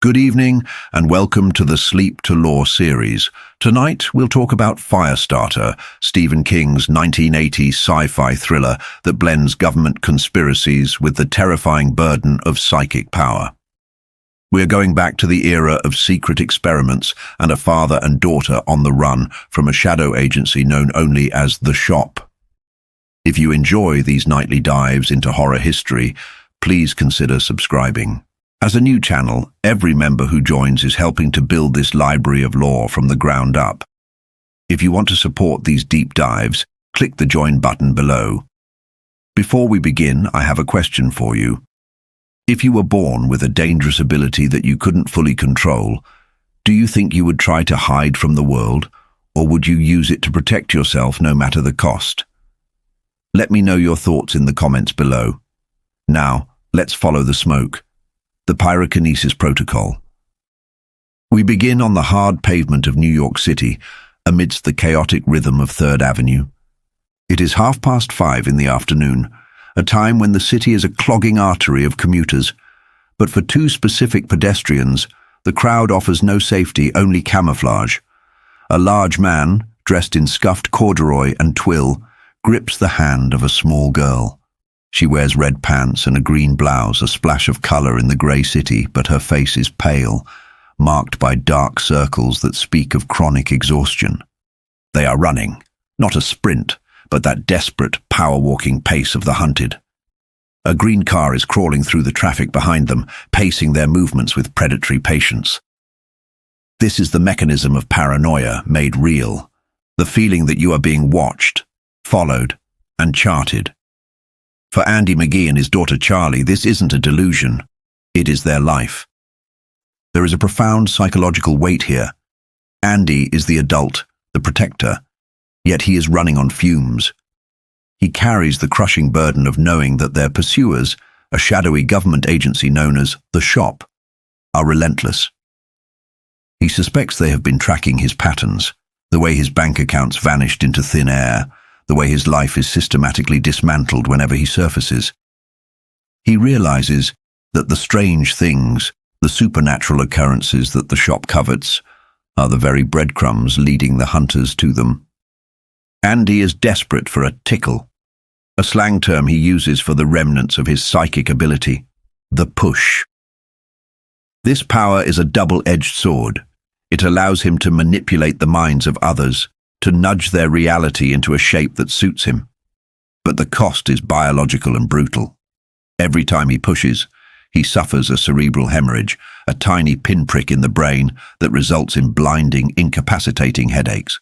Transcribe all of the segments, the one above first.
Good evening and welcome to the Sleep to Law series. Tonight we'll talk about Firestarter, Stephen King's 1980s sci-fi thriller that blends government conspiracies with the terrifying burden of psychic power. We're going back to the era of secret experiments and a father and daughter on the run from a shadow agency known only as The Shop. If you enjoy these nightly dives into horror history, please consider subscribing. As a new channel, every member who joins is helping to build this library of lore from the ground up. If you want to support these deep dives, click the join button below. Before we begin, I have a question for you. If you were born with a dangerous ability that you couldn't fully control, do you think you would try to hide from the world, or would you use it to protect yourself no matter the cost? Let me know your thoughts in the comments below. Now, let's follow the smoke. The pyrokinesis protocol. We begin on the hard pavement of New York City, amidst the chaotic rhythm of 3rd Avenue. It is 5:30 in the afternoon, a time when the city is a clogging artery of commuters. But for two specific pedestrians, the crowd offers no safety, only camouflage. A large man, dressed in scuffed corduroy and twill, grips the hand of a small girl. She wears red pants and a green blouse, a splash of color in the grey city, but her face is pale, marked by dark circles that speak of chronic exhaustion. They are running, not a sprint, but that desperate, power-walking pace of the hunted. A green car is crawling through the traffic behind them, pacing their movements with predatory patience. This is the mechanism of paranoia made real, the feeling that you are being watched, followed, and charted. For Andy McGee and his daughter Charlie, this isn't a delusion. It is their life. There is a profound psychological weight here. Andy is the adult, the protector, yet he is running on fumes. He carries the crushing burden of knowing that their pursuers, a shadowy government agency known as The Shop, are relentless. He suspects they have been tracking his patterns, the way his bank accounts vanished into thin air, the way his life is systematically dismantled whenever he surfaces. He realizes that the strange things, the supernatural occurrences that The Shop covets, are the very breadcrumbs leading the hunters to them. Andy is desperate for a tickle, a slang term he uses for the remnants of his psychic ability, the push. This power is a double-edged sword. It allows him to manipulate the minds of others, to nudge their reality into a shape that suits him. But the cost is biological and brutal. Every time he pushes, he suffers a cerebral hemorrhage, a tiny pinprick in the brain that results in blinding, incapacitating headaches.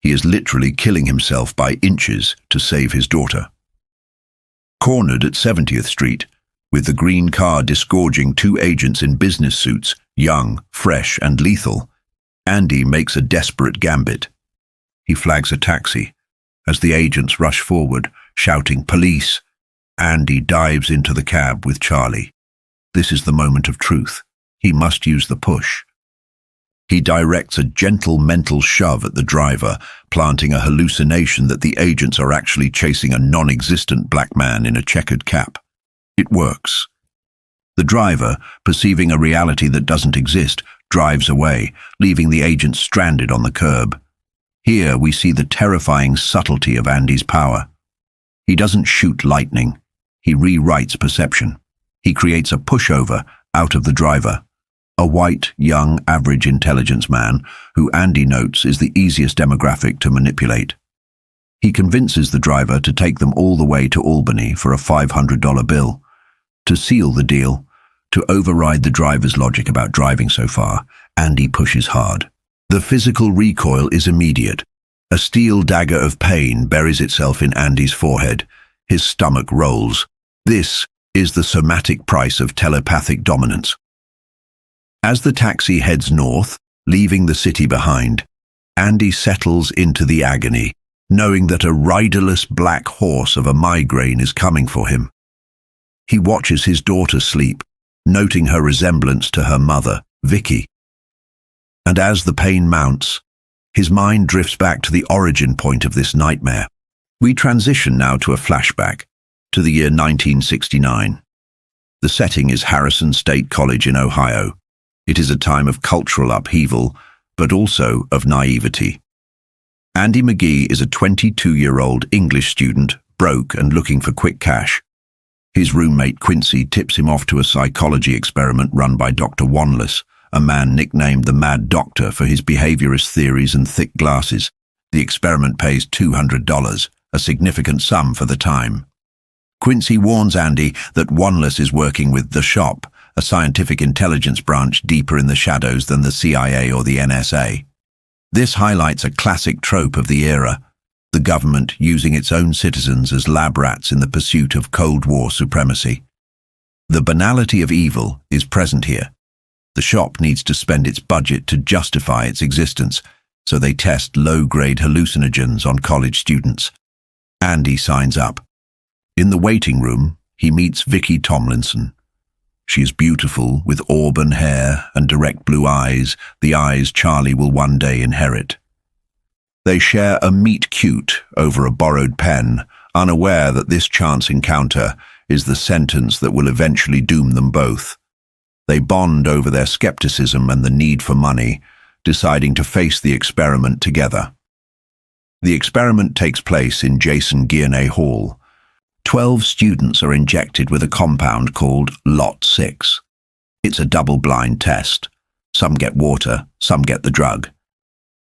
He is literally killing himself by inches to save his daughter. Cornered at 70th Street, with the green car disgorging two agents in business suits, young, fresh, and lethal, Andy makes a desperate gambit. He flags a taxi. As the agents rush forward, shouting, "Police!" Andy dives into the cab with Charlie. This is the moment of truth. He must use the push. He directs a gentle mental shove at the driver, planting a hallucination that the agents are actually chasing a non-existent black man in a checkered cap. It works. The driver, perceiving a reality that doesn't exist, drives away, leaving the agents stranded on the curb. Here we see the terrifying subtlety of Andy's power. He doesn't shoot lightning. He rewrites perception. He creates a pushover out of the driver, a white, young, average intelligence man who Andy notes is the easiest demographic to manipulate. He convinces the driver to take them all the way to Albany for a $500 bill. To seal the deal, to override the driver's logic about driving so far, Andy pushes hard. The physical recoil is immediate. A steel dagger of pain buries itself in Andy's forehead. His stomach rolls. This is the somatic price of telepathic dominance. As the taxi heads north, leaving the city behind, Andy settles into the agony, knowing that a riderless black horse of a migraine is coming for him. He watches his daughter sleep, noting her resemblance to her mother, Vicky. And as the pain mounts, his mind drifts back to the origin point of this nightmare. We transition now to a flashback, to the year 1969. The setting is Harrison State College in Ohio, It is a time of cultural upheaval, but also of naivety. Andy McGee is a 22-year-old English student, broke and looking for quick cash. His roommate Quincy tips him off to a psychology experiment run by Dr. Wanless, a man nicknamed the Mad Doctor for his behaviorist theories and thick glasses. The experiment pays $200, a significant sum for the time. Quincy warns Andy that Wanless is working with The Shop, a scientific intelligence branch deeper in the shadows than the CIA or the NSA. This highlights a classic trope of the era, the government using its own citizens as lab rats in the pursuit of Cold War supremacy. The banality of evil is present here. The Shop needs to spend its budget to justify its existence, so they test low-grade hallucinogens on college students. Andy signs up. In the waiting room, he meets Vicky Tomlinson. She is beautiful, with auburn hair and direct blue eyes, the eyes Charlie will one day inherit. They share a meet-cute over a borrowed pen, unaware that this chance encounter is the sentence that will eventually doom them both. They bond over their skepticism and the need for money, deciding to face the experiment together. The experiment takes place in Jason Guierney Hall. 12 students are injected with a compound called Lot 6. It's a double-blind test. Some get water, some get the drug.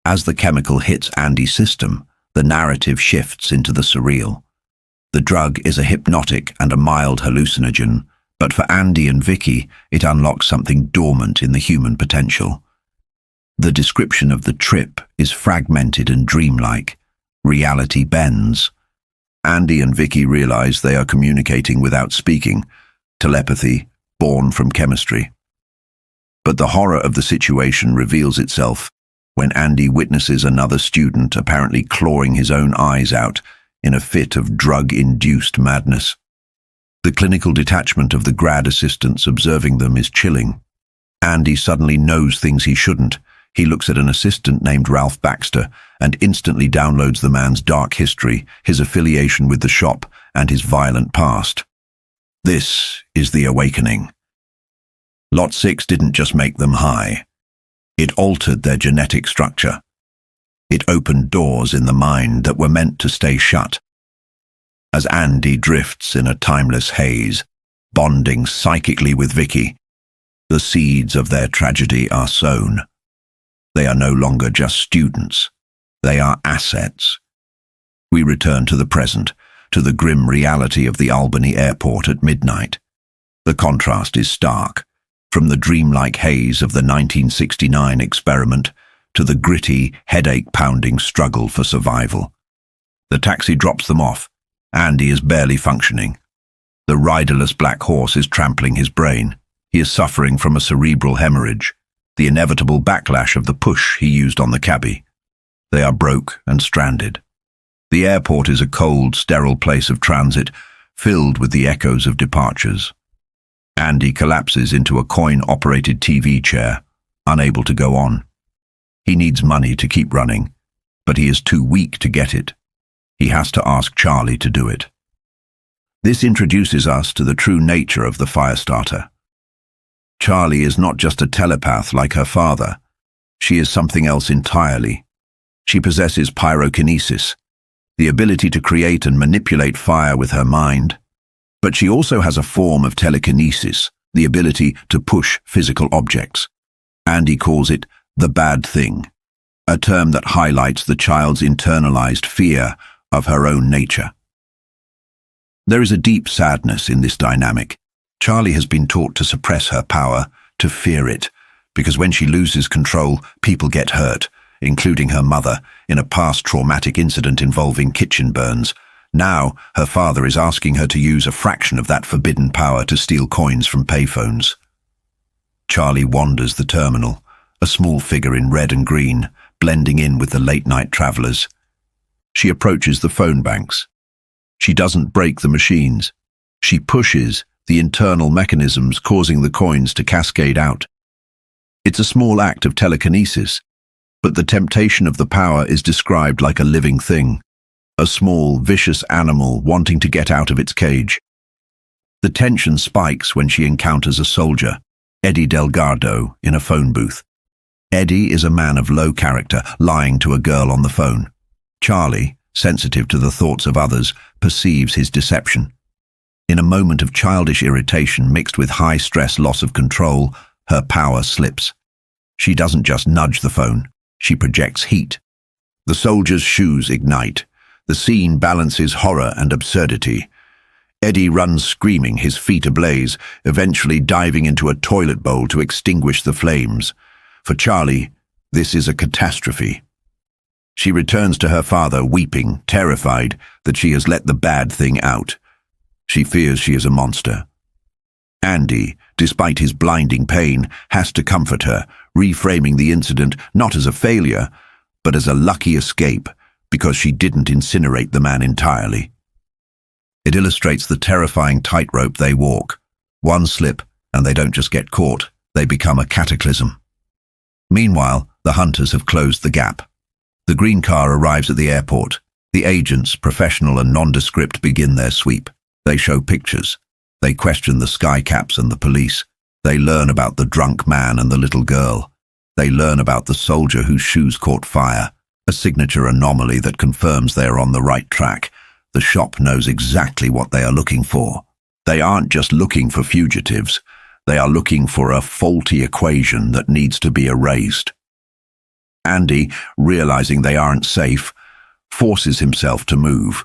As the chemical hits Andy's system, the narrative shifts into the surreal. The drug is a hypnotic and a mild hallucinogen, but for Andy and Vicky, it unlocks something dormant in the human potential. The description of the trip is fragmented and dreamlike. Reality bends. Andy and Vicky realize they are communicating without speaking, telepathy born from chemistry. But the horror of the situation reveals itself when Andy witnesses another student apparently clawing his own eyes out in a fit of drug-induced madness. The clinical detachment of the grad assistants observing them is chilling. Andy suddenly knows things he shouldn't. He looks at an assistant named Ralph Baxter and instantly downloads the man's dark history, his affiliation with the Shop, and his violent past. This is the awakening. Lot 6 didn't just make them high. It altered their genetic structure. It opened doors in the mind that were meant to stay shut. As Andy drifts in a timeless haze, bonding psychically with Vicky, the seeds of their tragedy are sown. They are no longer just students. They are assets. We return to the present, to the grim reality of the Albany airport at midnight. The contrast is stark, from the dreamlike haze of the 1969 experiment to the gritty, headache-pounding struggle for survival. The taxi drops them off. Andy is barely functioning. The riderless black horse is trampling his brain. He is suffering from a cerebral hemorrhage, the inevitable backlash of the push he used on the cabbie. They are broke and stranded. The airport is a cold, sterile place of transit, filled with the echoes of departures. Andy collapses into a coin-operated TV chair, unable to go on. He needs money to keep running, but he is too weak to get it. He has to ask Charlie to do it. This introduces us to the true nature of the Firestarter. Charlie is not just a telepath like her father. She is something else entirely. She possesses pyrokinesis, the ability to create and manipulate fire with her mind. But she also has a form of telekinesis, the ability to push physical objects. Andy calls it the bad thing, a term that highlights the child's internalized fear of her own nature. There is a deep sadness in this dynamic. Charlie has been taught to suppress her power, to fear it, because when she loses control, people get hurt, including her mother, in a past traumatic incident involving kitchen burns. Now, her father is asking her to use a fraction of that forbidden power to steal coins from payphones. Charlie wanders the terminal, a small figure in red and green, blending in with the late-night travelers. She approaches the phone banks. She doesn't break the machines. She pushes the internal mechanisms causing the coins to cascade out. It's a small act of telekinesis, but the temptation of the power is described like a living thing, a small, vicious animal wanting to get out of its cage. The tension spikes when she encounters a soldier. Eddie Delgado in a phone booth. Eddie is a man of low character, lying to a girl on the phone. Charlie, sensitive to the thoughts of others, perceives his deception. In a moment of childish irritation mixed with high-stress loss of control, her power slips. She doesn't just nudge the phone, she projects heat. The soldier's shoes ignite. The scene balances horror and absurdity. Eddie runs screaming, his feet ablaze, eventually diving into a toilet bowl to extinguish the flames. For Charlie, this is a catastrophe. She returns to her father, weeping, terrified that she has let the bad thing out. She fears she is a monster. Andy, despite his blinding pain, has to comfort her, reframing the incident not as a failure, but as a lucky escape, because she didn't incinerate the man entirely. It illustrates the terrifying tightrope they walk. One slip, and they don't just get caught, they become a cataclysm. Meanwhile, the hunters have closed the gap. The green car arrives at the airport. The agents, professional and nondescript, begin their sweep. They show pictures. They question the skycaps and the police. They learn about the drunk man and the little girl. They learn about the soldier whose shoes caught fire, a signature anomaly that confirms they are on the right track. The shop knows exactly what they are looking for. They aren't just looking for fugitives. They are looking for a faulty equation that needs to be erased. Andy, realizing they aren't safe, forces himself to move.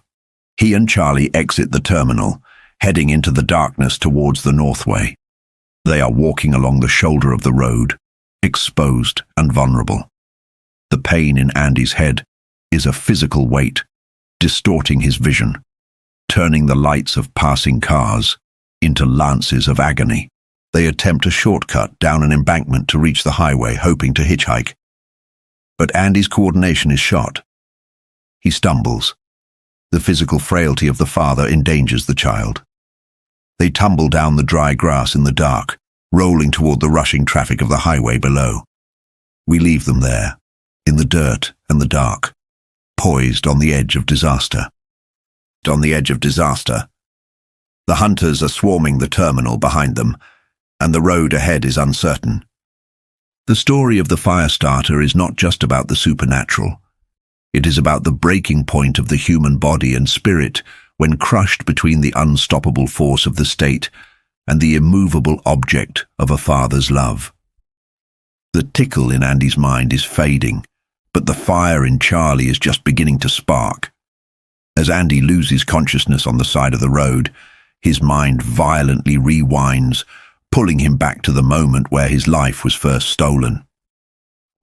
He and Charlie exit the terminal, heading into the darkness towards the Northway. They are walking along the shoulder of the road, exposed and vulnerable. The pain in Andy's head is a physical weight, distorting his vision, turning the lights of passing cars into lances of agony. They attempt a shortcut down an embankment to reach the highway, hoping to hitchhike. But Andy's coordination is shot. He stumbles. The physical frailty of the father endangers the child. They tumble down the dry grass in the dark, rolling toward the rushing traffic of the highway below. We leave them there, in the dirt and the dark, poised on the edge of disaster. On the edge of disaster. The hunters are swarming the terminal behind them, and the road ahead is uncertain. The story of the Firestarter is not just about the supernatural. It is about the breaking point of the human body and spirit when crushed between the unstoppable force of the state and the immovable object of a father's love. The tickle in Andy's mind is fading, but the fire in Charlie is just beginning to spark. As Andy loses consciousness on the side of the road, his mind violently rewinds, pulling him back to the moment where his life was first stolen.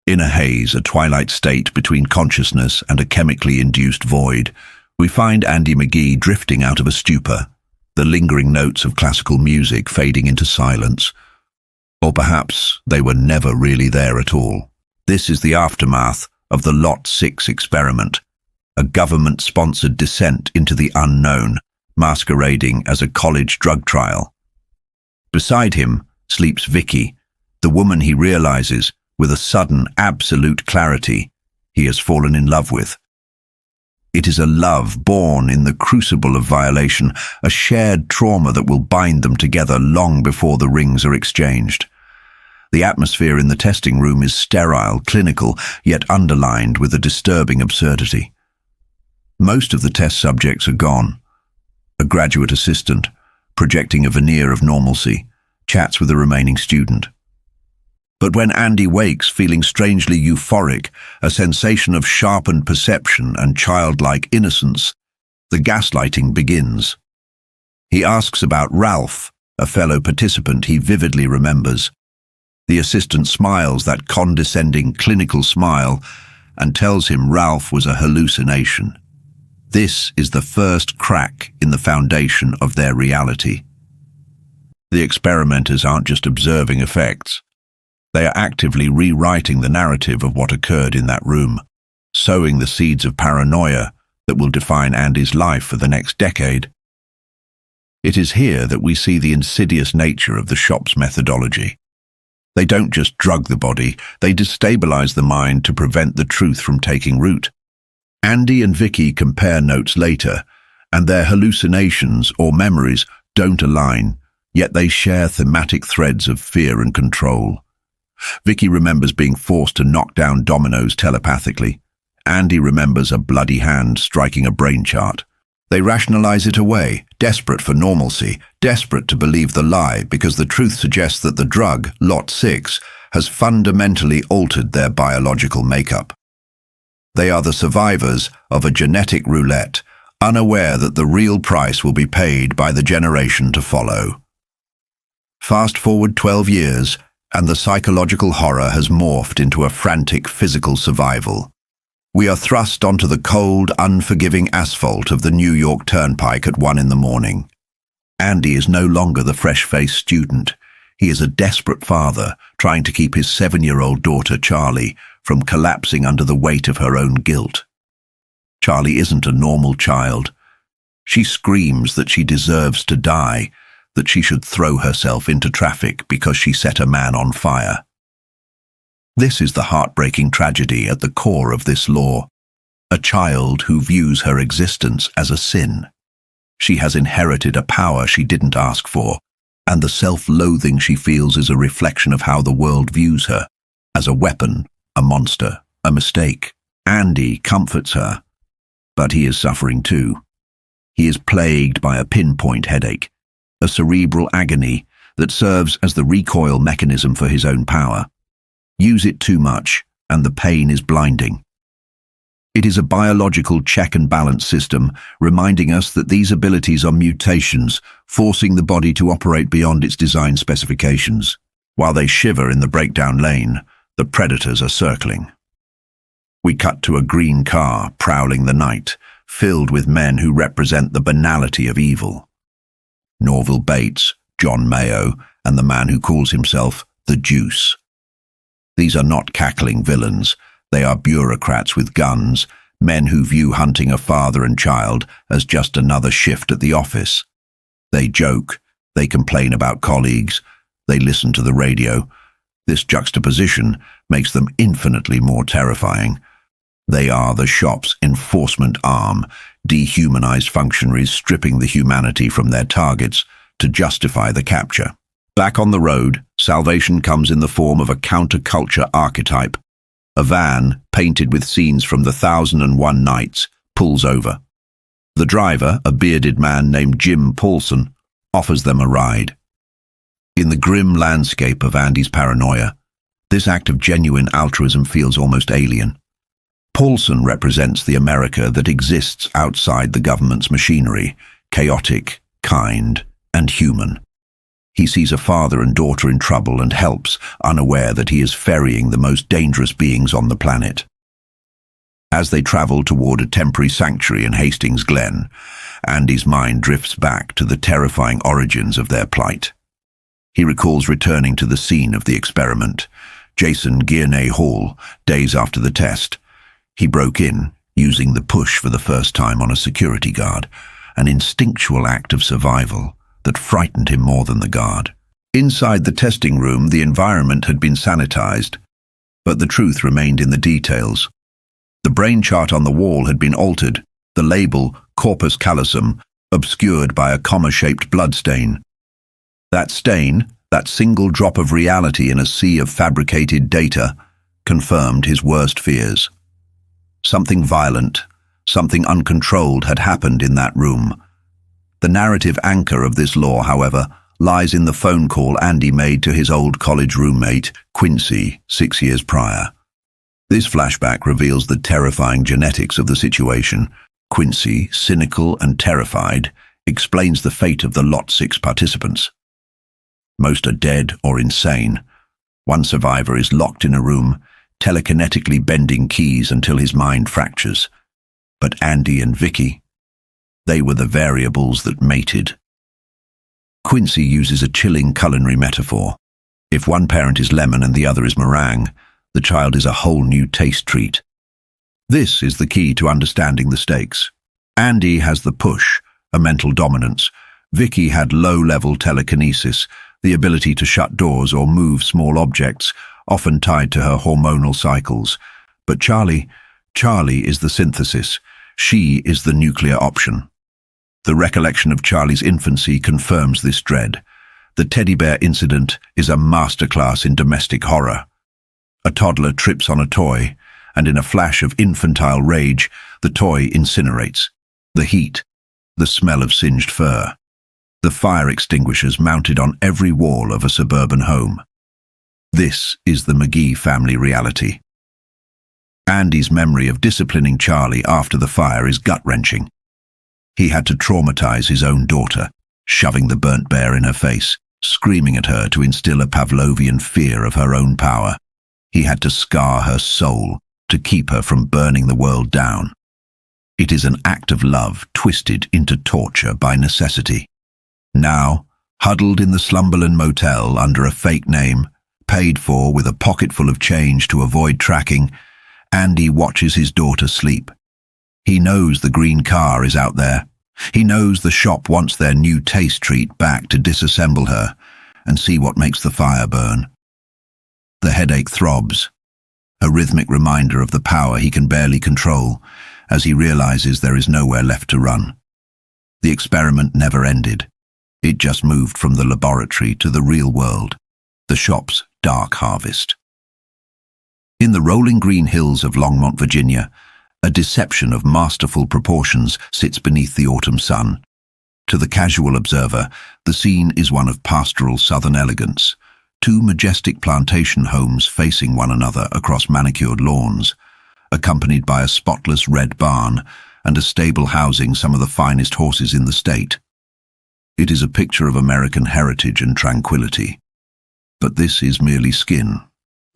In a haze, a twilight state between consciousness and a chemically induced void, we find Andy McGee drifting out of a stupor, the lingering notes of classical music fading into silence. Or perhaps they were never really there at all. This is the aftermath of the Lot 6 experiment, a government-sponsored descent into the unknown, masquerading as a college drug trial. Beside him sleeps Vicky, the woman he realizes, with a sudden, absolute clarity, he has fallen in love with. It is a love born in the crucible of violation, a shared trauma that will bind them together long before the rings are exchanged. The atmosphere in the testing room is sterile, clinical, yet underlined with a disturbing absurdity. Most of the test subjects are gone. A graduate assistant, projecting a veneer of normalcy, chats with the remaining student. But when Andy wakes feeling strangely euphoric, a sensation of sharpened perception and childlike innocence, the gaslighting begins. He asks about Ralph, a fellow participant he vividly remembers. The assistant smiles that condescending clinical smile and tells him Ralph was a hallucination. This is the first crack in the foundation of their reality. The experimenters aren't just observing effects. They are actively rewriting the narrative of what occurred in that room, sowing the seeds of paranoia that will define Andy's life for the next decade. It is here that we see the insidious nature of the shop's methodology. They don't just drug the body, they destabilize the mind to prevent the truth from taking root. Andy and Vicky compare notes later, and their hallucinations or memories don't align, yet they share thematic threads of fear and control. Vicky remembers being forced to knock down dominoes telepathically. Andy remembers a bloody hand striking a brain chart. They rationalize it away, desperate for normalcy, desperate to believe the lie because the truth suggests that the drug, Lot 6, has fundamentally altered their biological makeup. They are the survivors of a genetic roulette, unaware that the real price will be paid by the generation to follow. Fast forward 12 years, and the psychological horror has morphed into a frantic physical survival. We are thrust onto the cold, unforgiving asphalt of the New York Turnpike at 1 in the morning. Andy is no longer the fresh-faced student. He is a desperate father trying to keep his 7-year-old daughter, Charlie, from collapsing under the weight of her own guilt. Charlie isn't a normal child. She screams that she deserves to die, that she should throw herself into traffic because she set a man on fire. This is the heartbreaking tragedy at the core of this law. A child who views her existence as a sin. She has inherited a power she didn't ask for, and the self-loathing she feels is a reflection of how the world views her, as a weapon, a monster, a mistake. Andy comforts her, but he is suffering too. He is plagued by a pinpoint headache, a cerebral agony that serves as the recoil mechanism for his own power. Use it too much, and the pain is blinding. It is a biological check and balance system, reminding us that these abilities are mutations, forcing the body to operate beyond its design specifications. While they shiver in the breakdown lane, the predators are circling. We cut to a green car prowling the night, filled with men who represent the banality of evil. Norval Bates, John Mayo, and the man who calls himself the Juice. These are not cackling villains. They are bureaucrats with guns, men who view hunting a father and child as just another shift at the office. They joke, they complain about colleagues, they listen to the radio. This juxtaposition makes them infinitely more terrifying. They are the shop's enforcement arm, dehumanized functionaries stripping the humanity from their targets to justify the capture. Back on the road, salvation comes in the form of a counterculture archetype. A van, painted with scenes from the 1001 Nights, pulls over. The driver, a bearded man named Jim Paulson, offers them a ride. In the grim landscape of Andy's paranoia, this act of genuine altruism feels almost alien. Paulson represents the America that exists outside the government's machinery, chaotic, kind, and human. He sees a father and daughter in trouble and helps, unaware that he is ferrying the most dangerous beings on the planet. As they travel toward a temporary sanctuary in Hastings Glen, Andy's mind drifts back to the terrifying origins of their plight. He recalls returning to the scene of the experiment, Jason Gierney Hall, days after the test. He broke in, using the push for the first time on a security guard, an instinctual act of survival that frightened him more than the guard. Inside the testing room, the environment had been sanitized, but the truth remained in the details. The brain chart on the wall had been altered, the label, corpus callosum, obscured by a comma-shaped bloodstain. That stain, that single drop of reality in a sea of fabricated data, confirmed his worst fears. Something violent, something uncontrolled had happened in that room. The narrative anchor of this law, however, lies in the phone call Andy made to his old college roommate, Quincy, 6 years prior. This flashback reveals the terrifying genetics of the situation. Quincy, cynical and terrified, explains the fate of the Lot 6 participants. Most are dead or insane. One survivor is locked in a room, telekinetically bending keys until his mind fractures. But Andy and Vicky, they were the variables that mated. Quincy uses a chilling culinary metaphor. If one parent is lemon and the other is meringue, the child is a whole new taste treat. This is the key to understanding the stakes. Andy has the push, a mental dominance. Vicky had low-level telekinesis, the ability to shut doors or move small objects, often tied to her hormonal cycles. But Charlie is the synthesis. She is the nuclear option. The recollection of Charlie's infancy confirms this dread. The teddy bear incident is a masterclass in domestic horror. A toddler trips on a toy, and in a flash of infantile rage, the toy incinerates. The heat, the smell of singed fur, the fire extinguishers mounted on every wall of a suburban home. This is the McGee family reality. Andy's memory of disciplining Charlie after the fire is gut-wrenching. He had to traumatize his own daughter, shoving the burnt bear in her face, screaming at her to instill a Pavlovian fear of her own power. He had to scar her soul to keep her from burning the world down. It is an act of love twisted into torture by necessity. Now, huddled in the Slumberland motel under a fake name, paid for with a pocketful of change to avoid tracking, Andy watches his daughter sleep. He knows the green car is out there. He knows the shop wants their new taste treat back to disassemble her and see what makes the fire burn. The headache throbs, a rhythmic reminder of the power he can barely control as he realizes there is nowhere left to run. The experiment never ended. It just moved from the laboratory to the real world, the shop's dark harvest. In the rolling green hills of Longmont, Virginia, a deception of masterful proportions sits beneath the autumn sun. To the casual observer, the scene is one of pastoral southern elegance, two majestic plantation homes facing one another across manicured lawns, accompanied by a spotless red barn and a stable housing some of the finest horses in the state. It is a picture of American heritage and tranquility. But this is merely skin,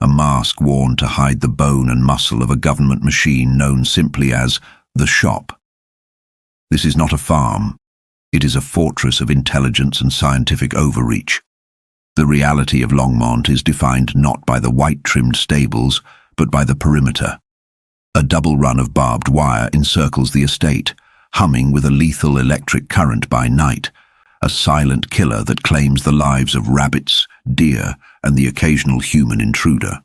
a mask worn to hide the bone and muscle of a government machine known simply as the shop. This is not a farm. It is a fortress of intelligence and scientific overreach. The reality of Longmont is defined not by the white-trimmed stables, but by the perimeter. A double run of barbed wire encircles the estate, humming with a lethal electric current by night, a silent killer that claims the lives of rabbits, deer, and the occasional human intruder.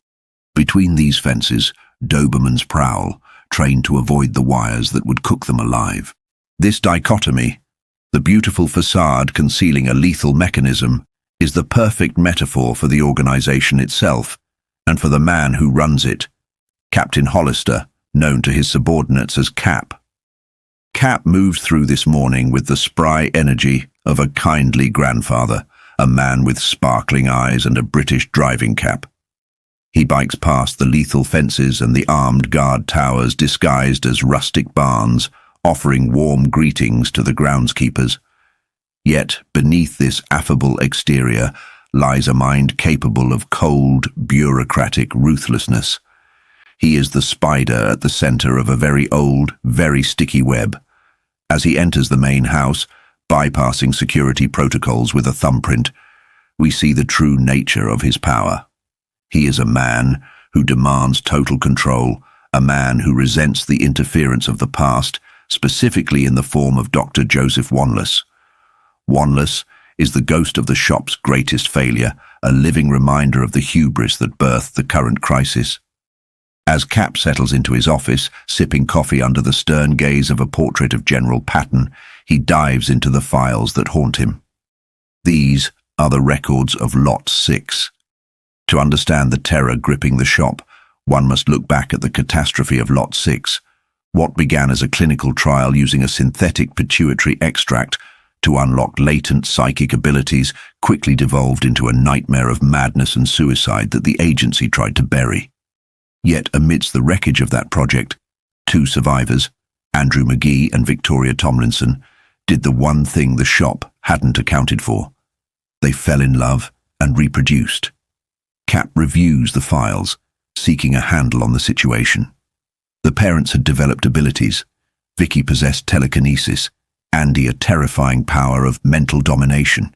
Between these fences, Dobermans prowl, trained to avoid the wires that would cook them alive. This dichotomy, the beautiful facade concealing a lethal mechanism, is the perfect metaphor for the organization itself, and for the man who runs it, Captain Hollister, known to his subordinates as Cap. Cap moves through this morning with the spry energy of a kindly grandfather, a man with sparkling eyes and a British driving cap. He bikes past the lethal fences and the armed guard towers disguised as rustic barns, offering warm greetings to the groundskeepers. Yet, beneath this affable exterior lies a mind capable of cold, bureaucratic ruthlessness. He is the spider at the center of a very old, very sticky web. As he enters the main house, bypassing security protocols with a thumbprint, we see the true nature of his power. He is a man who demands total control, a man who resents the interference of the past, specifically in the form of Dr. Joseph Wanless. Wanless is the ghost of the shop's greatest failure, a living reminder of the hubris that birthed the current crisis. As Cap settles into his office, sipping coffee under the stern gaze of a portrait of General Patton, he dives into the files that haunt him. These are the records of Lot 6. To understand the terror gripping the shop, one must look back at the catastrophe of Lot 6. What began as a clinical trial using a synthetic pituitary extract to unlock latent psychic abilities quickly devolved into a nightmare of madness and suicide that the agency tried to bury. Yet amidst the wreckage of that project, two survivors, Andrew McGee and Victoria Tomlinson, did the one thing the shop hadn't accounted for. They fell in love and reproduced. Cap reviews the files, seeking a handle on the situation. The parents had developed abilities. Vicky possessed telekinesis, Andy a terrifying power of mental domination,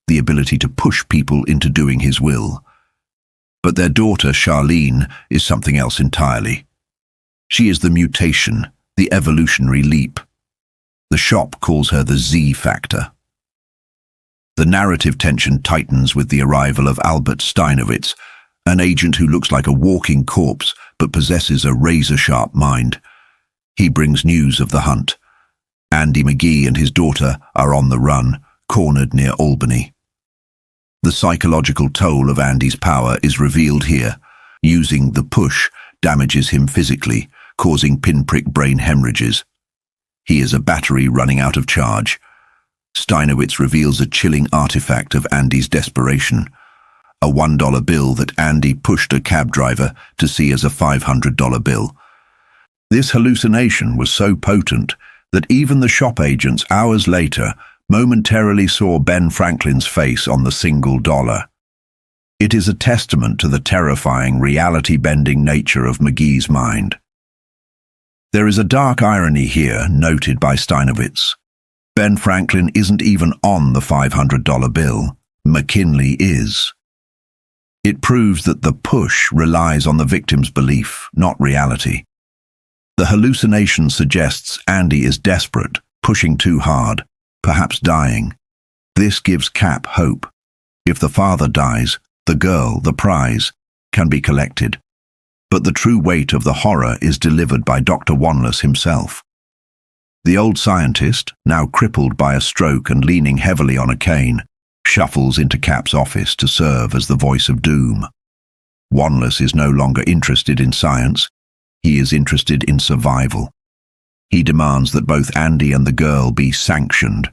the ability to push people into doing his will. But their daughter, Charlene, is something else entirely. She is the mutation, the evolutionary leap. The shop calls her the Z factor. The narrative tension tightens with the arrival of Albert Steinowitz, an agent who looks like a walking corpse but possesses a razor-sharp mind. He brings news of the hunt. Andy McGee and his daughter are on the run, cornered near Albany. The psychological toll of Andy's power is revealed here. Using the push damages him physically, causing pinprick brain hemorrhages. He is a battery running out of charge. Steinowitz reveals a chilling artifact of Andy's desperation. A $1 bill that Andy pushed a cab driver to see as a $500 bill. This hallucination was so potent that even the shop agents hours later momentarily saw Ben Franklin's face on the single dollar. It is a testament to the terrifying, reality-bending nature of McGee's mind. There is a dark irony here noted by Steinowitz. Ben Franklin isn't even on the $500 bill. McKinley is. It proves that the push relies on the victim's belief, not reality. The hallucination suggests Andy is desperate, pushing too hard, perhaps dying. This gives Cap hope. If the father dies, the girl, the prize, can be collected. But the true weight of the horror is delivered by Dr. Wanless himself. The old scientist, now crippled by a stroke and leaning heavily on a cane, shuffles into Cap's office to serve as the voice of doom. Wanless is no longer interested in science. He is interested in survival. He demands that both Andy and the girl be sanctioned,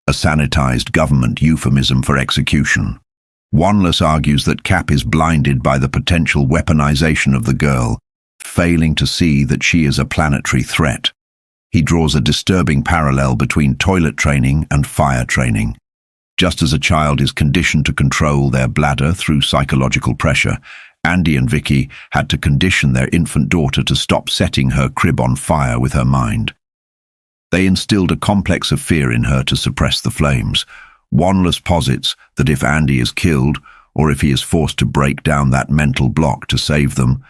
a sanitized government euphemism for execution. Wanless argues that Cap is blinded by the potential weaponization of the girl, failing to see that she is a planetary threat. He draws a disturbing parallel between toilet training and fire training. Just as a child is conditioned to control their bladder through psychological pressure, Andy and Vicky had to condition their infant daughter to stop setting her crib on fire with her mind. They instilled a complex of fear in her to suppress the flames. Wanless posits that if Andy is killed, or if he is forced to break down that mental block to save them,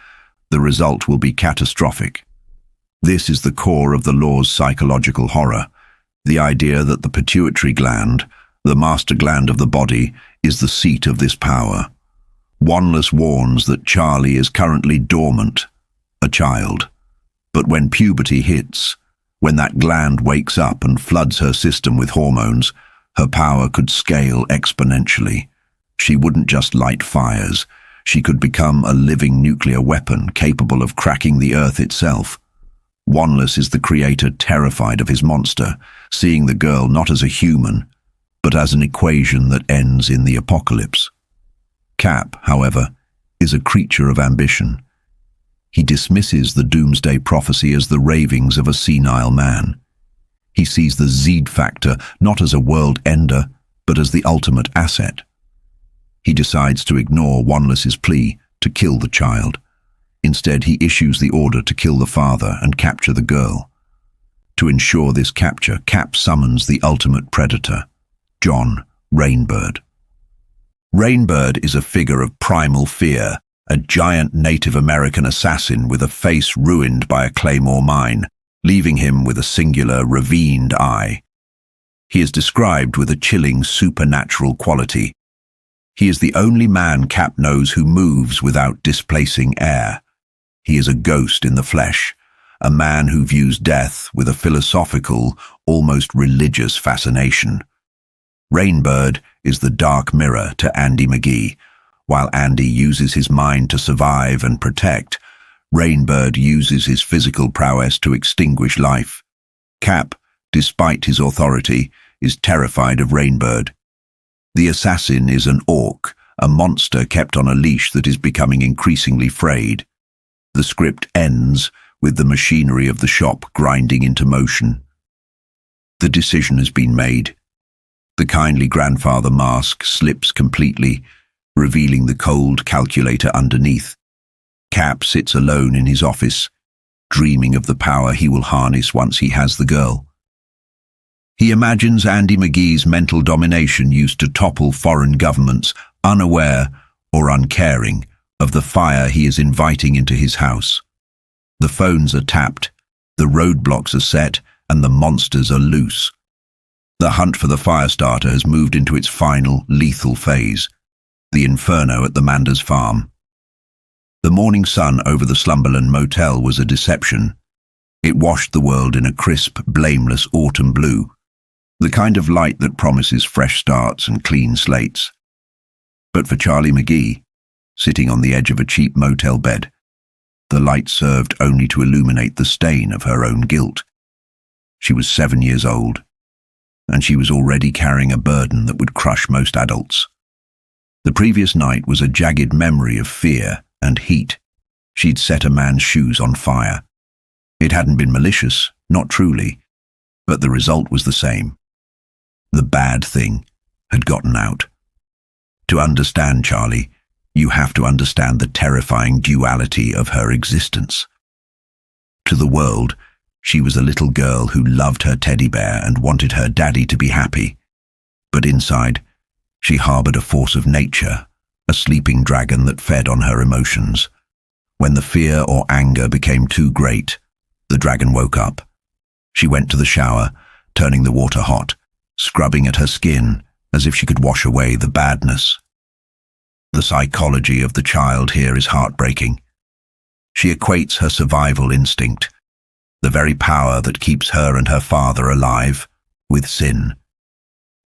the result will be catastrophic. This is the core of the law's psychological horror, the idea that the pituitary gland, the master gland of the body, is the seat of this power. Wanless warns that Charlie is currently dormant, a child. But when puberty hits, when that gland wakes up and floods her system with hormones, her power could scale exponentially. She wouldn't just light fires. She could become a living nuclear weapon capable of cracking the earth itself. Wanless is the creator terrified of his monster, seeing the girl not as a human, but as an equation that ends in the apocalypse. Cap, however, is a creature of ambition. He dismisses the doomsday prophecy as the ravings of a senile man. He sees the Z factor not as a world ender, but as the ultimate asset. He decides to ignore Wanless's plea to kill the child. Instead, he issues the order to kill the father and capture the girl. To ensure this capture, Cap summons the ultimate predator, John Rainbird. Rainbird is a figure of primal fear, a giant Native American assassin with a face ruined by a claymore mine, leaving him with a singular, ravined eye. He is described with a chilling, supernatural quality. He is the only man Cap knows who moves without displacing air. He is a ghost in the flesh, a man who views death with a philosophical, almost religious fascination. Rainbird is the dark mirror to Andy McGee. While Andy uses his mind to survive and protect, Rainbird uses his physical prowess to extinguish life. Cap, despite his authority, is terrified of Rainbird. The assassin is an orc, a monster kept on a leash that is becoming increasingly frayed. The script ends with the machinery of the shop grinding into motion. The decision has been made. The kindly grandfather mask slips completely, revealing the cold calculator underneath. Cap sits alone in his office, dreaming of the power he will harness once he has the girl. He imagines Andy McGee's mental domination used to topple foreign governments, unaware or uncaring of the fire he is inviting into his house. The phones are tapped, the roadblocks are set, and the monsters are loose. The hunt for the Firestarter has moved into its final, lethal phase, the Inferno at the Mander's farm. The morning sun over the Slumberland Motel was a deception. It washed the world in a crisp, blameless autumn blue, the kind of light that promises fresh starts and clean slates. But for Charlie McGee, sitting on the edge of a cheap motel bed, the light served only to illuminate the stain of her own guilt. She was 7 years old, and she was already carrying a burden that would crush most adults. The previous night was a jagged memory of fear and heat. She'd set a man's shoes on fire. It hadn't been malicious, not truly, but the result was the same. The bad thing had gotten out. To understand Charlie, you have to understand the terrifying duality of her existence. To the world, she was a little girl who loved her teddy bear and wanted her daddy to be happy. But inside, she harbored a force of nature, a sleeping dragon that fed on her emotions. When the fear or anger became too great, the dragon woke up. She went to the shower, turning the water hot, scrubbing at her skin as if she could wash away the badness. The psychology of the child here is heartbreaking. She equates her survival instinct, the very power that keeps her and her father alive, with sin.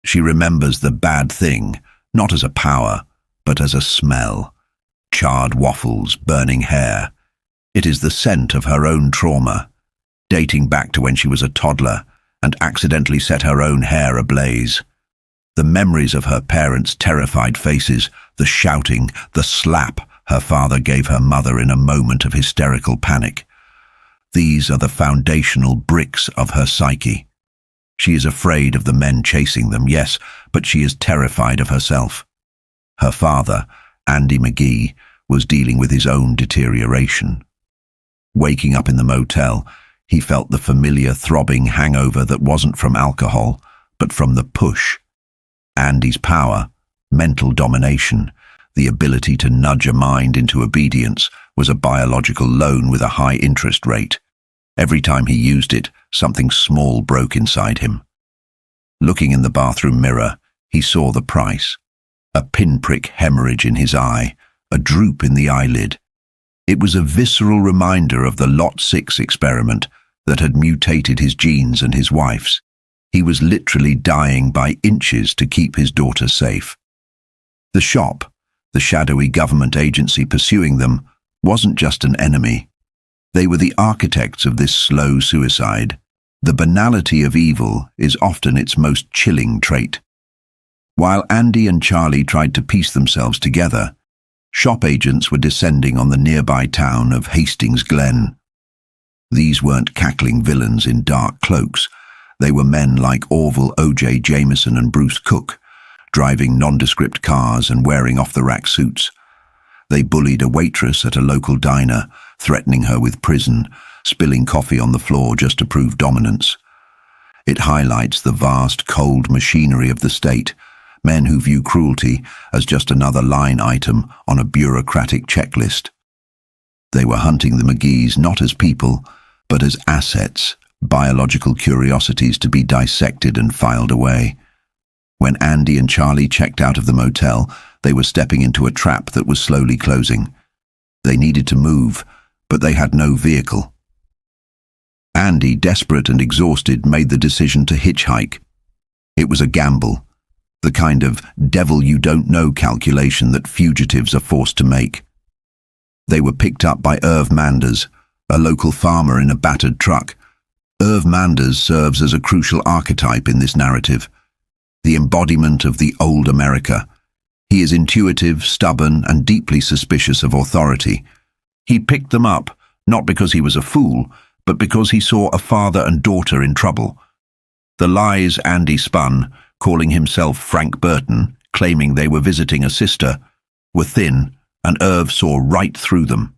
She remembers the bad thing, not as a power, but as a smell. Charred waffles, burning hair. It is the scent of her own trauma, dating back to when she was a toddler and accidentally set her own hair ablaze. The memories of her parents' terrified faces, the shouting, the slap her father gave her mother in a moment of hysterical panic. These are the foundational bricks of her psyche. She is afraid of the men chasing them, yes, but she is terrified of herself. Her father, Andy McGee, was dealing with his own deterioration. Waking up in the motel, he felt the familiar throbbing hangover that wasn't from alcohol, but from the push. Andy's power, mental domination, the ability to nudge a mind into obedience, was a biological loan with a high interest rate. Every time he used it, something small broke inside him. Looking in the bathroom mirror, he saw the price. A pinprick hemorrhage in his eye, a droop in the eyelid. It was a visceral reminder of the Lot 6 experiment that had mutated his genes and his wife's. He was literally dying by inches to keep his daughter safe. The shop, the shadowy government agency pursuing them, wasn't just an enemy. They were the architects of this slow suicide. The banality of evil is often its most chilling trait. While Andy and Charlie tried to piece themselves together, shop agents were descending on the nearby town of Hastings Glen. These weren't cackling villains in dark cloaks. They were men like Orville O.J. Jameson and Bruce Cook, driving nondescript cars and wearing off-the-rack suits. They bullied a waitress at a local diner, threatening her with prison, spilling coffee on the floor just to prove dominance. It highlights the vast, cold machinery of the state, men who view cruelty as just another line item on a bureaucratic checklist. They were hunting the McGees not as people, but as assets, biological curiosities to be dissected and filed away. When Andy and Charlie checked out of the motel, they were stepping into a trap that was slowly closing. They needed to move, but they had no vehicle. Andy, desperate and exhausted, made the decision to hitchhike. It was a gamble, the kind of devil-you-don't-know calculation that fugitives are forced to make. They were picked up by Irv Manders, a local farmer in a battered truck. Irv Manders serves as a crucial archetype in this narrative, the embodiment of the old America. He is intuitive, stubborn, and deeply suspicious of authority. He picked them up, not because he was a fool, but because he saw a father and daughter in trouble. The lies Andy spun, calling himself Frank Burton, claiming they were visiting a sister, were thin, and Irv saw right through them.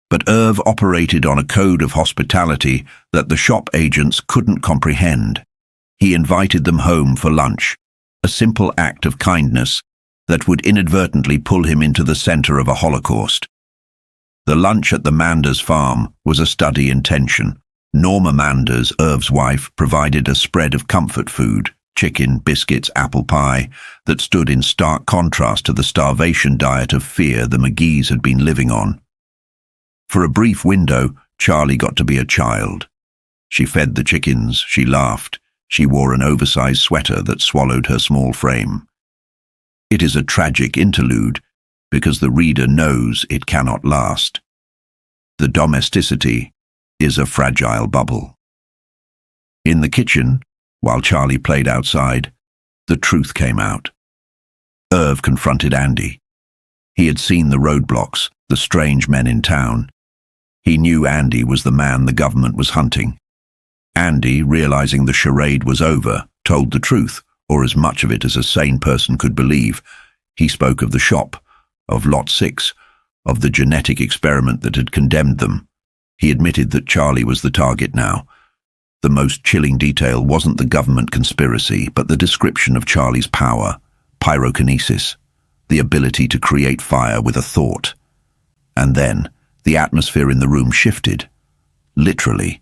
But Irv operated on a code of hospitality that the shop agents couldn't comprehend. He invited them home for lunch, a simple act of kindness that would inadvertently pull him into the center of a holocaust. The lunch at the Manders farm was a study in tension. Norma Manders, Irv's wife, provided a spread of comfort food, chicken, biscuits, apple pie, that stood in stark contrast to the starvation diet of fear the McGees had been living on. For a brief window, Charlie got to be a child. She fed the chickens, she laughed, she wore an oversized sweater that swallowed her small frame. It is a tragic interlude because the reader knows it cannot last. The domesticity is a fragile bubble. In the kitchen, while Charlie played outside, the truth came out. Irv confronted Andy. He had seen the roadblocks, the strange men in town. He knew Andy was the man the government was hunting. Andy, realizing the charade was over, told the truth, or as much of it as a sane person could believe. He spoke of the shop, of Lot 6, of the genetic experiment that had condemned them. He admitted that Charlie was the target now. The most chilling detail wasn't the government conspiracy, but the description of Charlie's power, pyrokinesis, the ability to create fire with a thought. And then, the atmosphere in the room shifted. Literally.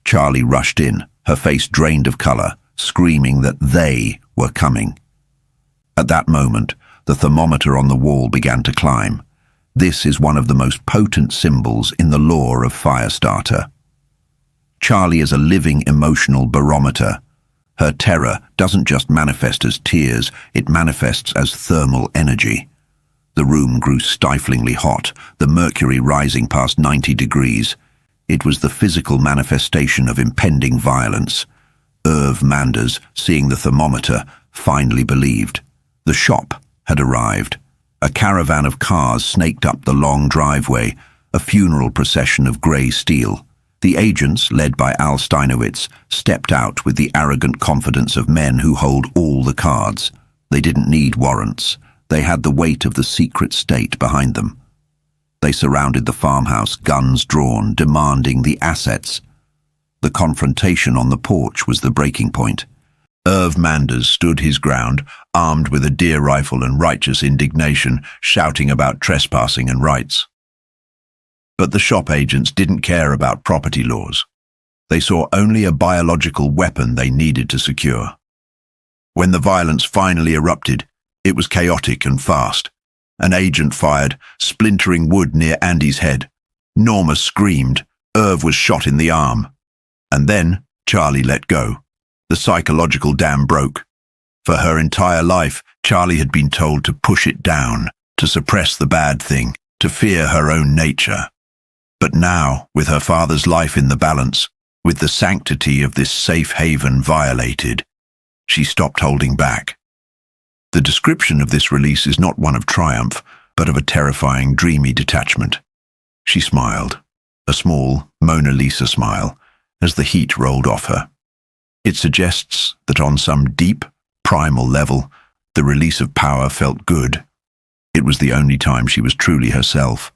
Charlie rushed in, her face drained of color, screaming that they were coming. At that moment, the thermometer on the wall began to climb. This is one of the most potent symbols in the lore of Firestarter. Charlie is a living emotional barometer. Her terror doesn't just manifest as tears, it manifests as thermal energy. The room grew stiflingly hot, the mercury rising past 90 degrees. It was the physical manifestation of impending violence. Irv Manders, seeing the thermometer, finally believed. The shop had arrived. A caravan of cars snaked up the long driveway, a funeral procession of grey steel. The agents, led by Al Steinowitz, stepped out with the arrogant confidence of men who hold all the cards. They didn't need warrants. They had the weight of the secret state behind them. They surrounded the farmhouse, guns drawn, demanding the assets. The confrontation on the porch was the breaking point. Irv Manders stood his ground, armed with a deer rifle and righteous indignation, shouting about trespassing and rights. But the shop agents didn't care about property laws. They saw only a biological weapon they needed to secure. When the violence finally erupted, it was chaotic and fast. An agent fired, splintering wood near Andy's head. Norma screamed. Irv was shot in the arm. And then Charlie let go. The psychological dam broke. For her entire life, Charlie had been told to push it down, to suppress the bad thing, to fear her own nature. But now, with her father's life in the balance, with the sanctity of this safe haven violated, she stopped holding back. The description of this release is not one of triumph, but of a terrifying, dreamy detachment. She smiled, a small Mona Lisa smile, as the heat rolled off her. It suggests that on some deep, primal level, the release of power felt good. It was the only time she was truly herself,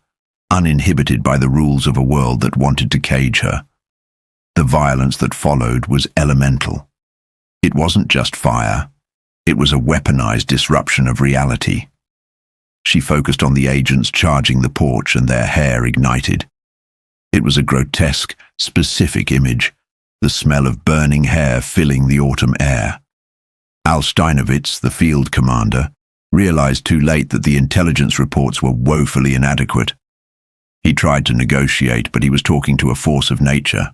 uninhibited by the rules of a world that wanted to cage her. The violence that followed was elemental. It wasn't just fire. It was a weaponized disruption of reality. She focused on the agents charging the porch and their hair ignited. It was a grotesque, specific image, the smell of burning hair filling the autumn air. Al Steinowitz, the field commander, realized too late that the intelligence reports were woefully inadequate. He tried to negotiate, but he was talking to a force of nature.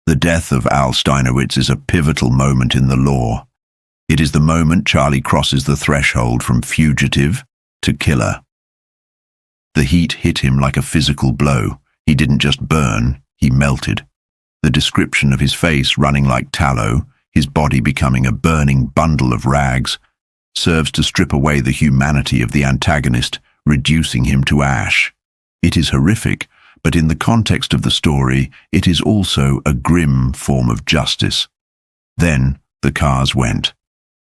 The death of Al Steinowitz is a pivotal moment in the lore. It is the moment Charlie crosses the threshold from fugitive to killer. The heat hit him like a physical blow. He didn't just burn, he melted. The description of his face running like tallow, his body becoming a burning bundle of rags, serves to strip away the humanity of the antagonist, reducing him to ash. It is horrific, but in the context of the story, it is also a grim form of justice. Then the cars went.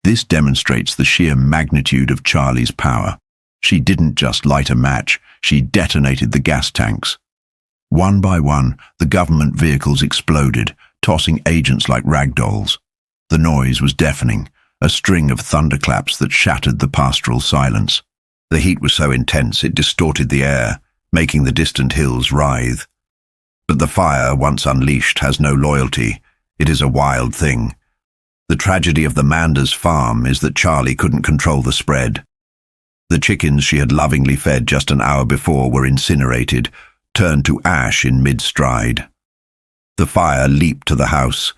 This demonstrates the sheer magnitude of Charlie's power. She didn't just light a match, she detonated the gas tanks. One by one, the government vehicles exploded, tossing agents like ragdolls. The noise was deafening, a string of thunderclaps that shattered the pastoral silence. The heat was so intense it distorted the air, making the distant hills writhe. But the fire, once unleashed, has no loyalty. It is a wild thing. The tragedy of the Mander's farm is that Charlie couldn't control the spread. The chickens she had lovingly fed just an hour before were incinerated, turned to ash in mid-stride. The fire leaped to the house,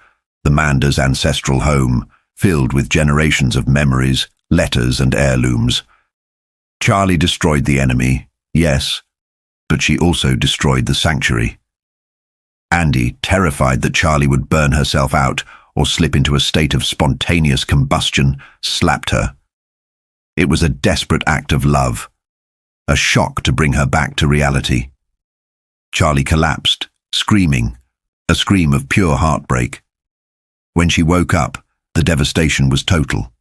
the Mander's ancestral home, filled with generations of memories, letters and heirlooms. Charlie destroyed the enemy, yes, but she also destroyed the sanctuary. Andy, terrified that Charlie would burn herself out or slip into a state of spontaneous combustion, slapped her. It was a desperate act of love, a shock to bring her back to reality. Charlie collapsed, screaming, a scream of pure heartbreak. When she woke up, the devastation was total.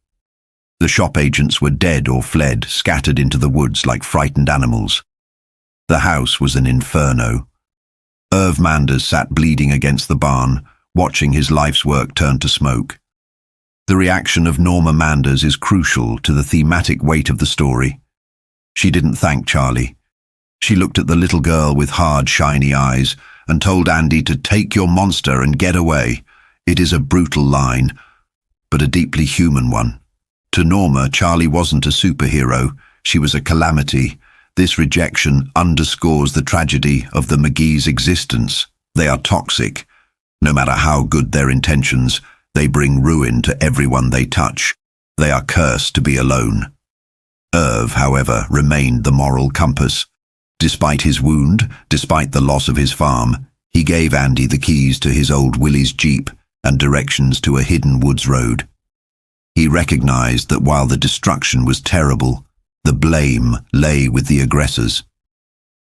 The shop agents were dead or fled, scattered into the woods like frightened animals. The house was an inferno. Mander sat bleeding against the barn, watching his life's work turn to smoke. The reaction of Norma Manders is crucial to the thematic weight of the story. She didn't thank Charlie. She looked at the little girl with hard, shiny eyes and told Andy to take your monster and get away. It is a brutal line, but a deeply human one. To Norma, Charlie wasn't a superhero. She was a calamity. This rejection underscores the tragedy of the McGee's existence. They are toxic. No matter how good their intentions, they bring ruin to everyone they touch. They are cursed to be alone. However, remained the moral compass. Despite his wound, despite the loss of his farm, he gave Andy the keys to his old Willie's Jeep and directions to a hidden woods road. He recognized that while the destruction was terrible, the blame lay with the aggressors.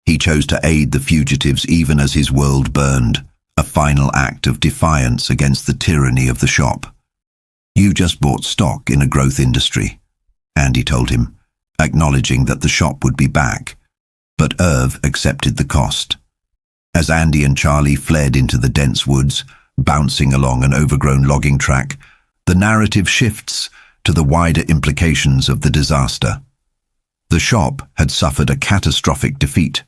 He chose to aid the fugitives even as his world burned, a final act of defiance against the tyranny of the shop. "You just bought stock in a growth industry," Andy told him, acknowledging that the shop would be back. But accepted the cost. As Andy and Charlie fled into the dense woods, bouncing along an overgrown logging track, the narrative shifts to the wider implications of the disaster. The shop had suffered a catastrophic defeat.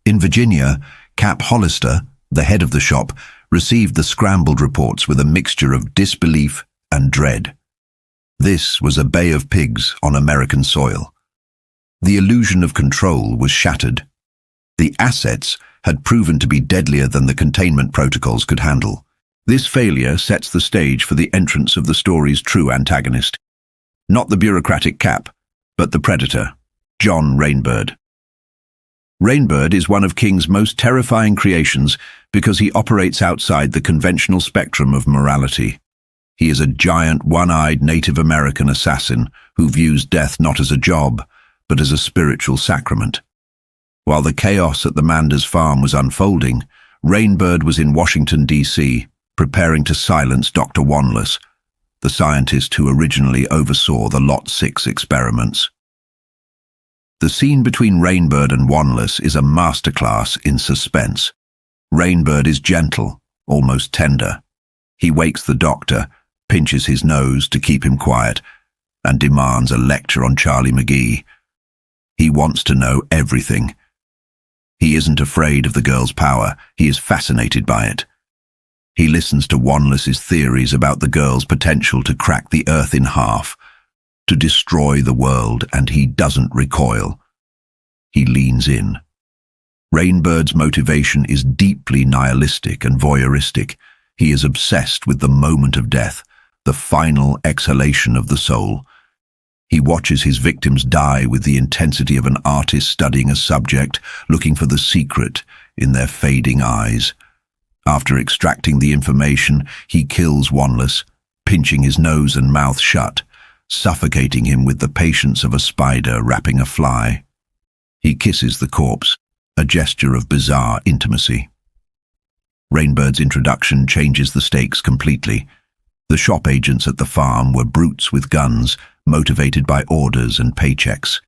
In Virginia, Cap Hollister, the head of the shop, received the scrambled reports with a mixture of disbelief and dread. This was a Bay of Pigs on American soil. The illusion of control was shattered. The assets had proven to be deadlier than the containment protocols could handle. This failure sets the stage for the entrance of the story's true antagonist. Not the bureaucratic Cap, but the predator, John Rainbird. Rainbird is one of King's most terrifying creations because he operates outside the conventional spectrum of morality. He is a giant, one-eyed Native American assassin who views death not as a job, but as a spiritual sacrament. While the chaos at the Manders farm was unfolding, Rainbird was in Washington, D.C., preparing to silence Dr. Wanless, the scientist who originally oversaw the Lot 6 experiments. The scene between Rainbird and Wanless is a masterclass in suspense. Rainbird is gentle, almost tender. He wakes the doctor, pinches his nose to keep him quiet, and demands a lecture on Charlie McGee. He wants to know everything. He isn't afraid of the girl's power, he is fascinated by it. He listens to Wanless's theories about the girl's potential to crack the earth in half, to destroy the world, and he doesn't recoil. He leans in. Rainbird's motivation is deeply nihilistic and voyeuristic. He is obsessed with the moment of death, the final exhalation of the soul. He watches his victims die with the intensity of an artist studying a subject, looking for the secret in their fading eyes. After extracting the information, he kills Wanless, pinching his nose and mouth shut, suffocating him with the patience of a spider wrapping a fly. He kisses the corpse, a gesture of bizarre intimacy. Rainbird's introduction changes the stakes completely. The shop agents at the farm were brutes with guns, motivated by orders and paychecks.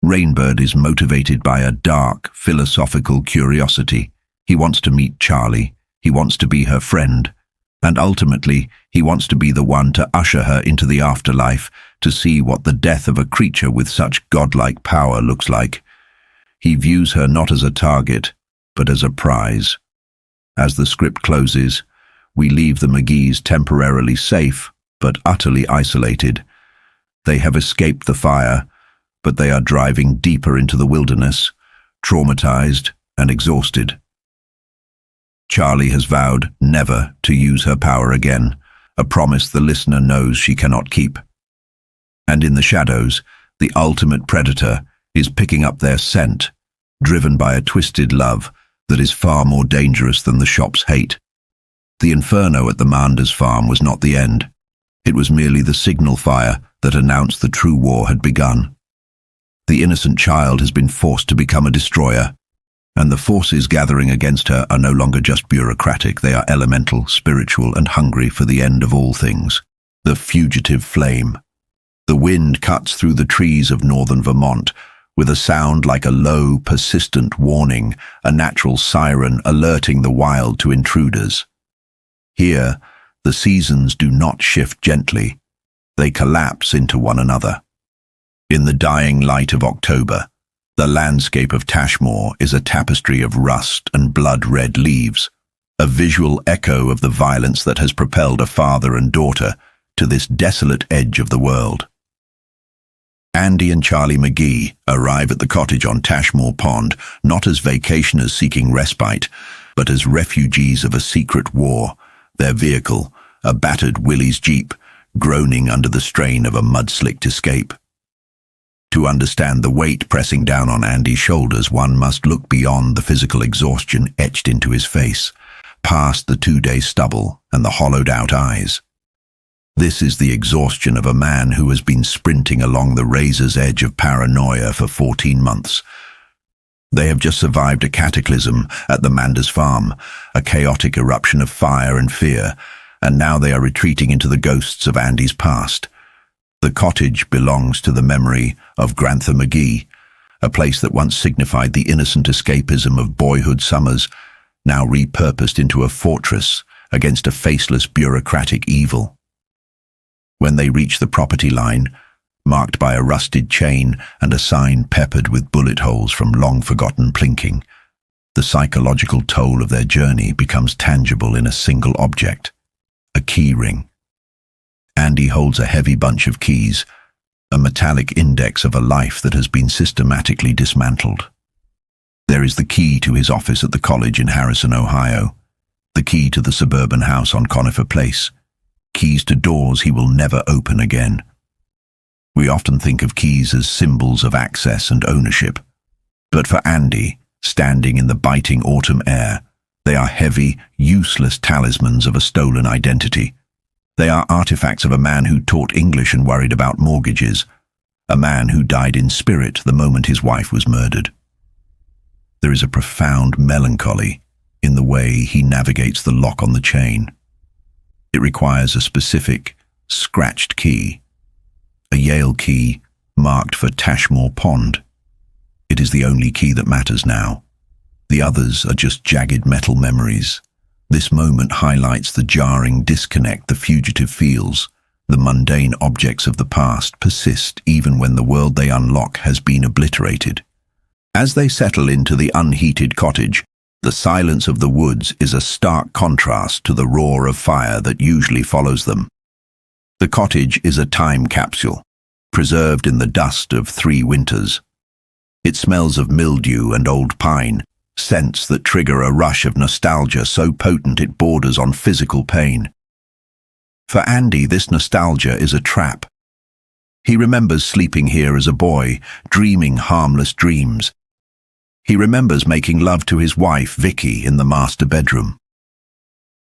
Rainbird is motivated by a dark, philosophical curiosity. He wants to meet Charlie, he wants to be her friend, and ultimately, he wants to be the one to usher her into the afterlife, to see what the death of a creature with such godlike power looks like. He views her not as a target, but as a prize. As the script closes, we leave the McGees temporarily safe, but utterly isolated. They have escaped the fire, but they are driving deeper into the wilderness, traumatized and exhausted. Charlie has vowed never to use her power again, a promise the listener knows she cannot keep. And in the shadows, the ultimate predator is picking up their scent, driven by a twisted love that is far more dangerous than the shop's hate. The Inferno at the Mander's farm was not the end. It was merely the signal fire that announced the true war had begun. The innocent child has been forced to become a destroyer, and the forces gathering against her are no longer just bureaucratic. They are elemental, spiritual, and hungry for the end of all things. The fugitive flame. The wind cuts through the trees of northern Vermont with a sound like a low, persistent warning, a natural siren alerting the wild to intruders. Here, the seasons do not shift gently. They collapse into one another. In the dying light of October, the landscape of Tashmore is a tapestry of rust and blood-red leaves, a visual echo of the violence that has propelled a father and daughter to this desolate edge of the world. Andy and Charlie McGee arrive at the cottage on Tashmore Pond not as vacationers seeking respite, but as refugees of a secret war, their vehicle, a battered Willys Jeep, groaning under the strain of a mud-slicked escape. To understand the weight pressing down on Andy's shoulders, one must look beyond the physical exhaustion etched into his face, past the 2-day stubble and the hollowed-out eyes. This is the exhaustion of a man who has been sprinting along the razor's edge of paranoia for 14 months. They have just survived a cataclysm at the Mander's farm, a chaotic eruption of fire and fear, and now they are retreating into the ghosts of Andy's past. The cottage belongs to the memory of Grantha McGee, a place that once signified the innocent escapism of boyhood summers, now repurposed into a fortress against a faceless bureaucratic evil. When they reach the property line, marked by a rusted chain and a sign peppered with bullet holes from long-forgotten plinking, the psychological toll of their journey becomes tangible in a single object, a key ring. Andy holds a heavy bunch of keys, a metallic index of a life that has been systematically dismantled. There is the key to his office at the college in Harrison, Ohio, the key to the suburban house on Conifer Place, keys to doors he will never open again. We often think of keys as symbols of access and ownership, but for Andy, standing in the biting autumn air, they are heavy, useless talismans of a stolen identity. They are artifacts of a man who taught English and worried about mortgages, a man who died in spirit the moment his wife was murdered. There is a profound melancholy in the way he navigates the lock on the chain. It requires a specific, scratched key, a Yale key marked for Tashmore Pond. It is the only key that matters now. The others are just jagged metal memories. This moment highlights the jarring disconnect the fugitive feels. The mundane objects of the past persist even when the world they unlock has been obliterated. As they settle into the unheated cottage, the silence of the woods is a stark contrast to the roar of fire that usually follows them. The cottage is a time capsule, preserved in the dust of 3 winters. It smells of mildew and old pine, scents that trigger a rush of nostalgia so potent it borders on physical pain. For Andy, this nostalgia is a trap. He remembers sleeping here as a boy, dreaming harmless dreams. He remembers making love to his wife, Vicky, in the master bedroom.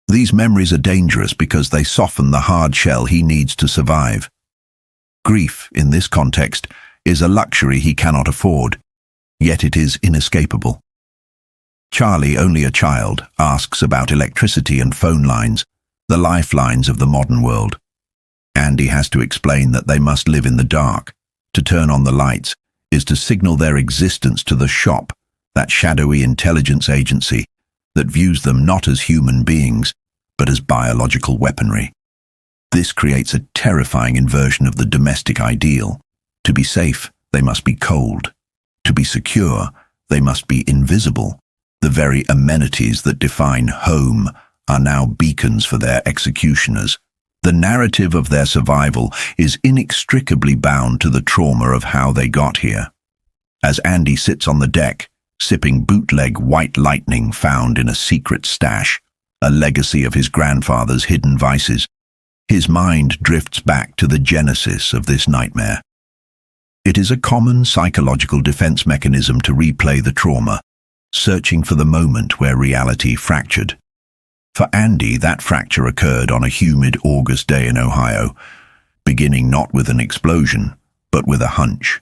These memories are dangerous because they soften the hard shell he needs to survive. Grief, in this context, is a luxury he cannot afford, yet it is inescapable. Charlie, only a child, asks about electricity and phone lines, the lifelines of the modern world. Andy has to explain that they must live in the dark. To turn on the lights is to signal their existence to the shop, that shadowy intelligence agency that views them not as human beings, but as biological weaponry. This creates a terrifying inversion of the domestic ideal. To be safe, they must be cold. To be secure, they must be invisible. The very amenities that define home are now beacons for their executioners. The narrative of their survival is inextricably bound to the trauma of how they got here. As Andy sits on the deck, sipping bootleg white lightning found in a secret stash, a legacy of his grandfather's hidden vices, His mind drifts back to the genesis of this nightmare. It is a common psychological defense mechanism to replay the trauma, searching for the moment where reality fractured. For Andy, that fracture occurred on a humid August day in Ohio, beginning not with an explosion, but with a hunch.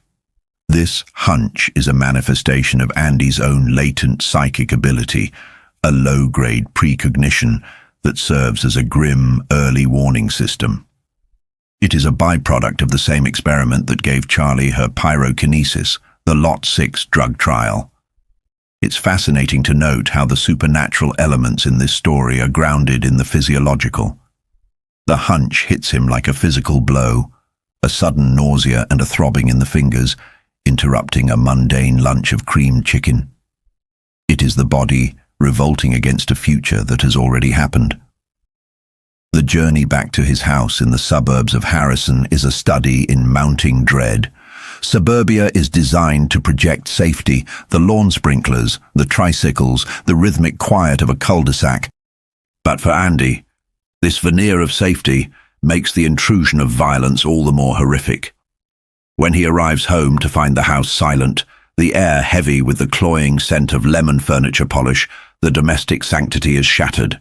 This hunch is a manifestation of Andy's own latent psychic ability, a low-grade precognition that serves as a grim, early warning system. It is a byproduct of the same experiment that gave Charlie her pyrokinesis, the Lot 6 drug trial. It's fascinating to note how the supernatural elements in this story are grounded in the physiological. The hunch hits him like a physical blow, a sudden nausea and a throbbing in the fingers, interrupting a mundane lunch of creamed chicken. It is the body revolting against a future that has already happened. The journey back to his house in the suburbs of Harrison is a study in mounting dread. Suburbia is designed to project safety, the lawn sprinklers, the tricycles, the rhythmic quiet of a cul-de-sac. But for Andy, this veneer of safety makes the intrusion of violence all the more horrific. When he arrives home to find the house silent, the air heavy with the cloying scent of lemon furniture polish, the domestic sanctity is shattered.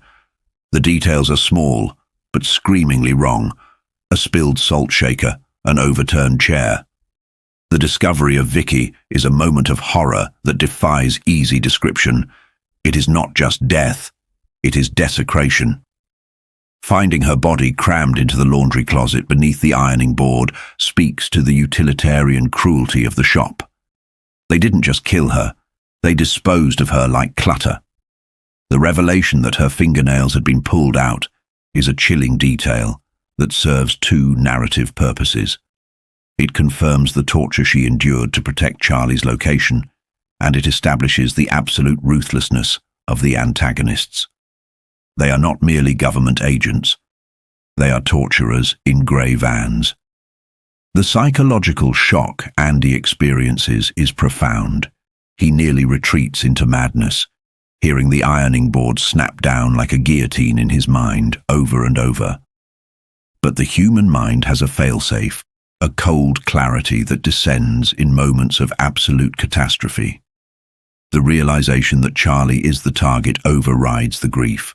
The details are small, but screamingly wrong. A spilled salt shaker, an overturned chair. The discovery of Vicky is a moment of horror that defies easy description. It is not just death, it is desecration. Finding her body crammed into the laundry closet beneath the ironing board speaks to the utilitarian cruelty of the shop. They didn't just kill her, they disposed of her like clutter. The revelation that her fingernails had been pulled out is a chilling detail that serves two narrative purposes. It confirms the torture she endured to protect Charlie's location, and it establishes the absolute ruthlessness of the antagonists. They are not merely government agents. They are torturers in grey vans. The psychological shock Andy experiences is profound. He nearly retreats into madness, hearing the ironing board snap down like a guillotine in his mind over and over. But the human mind has a failsafe, a cold clarity that descends in moments of absolute catastrophe. The realization that Charlie is the target overrides the grief.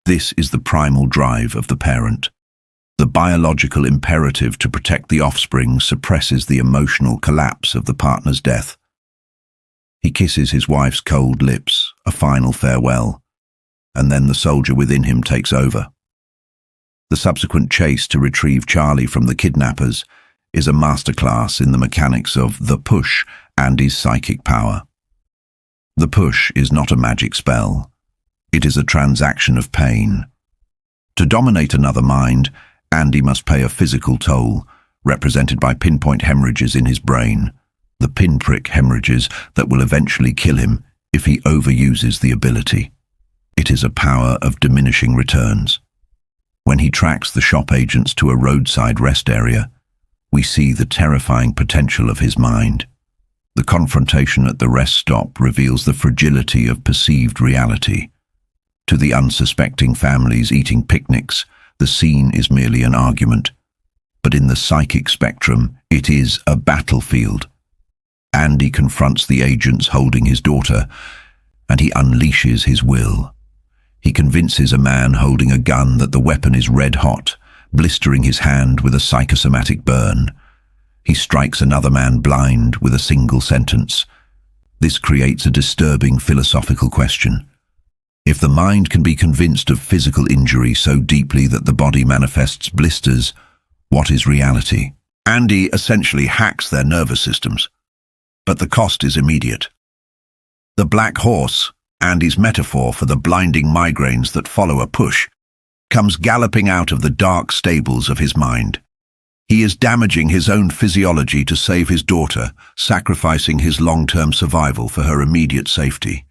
This is the primal drive of the parent. The biological imperative to protect the offspring suppresses the emotional collapse of the partner's death. He kisses his wife's cold lips, a final farewell, and then the soldier within him takes over. The subsequent chase to retrieve Charlie from the kidnappers is a masterclass in the mechanics of the push, Andy's psychic power. The push is not a magic spell. It is a transaction of pain. To dominate another mind, Andy must pay a physical toll, represented by pinpoint hemorrhages in his brain, the pinprick hemorrhages that will eventually kill him if he overuses the ability. It is a power of diminishing returns. When he tracks the shop agents to a roadside rest area, we see the terrifying potential of his mind. The confrontation at the rest stop reveals the fragility of perceived reality. To the unsuspecting families eating picnics, the scene is merely an argument. But in the psychic spectrum, it is a battlefield. Andy confronts the agents holding his daughter, and he unleashes his will. He convinces a man holding a gun that the weapon is red hot, blistering his hand with a psychosomatic burn. He strikes another man blind with a single sentence. This creates a disturbing philosophical question. If the mind can be convinced of physical injury so deeply that the body manifests blisters, what is reality? Andy essentially hacks their nervous systems, but the cost is immediate. The black horse, Andy's metaphor for the blinding migraines that follow a push, comes galloping out of the dark stables of his mind. He is damaging his own physiology to save his daughter, sacrificing his long-term survival for her immediate safety.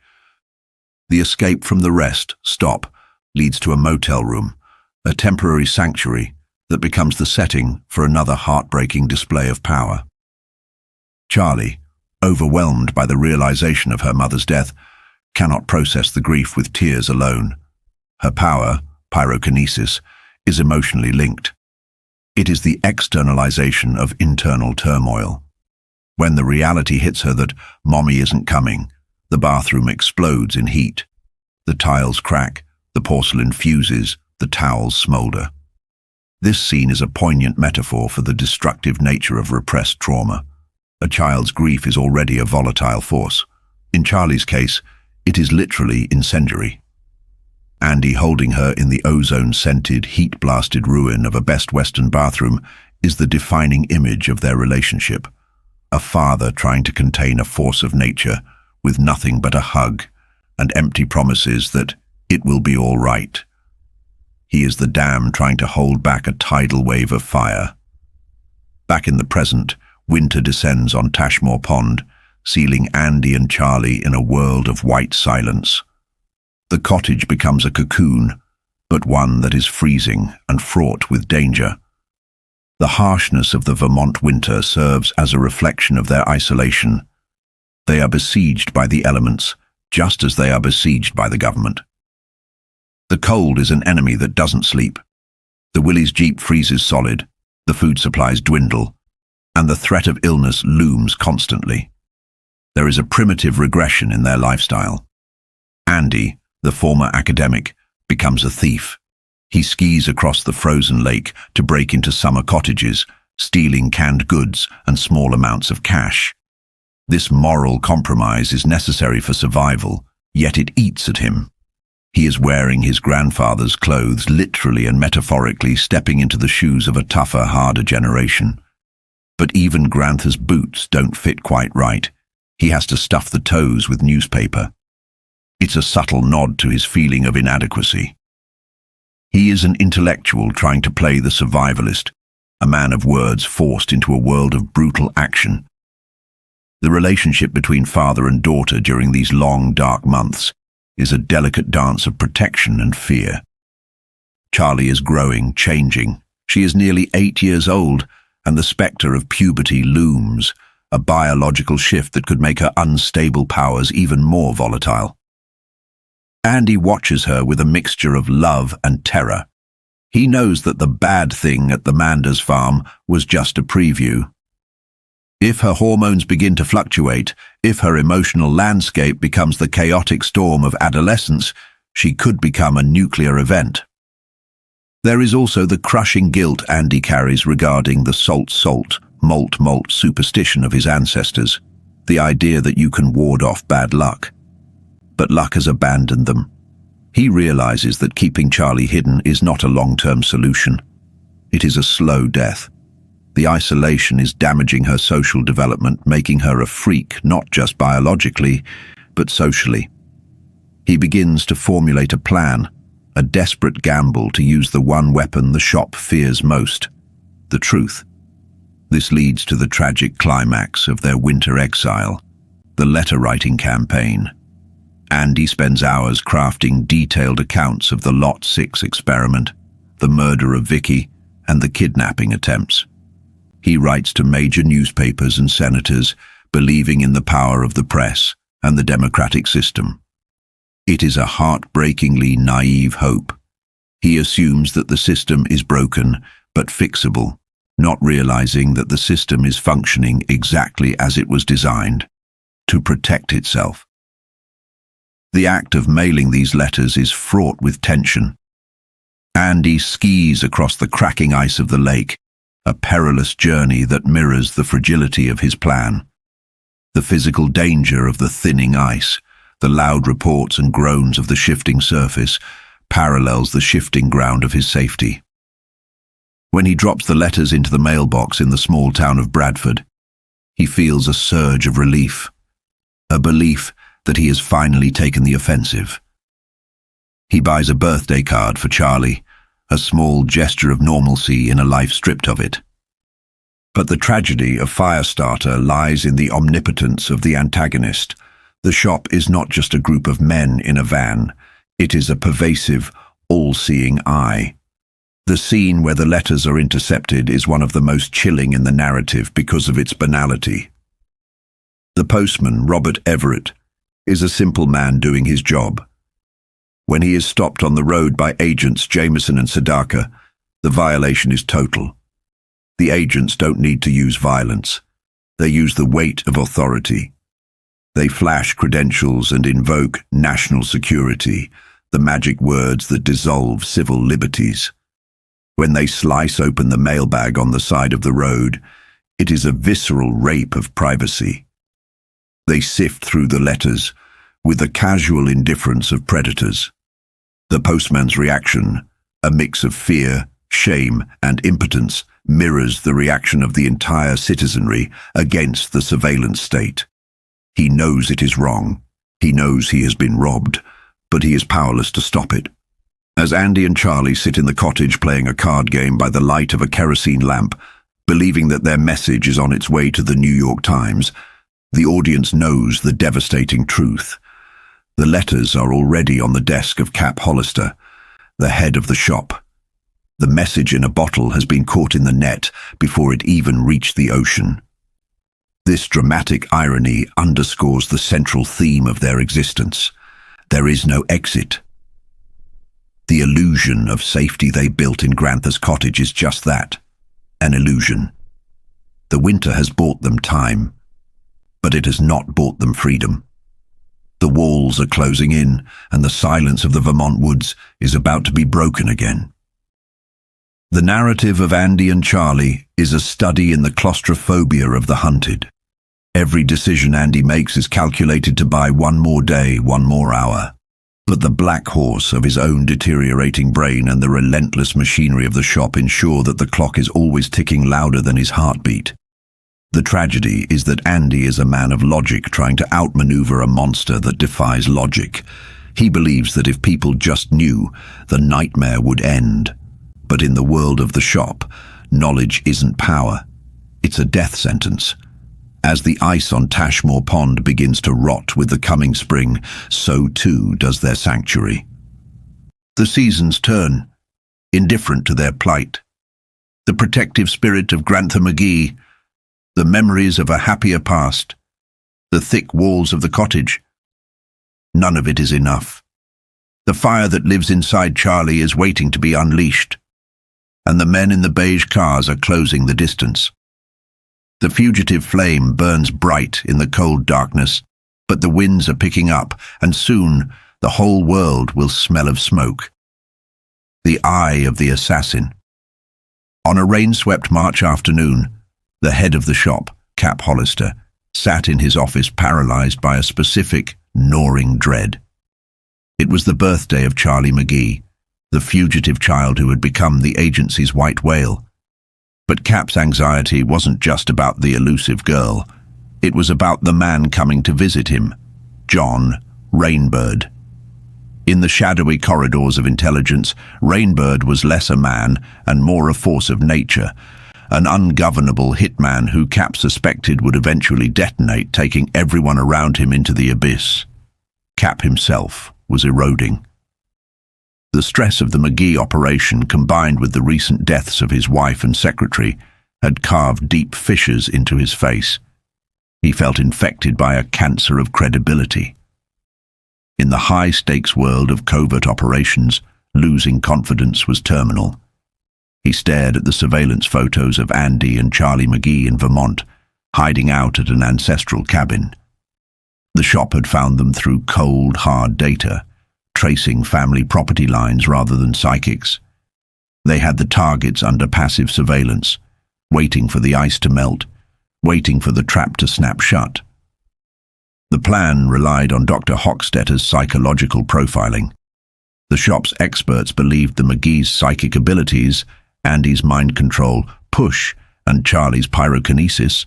The escape from the rest stop leads to a motel room, a temporary sanctuary that becomes the setting for another heartbreaking display of power. Charlie, overwhelmed by the realization of her mother's death, cannot process the grief with tears alone. Her power, pyrokinesis, is emotionally linked. It is the externalization of internal turmoil. When the reality hits her that mommy isn't coming, the bathroom explodes in heat. The tiles crack, the porcelain fuses, the towels smolder. This scene is a poignant metaphor for the destructive nature of repressed trauma. A child's grief is already a volatile force. In Charlie's case, it is literally incendiary. Andy holding her in the ozone-scented, heat-blasted ruin of a Best Western bathroom is the defining image of their relationship. A father trying to contain a force of nature with nothing but a hug and empty promises that it will be all right. He is the dam trying to hold back a tidal wave of fire. Back in the present, winter descends on Tashmore Pond, sealing Andy and Charlie in a world of white silence. The cottage becomes a cocoon, but one that is freezing and fraught with danger. The harshness of the Vermont winter serves as a reflection of their isolation. They are besieged by the elements, just as they are besieged by the government. The cold is an enemy that doesn't sleep. The Willys Jeep freezes solid, the food supplies dwindle, and the threat of illness looms constantly. There is a primitive regression in their lifestyle. Andy, the former academic, becomes a thief. He skis across the frozen lake to break into summer cottages, stealing canned goods and small amounts of cash. This moral compromise is necessary for survival, yet it eats at him. He is wearing his grandfather's clothes, literally and metaphorically stepping into the shoes of a tougher, harder generation. But even Grantha's boots don't fit quite right. He has to stuff the toes with newspaper. It's a subtle nod to his feeling of inadequacy. He is an intellectual trying to play the survivalist, a man of words forced into a world of brutal action. The relationship between father and daughter during these long, dark months is a delicate dance of protection and fear. Charlie is growing, changing. She is nearly 8 years old, and the spectre of puberty looms, a biological shift that could make her unstable powers even more volatile. Andy watches her with a mixture of love and terror. He knows that the bad thing at the Mander's farm was just a preview. If her hormones begin to fluctuate, if her emotional landscape becomes the chaotic storm of adolescence, she could become a nuclear event. There is also the crushing guilt Andy carries regarding the salt, malt superstition of his ancestors, the idea that you can ward off bad luck. But luck has abandoned them. He realizes that keeping Charlie hidden is not a long-term solution. It is a slow death. The isolation is damaging her social development, making her a freak, not just biologically, but socially. He begins to formulate a plan, a desperate gamble to use the one weapon the shop fears most, the truth. This leads to the tragic climax of their winter exile, the letter-writing campaign. Andy spends hours crafting detailed accounts of the Lot 6 experiment, the murder of Vicky, and the kidnapping attempts. He writes to major newspapers and senators, believing in the power of the press and the democratic system. It is a heartbreakingly naive hope. He assumes that the system is broken but fixable, not realizing that the system is functioning exactly as it was designed, to protect itself. The act of mailing these letters is fraught with tension. Andy skis across the cracking ice of the lake, a perilous journey that mirrors the fragility of his plan. The physical danger of the thinning ice, the loud reports and groans of the shifting surface, parallels the shifting ground of his safety. When he drops the letters into the mailbox in the small town of Bradford, he feels a surge of relief, a belief that he has finally taken the offensive. He buys a birthday card for Charlie, a small gesture of normalcy in a life stripped of it. But the tragedy of Firestarter lies in the omnipotence of the antagonist. The shop is not just a group of men in a van. It is a pervasive, all-seeing eye. The scene where the letters are intercepted is one of the most chilling in the narrative because of its banality. The postman, Robert Everett, is a simple man doing his job. When he is stopped on the road by agents Jameson and Sadaka, the violation is total. The agents don't need to use violence. They use the weight of authority. They flash credentials and invoke national security, the magic words that dissolve civil liberties. When they slice open the mailbag on the side of the road, it is a visceral rape of privacy. They sift through the letters with the casual indifference of predators. The postman's reaction, a mix of fear, shame, and impotence, mirrors the reaction of the entire citizenry against the surveillance state. He knows it is wrong. He knows he has been robbed, but he is powerless to stop it. As Andy and Charlie sit in the cottage playing a card game by the light of a kerosene lamp, believing that their message is on its way to the New York Times, the audience knows the devastating truth. The letters are already on the desk of Cap Hollister, the head of the shop. The message in a bottle has been caught in the net before it even reached the ocean. This dramatic irony underscores the central theme of their existence. There is no exit. The illusion of safety they built in Grantha's cottage is just that, an illusion. The winter has bought them time, but it has not bought them freedom. The walls are closing in, and the silence of the Vermont woods is about to be broken again. The narrative of Andy and Charlie is a study in the claustrophobia of the hunted. Every decision Andy makes is calculated to buy one more day, one more hour. But the black horse of his own deteriorating brain and the relentless machinery of the shop ensure that the clock is always ticking louder than his heartbeat. The tragedy is that Andy is a man of logic trying to outmaneuver a monster that defies logic. He believes that if people just knew, the nightmare would end. But in the world of the shop, knowledge isn't power. It's a death sentence. As the ice on Tashmore Pond begins to rot with the coming spring, so too does their sanctuary. The seasons turn, indifferent to their plight. The protective spirit of Grantha McGee, the memories of a happier past, the thick walls of the cottage. None of it is enough. The fire that lives inside Charlie is waiting to be unleashed, and the men in the beige cars are closing the distance. The fugitive flame burns bright in the cold darkness, but the winds are picking up, and soon the whole world will smell of smoke. The eye of the assassin. On a rain-swept March afternoon, the head of the shop, Cap Hollister, sat in his office paralyzed by a specific, gnawing dread. It was the birthday of Charlie McGee, the fugitive child who had become the agency's white whale. But Cap's anxiety wasn't just about the elusive girl. It was about the man coming to visit him, John Rainbird. In the shadowy corridors of intelligence, Rainbird was less a man and more a force of nature, an ungovernable hitman who Cap suspected would eventually detonate, taking everyone around him into the abyss. Cap himself was eroding. The stress of the McGee operation, combined with the recent deaths of his wife and secretary, had carved deep fissures into his face. He felt infected by a cancer of credibility. In the high-stakes world of covert operations, losing confidence was terminal. He stared at the surveillance photos of Andy and Charlie McGee in Vermont, hiding out at an ancestral cabin. The shop had found them through cold, hard data, tracing family property lines rather than psychics. They had the targets under passive surveillance, waiting for the ice to melt, waiting for the trap to snap shut. The plan relied on Dr. Hochstetter's psychological profiling. The shop's experts believed the McGee's psychic abilities, Andy's mind control, push, and Charlie's pyrokinesis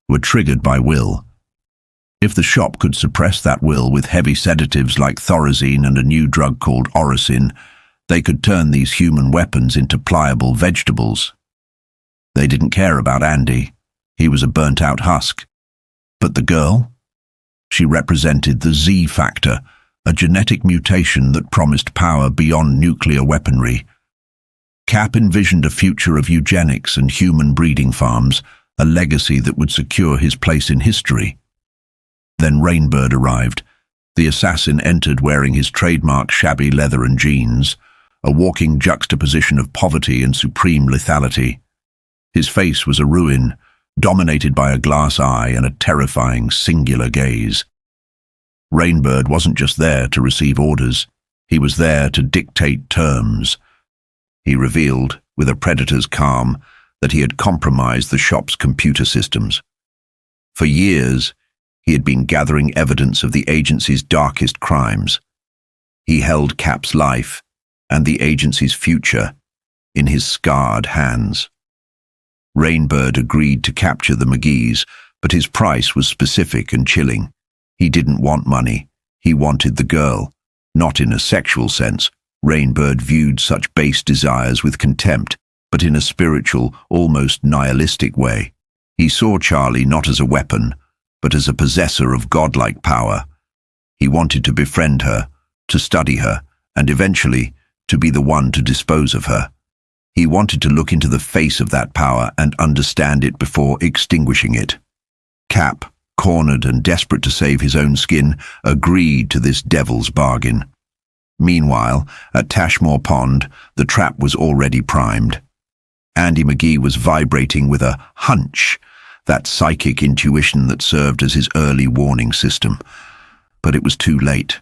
were triggered by will. If the shop could suppress that will with heavy sedatives like thorazine and a new drug called orosine, they could turn these human weapons into pliable vegetables. They didn't care about Andy. He was a burnt-out husk. But the girl? She represented the Z factor, a genetic mutation that promised power beyond nuclear weaponry. Cap envisioned a future of eugenics and human breeding farms, a legacy that would secure his place in history. Then Rainbird arrived. The assassin entered wearing his trademark shabby leather and jeans, a walking juxtaposition of poverty and supreme lethality. His face was a ruin, dominated by a glass eye and a terrifying singular gaze. Rainbird wasn't just there to receive orders, he was there to dictate terms. He revealed, with a predator's calm, that he had compromised the shop's computer systems. For years, he had been gathering evidence of the agency's darkest crimes. He held Cap's life and the agency's future in his scarred hands. Rainbird agreed to capture the McGees, but his price was specific and chilling. He didn't want money. He wanted the girl. Not in a sexual sense. Rainbird viewed such base desires with contempt, but in a spiritual, almost nihilistic way. He saw Charlie not as a weapon, but as a possessor of godlike power. He wanted to befriend her, to study her, and eventually to be the one to dispose of her. He wanted to look into the face of that power and understand it before extinguishing it. Cap, cornered and desperate to save his own skin, agreed to this devil's bargain. Meanwhile, at Tashmore Pond, the trap was already primed. Andy McGee was vibrating with a hunch, that psychic intuition that served as his early warning system. But it was too late.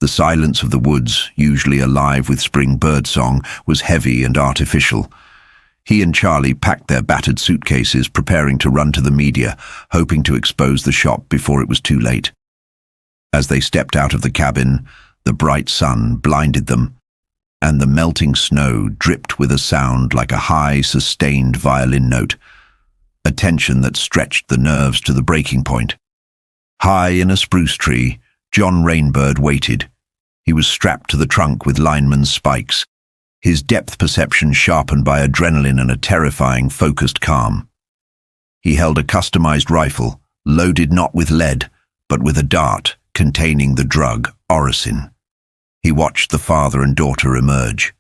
The silence of the woods, usually alive with spring birdsong, was heavy and artificial. He and Charlie packed their battered suitcases, preparing to run to the media, hoping to expose the shop before it was too late. As they stepped out of the cabin, the bright sun blinded them, and the melting snow dripped with a sound like a high, sustained violin note, a tension that stretched the nerves to the breaking point. High in a spruce tree, John Rainbird waited. He was strapped to the trunk with lineman's spikes, his depth perception sharpened by adrenaline and a terrifying, focused calm. He held a customized rifle, loaded not with lead, but with a dart containing the drug orosin. He watched the father and daughter emerge.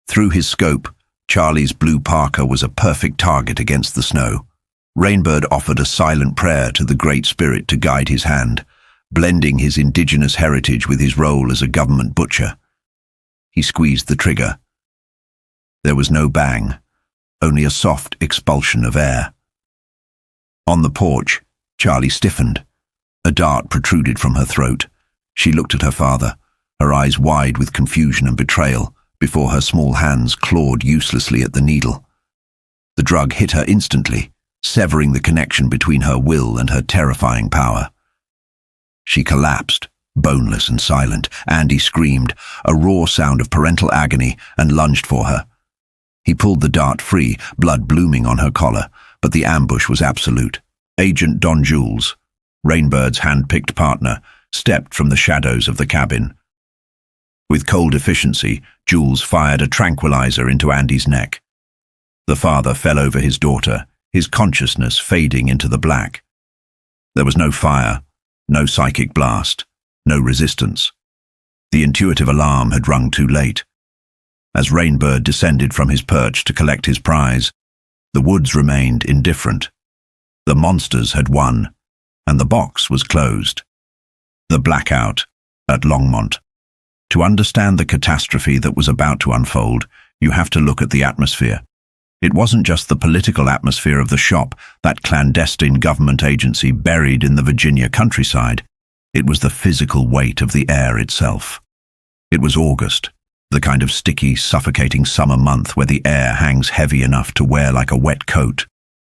Through his scope, Charlie's blue parka was a perfect target against the snow. Rainbird offered a silent prayer to the Great Spirit to guide his hand, blending his indigenous heritage with his role as a government butcher. He squeezed the trigger. There was no bang, only a soft expulsion of air. On the porch, Charlie stiffened. A dart protruded from her throat. She looked at her father, her eyes wide with confusion and betrayal, before her small hands clawed uselessly at the needle. The drug hit her instantly, severing the connection between her will and her terrifying power. She collapsed, boneless and silent. Andy screamed, a raw sound of parental agony, and lunged for her. He pulled the dart free, blood blooming on her collar, but the ambush was absolute. Agent Don Jules, Rainbird's hand-picked partner, stepped from the shadows of the cabin. With cold efficiency, Jules fired a tranquilizer into Andy's neck. The father fell over his daughter, his consciousness fading into the black. There was no fire, no psychic blast, no resistance. The intuitive alarm had rung too late. As Rainbird descended from his perch to collect his prize, the woods remained indifferent. The monsters had won, and the box was closed. The blackout at Longmont. To understand the catastrophe that was about to unfold, you have to look at the atmosphere. It wasn't just the political atmosphere of the shop, that clandestine government agency buried in the Virginia countryside. It was the physical weight of the air itself. It was August, the kind of sticky, suffocating summer month where the air hangs heavy enough to wear like a wet coat.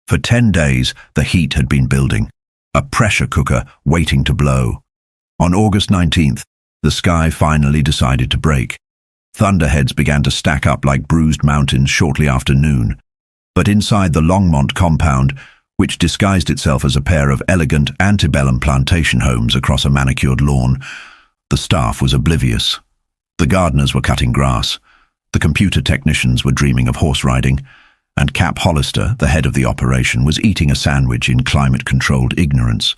For 10 days, the heat had been building, a pressure cooker waiting to blow. On August 19th, the sky finally decided to break. Thunderheads began to stack up like bruised mountains shortly after noon. But inside the Longmont compound, which disguised itself as a pair of elegant antebellum plantation homes across a manicured lawn, the staff was oblivious. The gardeners were cutting grass, the computer technicians were dreaming of horse riding, and Cap Hollister, the head of the operation, was eating a sandwich in climate-controlled ignorance.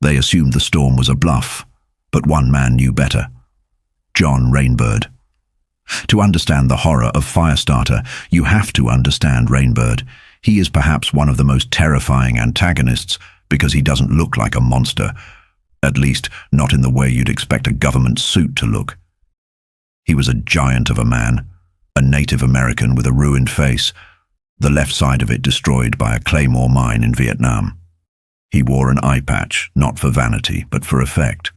They assumed the storm was a bluff, but one man knew better: John Rainbird. To understand the horror of Firestarter, you have to understand Rainbird. He is perhaps one of the most terrifying antagonists because he doesn't look like a monster, at least not in the way you'd expect a government suit to look. He was a giant of a man, a Native American with a ruined face, the left side of it destroyed by a Claymore mine in Vietnam. He wore an eye patch, not for vanity, but for effect.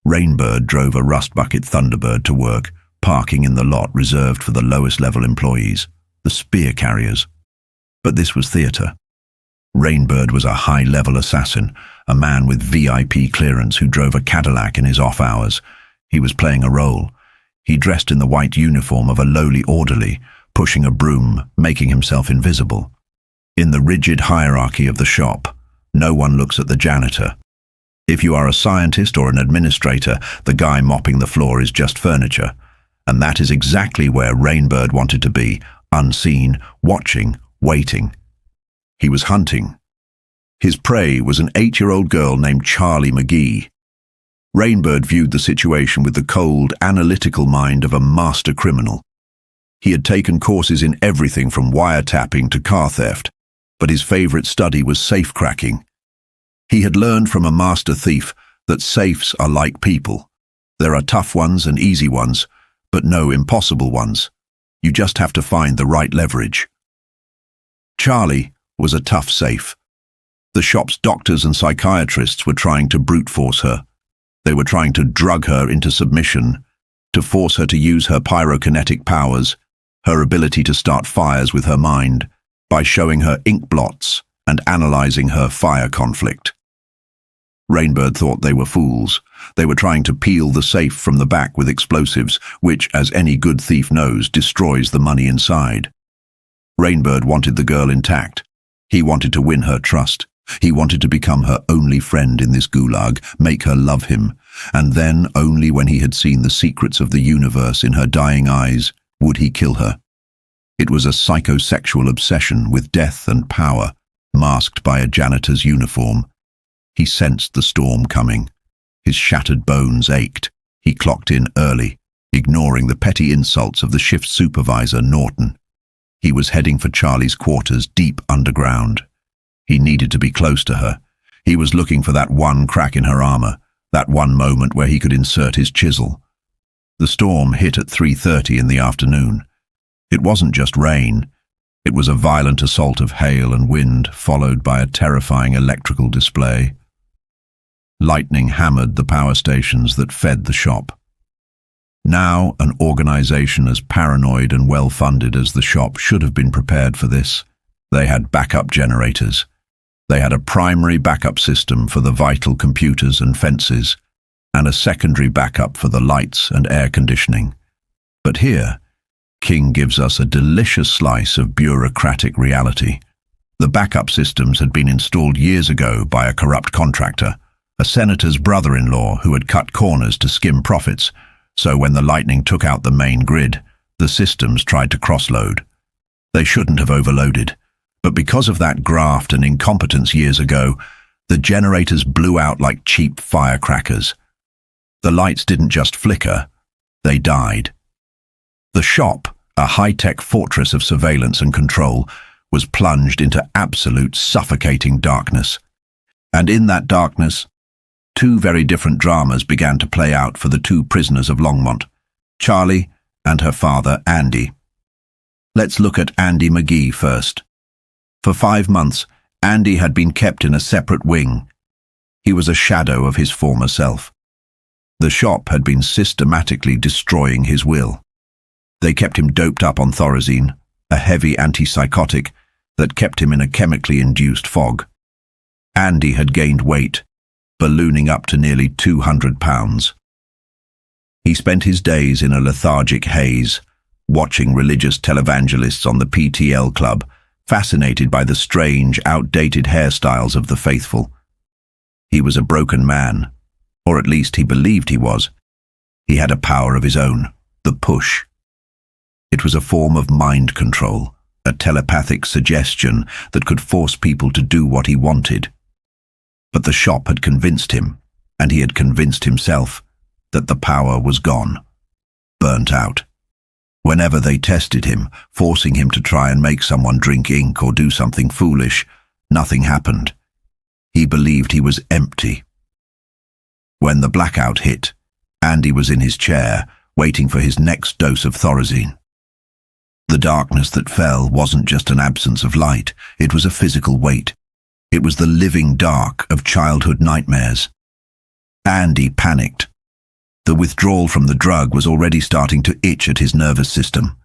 Rainbird drove a rust bucket Thunderbird to work, parking in the lot reserved for the lowest level employees, the spear carriers. But this was theatre. Rainbird was a high-level assassin, a man with VIP clearance who drove a Cadillac in his off hours. He was playing a role. He dressed in the white uniform of a lowly orderly, pushing a broom, making himself invisible. In the rigid hierarchy of the shop, no one looks at the janitor. If you are a scientist or an administrator, the guy mopping the floor is just furniture. And that is exactly where Rainbird wanted to be, unseen, watching, waiting. He was hunting. His prey was an 8-year-old girl named Charlie McGee. Rainbird viewed the situation with the cold, analytical mind of a master criminal. He had taken courses in everything from wiretapping to car theft, but his favorite study was safe cracking. He had learned from a master thief that safes are like people. There are tough ones and easy ones, but no impossible ones. You just have to find the right leverage. Charlie was a tough safe. The shop's doctors and psychiatrists were trying to brute force her. They were trying to drug her into submission, to force her to use her pyrokinetic powers, her ability to start fires with her mind, by showing her ink blots and analyzing her fire conflict. Rainbird thought they were fools. They were trying to peel the safe from the back with explosives, which, as any good thief knows, destroys the money inside. Rainbird wanted the girl intact. He wanted to win her trust. He wanted to become her only friend in this gulag, make her love him, and then, only when he had seen the secrets of the universe in her dying eyes, would he kill her. It was a psychosexual obsession with death and power, masked by a janitor's uniform. He sensed the storm coming. His shattered bones ached. He clocked in early, ignoring the petty insults of the shift supervisor, Norton. He was heading for Charlie's quarters deep underground. He needed to be close to her. He was looking for that one crack in her armor, that one moment where he could insert his chisel. The storm hit at 3:30 in the afternoon. It wasn't just rain. It was a violent assault of hail and wind, followed by a terrifying electrical display. Lightning hammered the power stations that fed the shop. Now, an organization as paranoid and well-funded as the shop should have been prepared for this. They had backup generators. They had a primary backup system for the vital computers and fences, and a secondary backup for the lights and air conditioning. But here, King gives us a delicious slice of bureaucratic reality. The backup systems had been installed years ago by a corrupt contractor, a senator's brother-in-law who had cut corners to skim profits, so when the lightning took out the main grid, the systems tried to cross-load. They shouldn't have overloaded, but because of that graft and incompetence years ago, the generators blew out like cheap firecrackers. The lights didn't just flicker, they died. The shop, a high-tech fortress of surveillance and control, was plunged into absolute suffocating darkness. And in that darkness, two very different dramas began to play out for the two prisoners of Longmont, Charlie and her father, Andy. Let's look at Andy McGee first. For 5 months, Andy had been kept in a separate wing. He was a shadow of his former self. The shop had been systematically destroying his will. They kept him doped up on Thorazine, a heavy antipsychotic that kept him in a chemically induced fog. Andy had gained weight, ballooning up to nearly 200 pounds. He spent his days in a lethargic haze, watching religious televangelists on the PTL club, fascinated by the strange, outdated hairstyles of the faithful. He was a broken man, or at least he believed he was. He had a power of his own, the push. It was a form of mind control, a telepathic suggestion that could force people to do what he wanted. But the shop had convinced him, and he had convinced himself, that the power was gone, burnt out. Whenever they tested him, forcing him to try and make someone drink ink or do something foolish, nothing happened. He believed he was empty. When the blackout hit, Andy was in his chair, waiting for his next dose of Thorazine. The darkness that fell wasn't just an absence of light, it was a physical weight. It was the living dark of childhood nightmares. Andy panicked. The withdrawal from the drug was already starting to itch at his nervous system,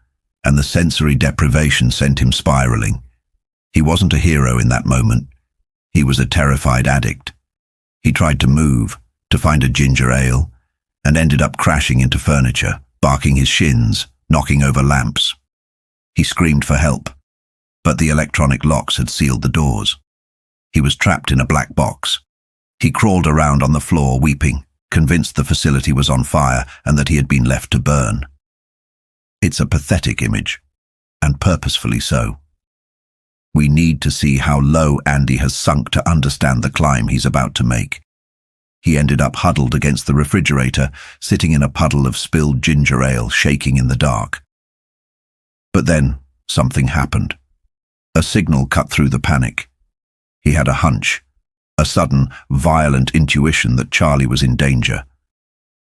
and the sensory deprivation sent him spiraling. He wasn't a hero in that moment. He was a terrified addict. He tried to move, to find a ginger ale, and ended up crashing into furniture, barking his shins, knocking over lamps. He screamed for help, but the electronic locks had sealed the doors. He was trapped in a black box. He crawled around on the floor, weeping, convinced the facility was on fire and that he had been left to burn. It's a pathetic image, and purposefully so. We need to see how low Andy has sunk to understand the climb he's about to make. He ended up huddled against the refrigerator, sitting in a puddle of spilled ginger ale, shaking in the dark. But then, something happened. A signal cut through the panic. He had a hunch, a sudden, violent intuition that Charlie was in danger.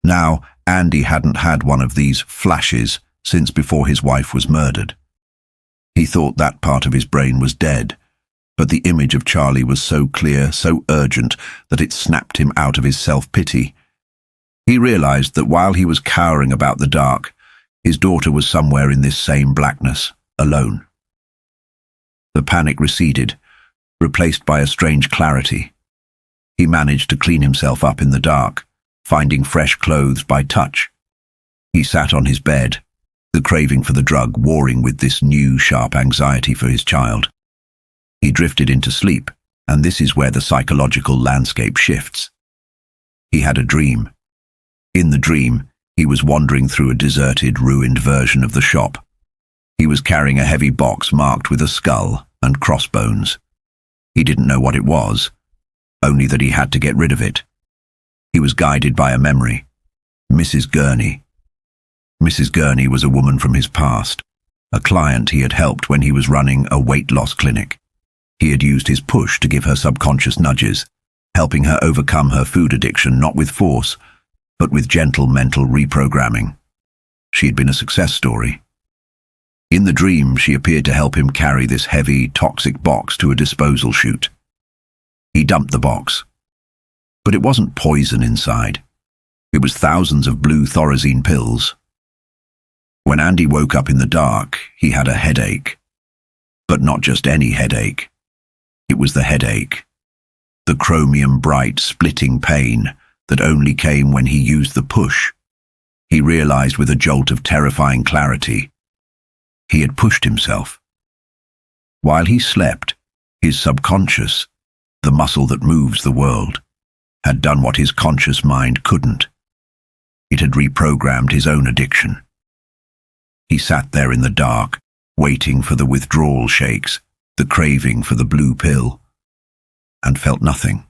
Now, Andy hadn't had one of these flashes since before his wife was murdered. He thought that part of his brain was dead, but the image of Charlie was so clear, so urgent, that it snapped him out of his self-pity. He realized that while he was cowering about the dark, his daughter was somewhere in this same blackness, alone. The panic receded, replaced by a strange clarity. He managed to clean himself up in the dark, finding fresh clothes by touch. He sat on his bed, the craving for the drug warring with this new, sharp anxiety for his child. He drifted into sleep, and this is where the psychological landscape shifts. He had a dream. In the dream, he was wandering through a deserted, ruined version of the shop. He was carrying a heavy box marked with a skull and crossbones. He didn't know what it was, only that he had to get rid of it. He was guided by a memory. Mrs. Gurney. Mrs. Gurney was a woman from his past, a client he had helped when he was running a weight loss clinic. He had used his push to give her subconscious nudges, helping her overcome her food addiction not with force, but with gentle mental reprogramming. She had been a success story. In the dream, she appeared to help him carry this heavy, toxic box to a disposal chute. He dumped the box. But it wasn't poison inside. It was thousands of blue thorazine pills. When Andy woke up in the dark, he had a headache. But not just any headache. It was the headache. The chromium-bright, splitting pain that only came when he used the push. He realized with a jolt of terrifying clarity, he had pushed himself. While he slept, his subconscious, the muscle that moves the world, had done what his conscious mind couldn't. It had reprogrammed his own addiction. He sat there in the dark, waiting for the withdrawal shakes, the craving for the blue pill, and felt nothing.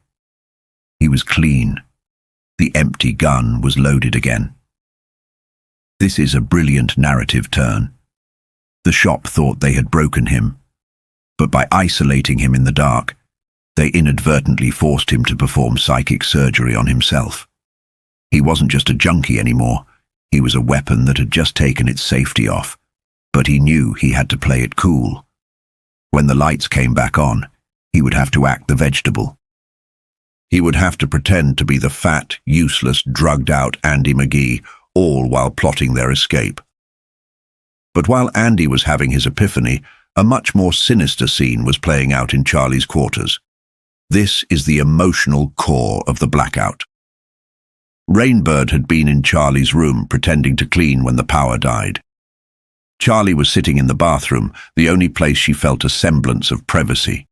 He was clean. The empty gun was loaded again. This is a brilliant narrative turn. The shop thought they had broken him, but by isolating him in the dark, they inadvertently forced him to perform psychic surgery on himself. He wasn't just a junkie anymore. He was a weapon that had just taken its safety off, but he knew he had to play it cool. When the lights came back on, he would have to act the vegetable. He would have to pretend to be the fat, useless, drugged-out Andy McGee, all while plotting their escape. But while Andy was having his epiphany, a much more sinister scene was playing out in Charlie's quarters. This is the emotional core of the blackout. Rainbird had been in Charlie's room pretending to clean when the power died. Charlie was sitting in the bathroom, the only place she felt a semblance of privacy.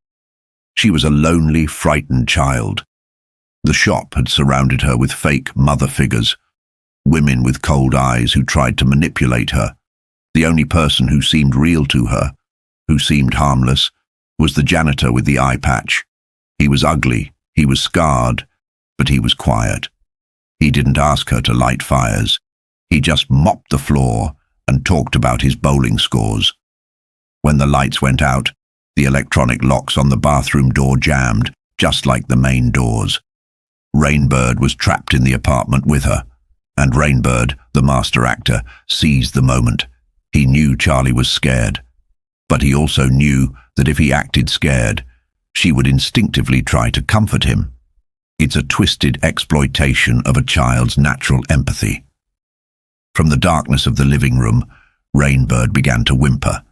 She was a lonely, frightened child. The shop had surrounded her with fake mother figures, women with cold eyes who tried to manipulate her. The only person who seemed real to her, who seemed harmless, was the janitor with the eye patch. He was ugly, he was scarred, but he was quiet. He didn't ask her to light fires. He just mopped the floor and talked about his bowling scores. When the lights went out, the electronic locks on the bathroom door jammed, just like the main doors. Rainbird was trapped in the apartment with her, and Rainbird, the master actor, seized the moment. He knew Charlie was scared, but he also knew that if he acted scared, she would instinctively try to comfort him. It's a twisted exploitation of a child's natural empathy. From the darkness of the living room, Rainbird began to whimper.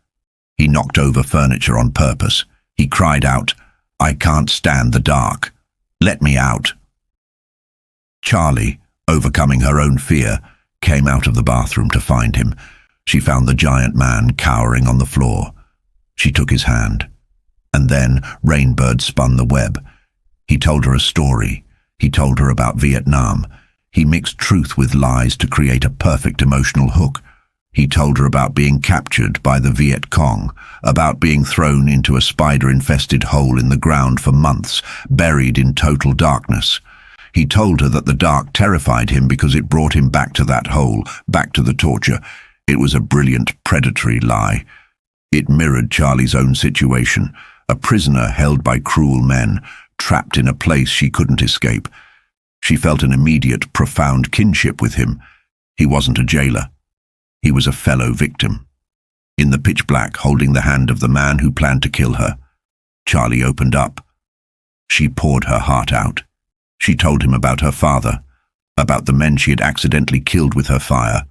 He knocked over furniture on purpose. He cried out, "I can't stand the dark. Let me out." Charlie, overcoming her own fear, came out of the bathroom to find him. She found the giant man cowering on the floor. She took his hand. And then Rainbird spun the web. He told her a story. He told her about Vietnam. He mixed truth with lies to create a perfect emotional hook. He told her about being captured by the Viet Cong, about being thrown into a spider-infested hole in the ground for months, buried in total darkness. He told her that the dark terrified him because it brought him back to that hole, back to the torture. It was a brilliant, predatory lie. It mirrored Charlie's own situation, a prisoner held by cruel men, trapped in a place she couldn't escape. She felt an immediate, profound kinship with him. He wasn't a jailer. He was a fellow victim. In the pitch black, holding the hand of the man who planned to kill her, Charlie opened up. She poured her heart out. She told him about her father, about the men she had accidentally killed with her fire,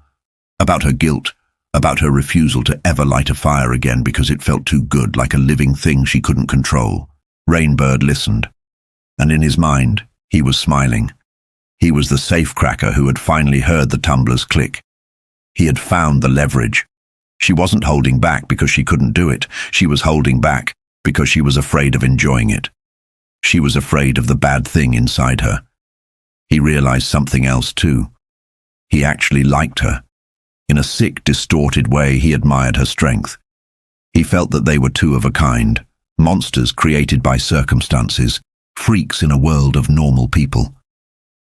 about her guilt, about her refusal to ever light a fire again because it felt too good, like a living thing she couldn't control. Rainbird listened, and in his mind, he was smiling. He was the safecracker who had finally heard the tumblers click. He had found the leverage. She wasn't holding back because she couldn't do it. She was holding back because she was afraid of enjoying it. She was afraid of the bad thing inside her. He realized something else too. He actually liked her. In a sick, distorted way, he admired her strength. He felt that they were two of a kind, monsters created by circumstances, freaks in a world of normal people.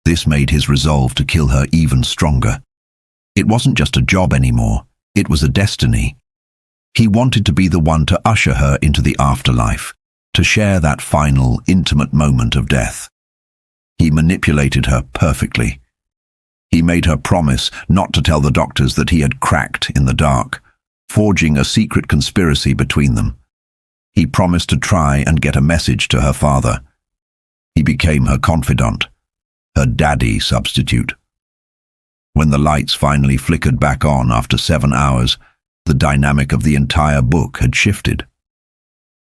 This made his resolve to kill her even stronger. It wasn't just a job anymore, it was a destiny. He wanted to be the one to usher her into the afterlife, to share that final, intimate moment of death. He manipulated her perfectly. He made her promise not to tell the doctors that he had cracked in the dark, forging a secret conspiracy between them. He promised to try and get a message to her father. He became her confidant, her daddy substitute. When the lights finally flickered back on after 7 hours, the dynamic of the entire book had shifted.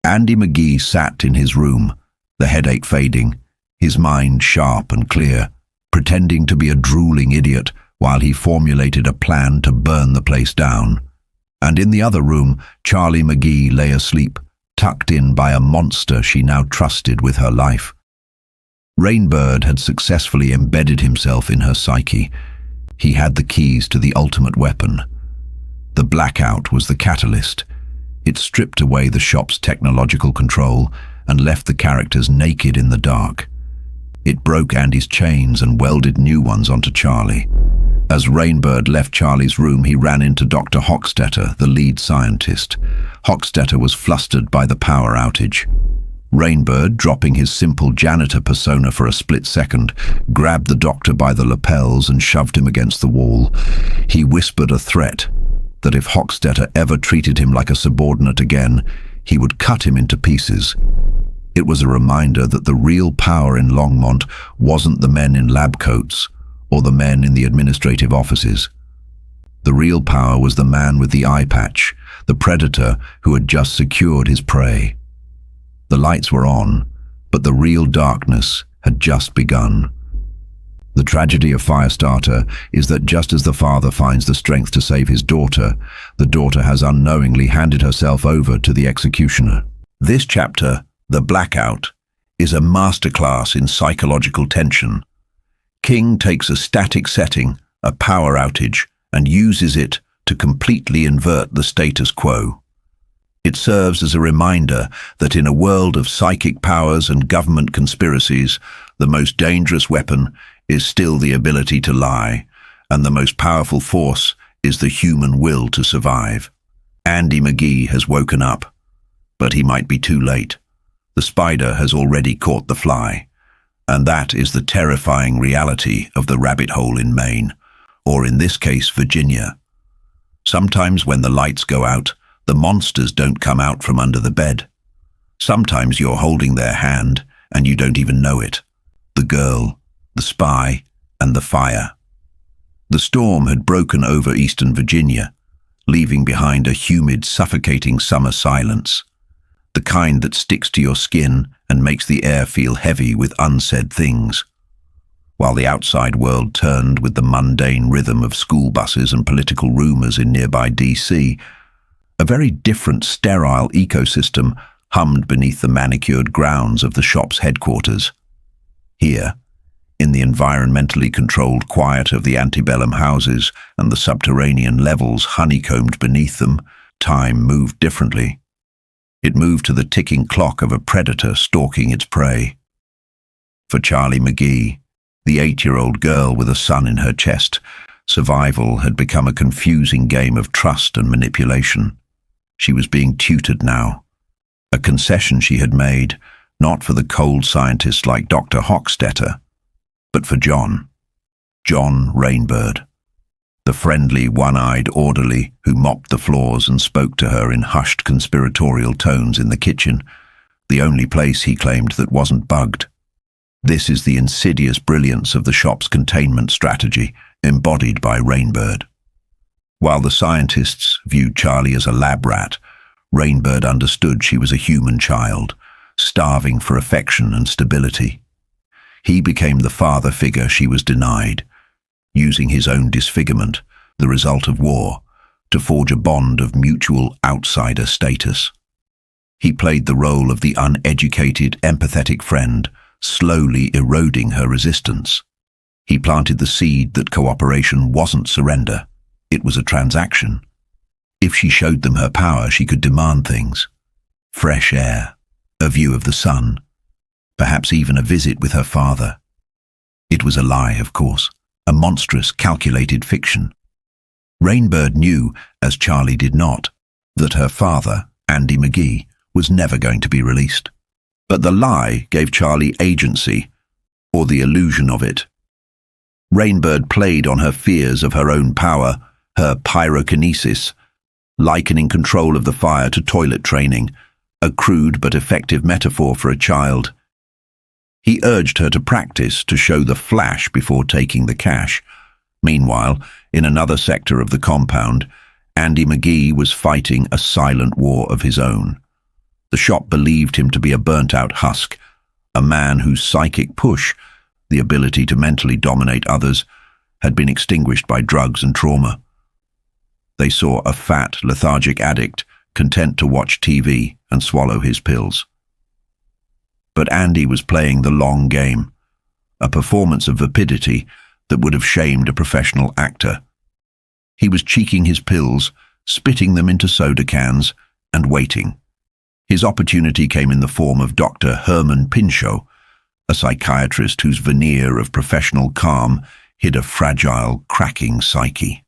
Andy McGee sat in his room, the headache fading, his mind sharp and clear, pretending to be a drooling idiot while he formulated a plan to burn the place down. And in the other room, Charlie McGee lay asleep, tucked in by a monster she now trusted with her life. Rainbird had successfully embedded himself in her psyche. He had the keys to the ultimate weapon. The blackout was the catalyst. It stripped away the shop's technological control and left the characters naked in the dark. It broke Andy's chains and welded new ones onto Charlie. As Rainbird left Charlie's room, he ran into Dr. Hochstetter, the lead scientist. Hochstetter was flustered by the power outage. Rainbird, dropping his simple janitor persona for a split second, grabbed the doctor by the lapels and shoved him against the wall. He whispered a threat that if Hochstetter ever treated him like a subordinate again, he would cut him into pieces. It was a reminder that the real power in Longmont wasn't the men in lab coats or the men in the administrative offices. The real power was the man with the eye patch, the predator who had just secured his prey. The lights were on, but the real darkness had just begun. The tragedy of Firestarter is that just as the father finds the strength to save his daughter, the daughter has unknowingly handed herself over to the executioner. This chapter, The Blackout, is a masterclass in psychological tension. King takes a static setting, a power outage, and uses it to completely invert the status quo. It serves as a reminder that in a world of psychic powers and government conspiracies, the most dangerous weapon is still the ability to lie, and the most powerful force is the human will to survive. Andy McGee has woken up, but he might be too late. The spider has already caught the fly, and that is the terrifying reality of the rabbit hole in Maine, or in this case, Virginia. Sometimes when the lights go out, the monsters don't come out from under the bed. Sometimes you're holding their hand and you don't even know it. The girl, the spy, and the fire. The storm had broken over eastern Virginia, leaving behind a humid, suffocating summer silence, the kind that sticks to your skin and makes the air feel heavy with unsaid things. While the outside world turned with the mundane rhythm of school buses and political rumors in nearby DC, a very different sterile ecosystem hummed beneath the manicured grounds of the shop's headquarters. Here, in the environmentally controlled quiet of the antebellum houses and the subterranean levels honeycombed beneath them, time moved differently. It moved to the ticking clock of a predator stalking its prey. For Charlie McGee, the 8-year-old girl with a son in her chest, survival had become a confusing game of trust and manipulation. She was being tutored now, a concession she had made, not for the cold scientist like Dr. Hochstetter, but for John Rainbird, the friendly, one-eyed orderly who mopped the floors and spoke to her in hushed conspiratorial tones in the kitchen, the only place he claimed that wasn't bugged. This is the insidious brilliance of the shop's containment strategy, embodied by Rainbird. While the scientists viewed Charlie as a lab rat, Rainbird understood she was a human child, starving for affection and stability. He became the father figure she was denied, using his own disfigurement, the result of war, to forge a bond of mutual outsider status. He played the role of the uneducated, empathetic friend, slowly eroding her resistance. He planted the seed that cooperation wasn't surrender. It was a transaction. If she showed them her power, she could demand things. Fresh air, a view of the sun, perhaps even a visit with her father. It was a lie, of course, a monstrous, calculated fiction. Rainbird knew, as Charlie did not, that her father, Andy McGee, was never going to be released. But the lie gave Charlie agency, or the illusion of it. Rainbird played on her fears of her own power, her pyrokinesis, likening control of the fire to toilet training, a crude but effective metaphor for a child. He urged her to practice to show the flash before taking the cash. Meanwhile, in another sector of the compound, Andy McGee was fighting a silent war of his own. The shop believed him to be a burnt-out husk, a man whose psychic push, the ability to mentally dominate others, had been extinguished by drugs and trauma. They saw a fat, lethargic addict content to watch TV and swallow his pills. But Andy was playing the long game, a performance of vapidity that would have shamed a professional actor. He was cheeking his pills, spitting them into soda cans, and waiting. His opportunity came in the form of Dr. Herman Pinchot, a psychiatrist whose veneer of professional calm hid a fragile, cracking psyche.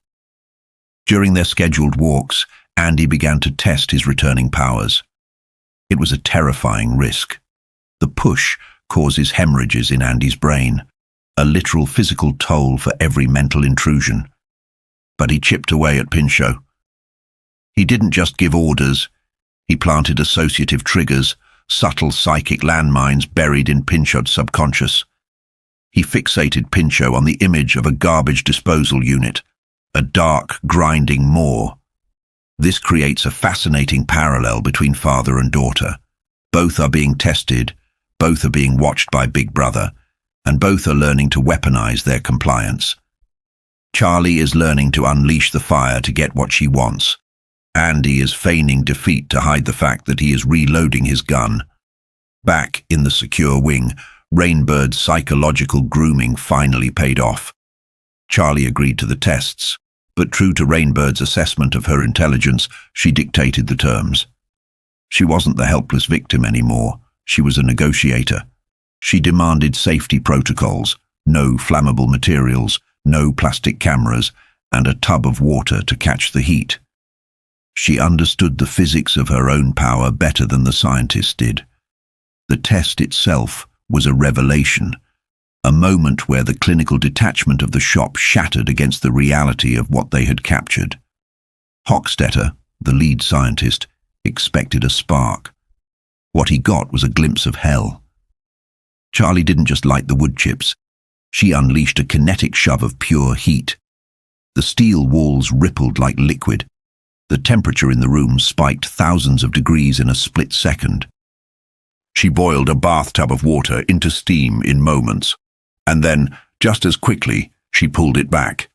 During their scheduled walks, Andy began to test his returning powers. It was a terrifying risk. The push causes hemorrhages in Andy's brain, a literal physical toll for every mental intrusion. But he chipped away at Pinchot. He didn't just give orders, he planted associative triggers, subtle psychic landmines buried in Pinchot's subconscious. He fixated Pinchot on the image of a garbage disposal unit, a dark, grinding maw. This creates a fascinating parallel between father and daughter. Both are being tested, both are being watched by Big Brother, and both are learning to weaponize their compliance. Charlie is learning to unleash the fire to get what she wants. Andy is feigning defeat to hide the fact that he is reloading his gun. Back in the secure wing, Rainbird's psychological grooming finally paid off. Charlie agreed to the tests, but true to Rainbird's assessment of her intelligence, she dictated the terms. She wasn't the helpless victim anymore. She was a negotiator. She demanded safety protocols, no flammable materials, no plastic cameras, and a tub of water to catch the heat. She understood the physics of her own power better than the scientists did. The test itself was a revelation, a moment where the clinical detachment of the shop shattered against the reality of what they had captured. Hochstetter, the lead scientist, expected a spark. What he got was a glimpse of hell. Charlie didn't just light the wood chips. She unleashed a kinetic shove of pure heat. The steel walls rippled like liquid. The temperature in the room spiked thousands of degrees in a split second. She boiled a bathtub of water into steam in moments, and then, just as quickly, she pulled it back.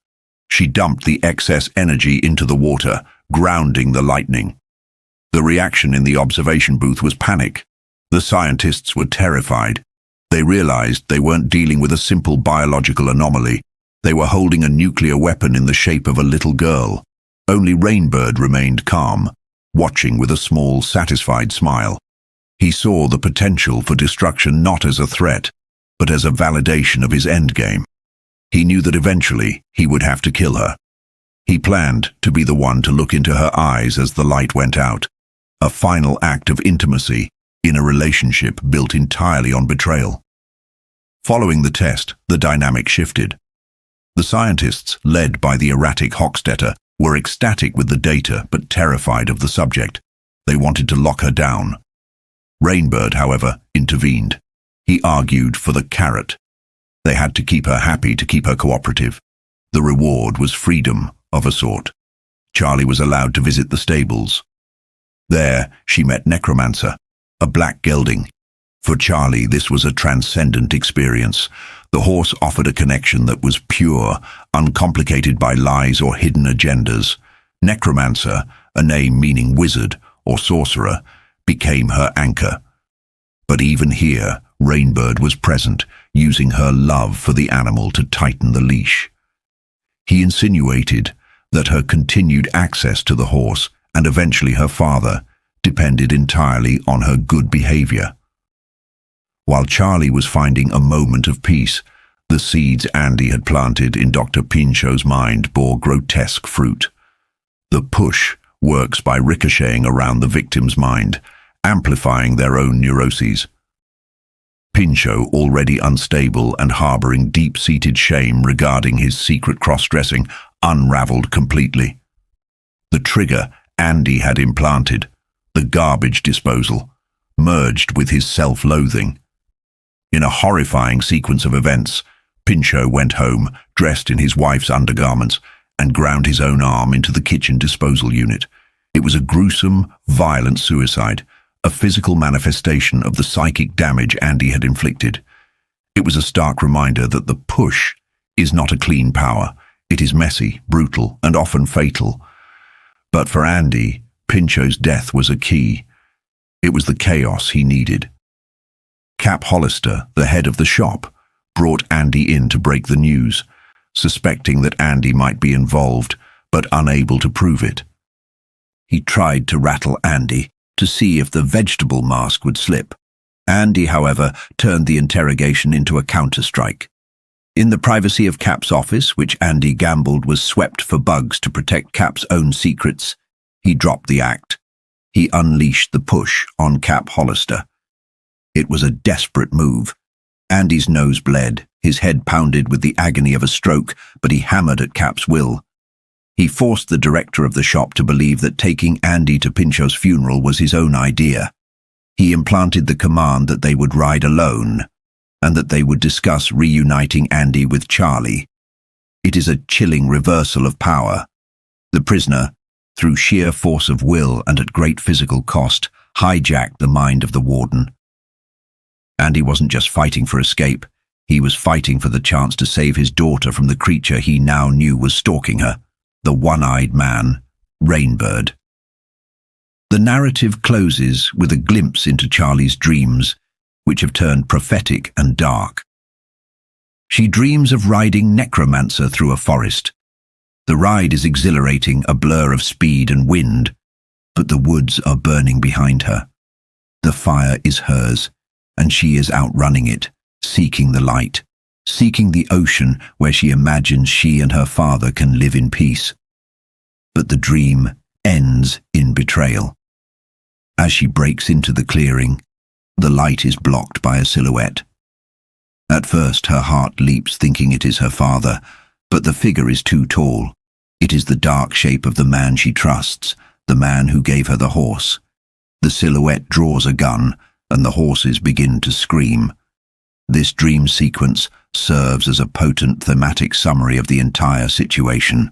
She dumped the excess energy into the water, grounding the lightning. The reaction in the observation booth was panic. The scientists were terrified. They realized they weren't dealing with a simple biological anomaly. They were holding a nuclear weapon in the shape of a little girl. Only Rainbird remained calm, watching with a small, satisfied smile. He saw the potential for destruction not as a threat, but as a validation of his endgame. He knew that eventually he would have to kill her. He planned to be the one to look into her eyes as the light went out, a final act of intimacy in a relationship built entirely on betrayal. Following the test, the dynamic shifted. The scientists, led by the erratic Hochstetter, were ecstatic with the data but terrified of the subject. They wanted to lock her down. Rainbird, however, intervened. He argued for the carrot. They had to keep her happy to keep her cooperative. The reward was freedom of a sort. Charlie was allowed to visit the stables. There, she met Necromancer, a black gelding. For Charlie, this was a transcendent experience. The horse offered a connection that was pure, uncomplicated by lies or hidden agendas. Necromancer, a name meaning wizard or sorcerer, became her anchor. But even here, Rainbird was present, using her love for the animal to tighten the leash. He insinuated that her continued access to the horse, and eventually her father, depended entirely on her good behavior. While Charlie was finding a moment of peace, the seeds Andy had planted in Dr. Pinchot's mind bore grotesque fruit. The push works by ricocheting around the victim's mind, amplifying their own neuroses. Pinchot, already unstable and harboring deep-seated shame regarding his secret cross-dressing, unraveled completely. The trigger Andy had implanted, the garbage disposal, merged with his self-loathing. In a horrifying sequence of events, Pinchot went home, dressed in his wife's undergarments, and ground his own arm into the kitchen disposal unit. It was a gruesome, violent suicide, a physical manifestation of the psychic damage Andy had inflicted. It was a stark reminder that the push is not a clean power. It is messy, brutal, and often fatal. But for Andy, Pinchot's death was a key. It was the chaos he needed. Cap Hollister, the head of the shop, brought Andy in to break the news, suspecting that Andy might be involved, but unable to prove it. He tried to rattle Andy to see if the vegetable mask would slip. Andy, however, turned the interrogation into a counterstrike. In the privacy of Cap's office, which Andy gambled was swept for bugs to protect Cap's own secrets, he dropped the act. He unleashed the push on Cap Hollister. It was a desperate move. Andy's nose bled, his head pounded with the agony of a stroke, but he hammered at Cap's will. He forced the director of the shop to believe that taking Andy to Pinchot's funeral was his own idea. He implanted the command that they would ride alone, and that they would discuss reuniting Andy with Charlie. It is a chilling reversal of power. The prisoner, through sheer force of will and at great physical cost, hijacked the mind of the warden. Andy wasn't just fighting for escape. He was fighting for the chance to save his daughter from the creature he now knew was stalking her, the one-eyed man, Rainbird. The narrative closes with a glimpse into Charlie's dreams, which have turned prophetic and dark. She dreams of riding Necromancer through a forest. The ride is exhilarating, a blur of speed and wind, but the woods are burning behind her. The fire is hers, and she is outrunning it, seeking the light, seeking the ocean where she imagines she and her father can live in peace. But the dream ends in betrayal. As she breaks into the clearing, the light is blocked by a silhouette. At first her heart leaps thinking it is her father, but the figure is too tall. It is the dark shape of the man she trusts, the man who gave her the horse. The silhouette draws a gun, and the horses begin to scream. This dream sequence serves as a potent thematic summary of the entire situation.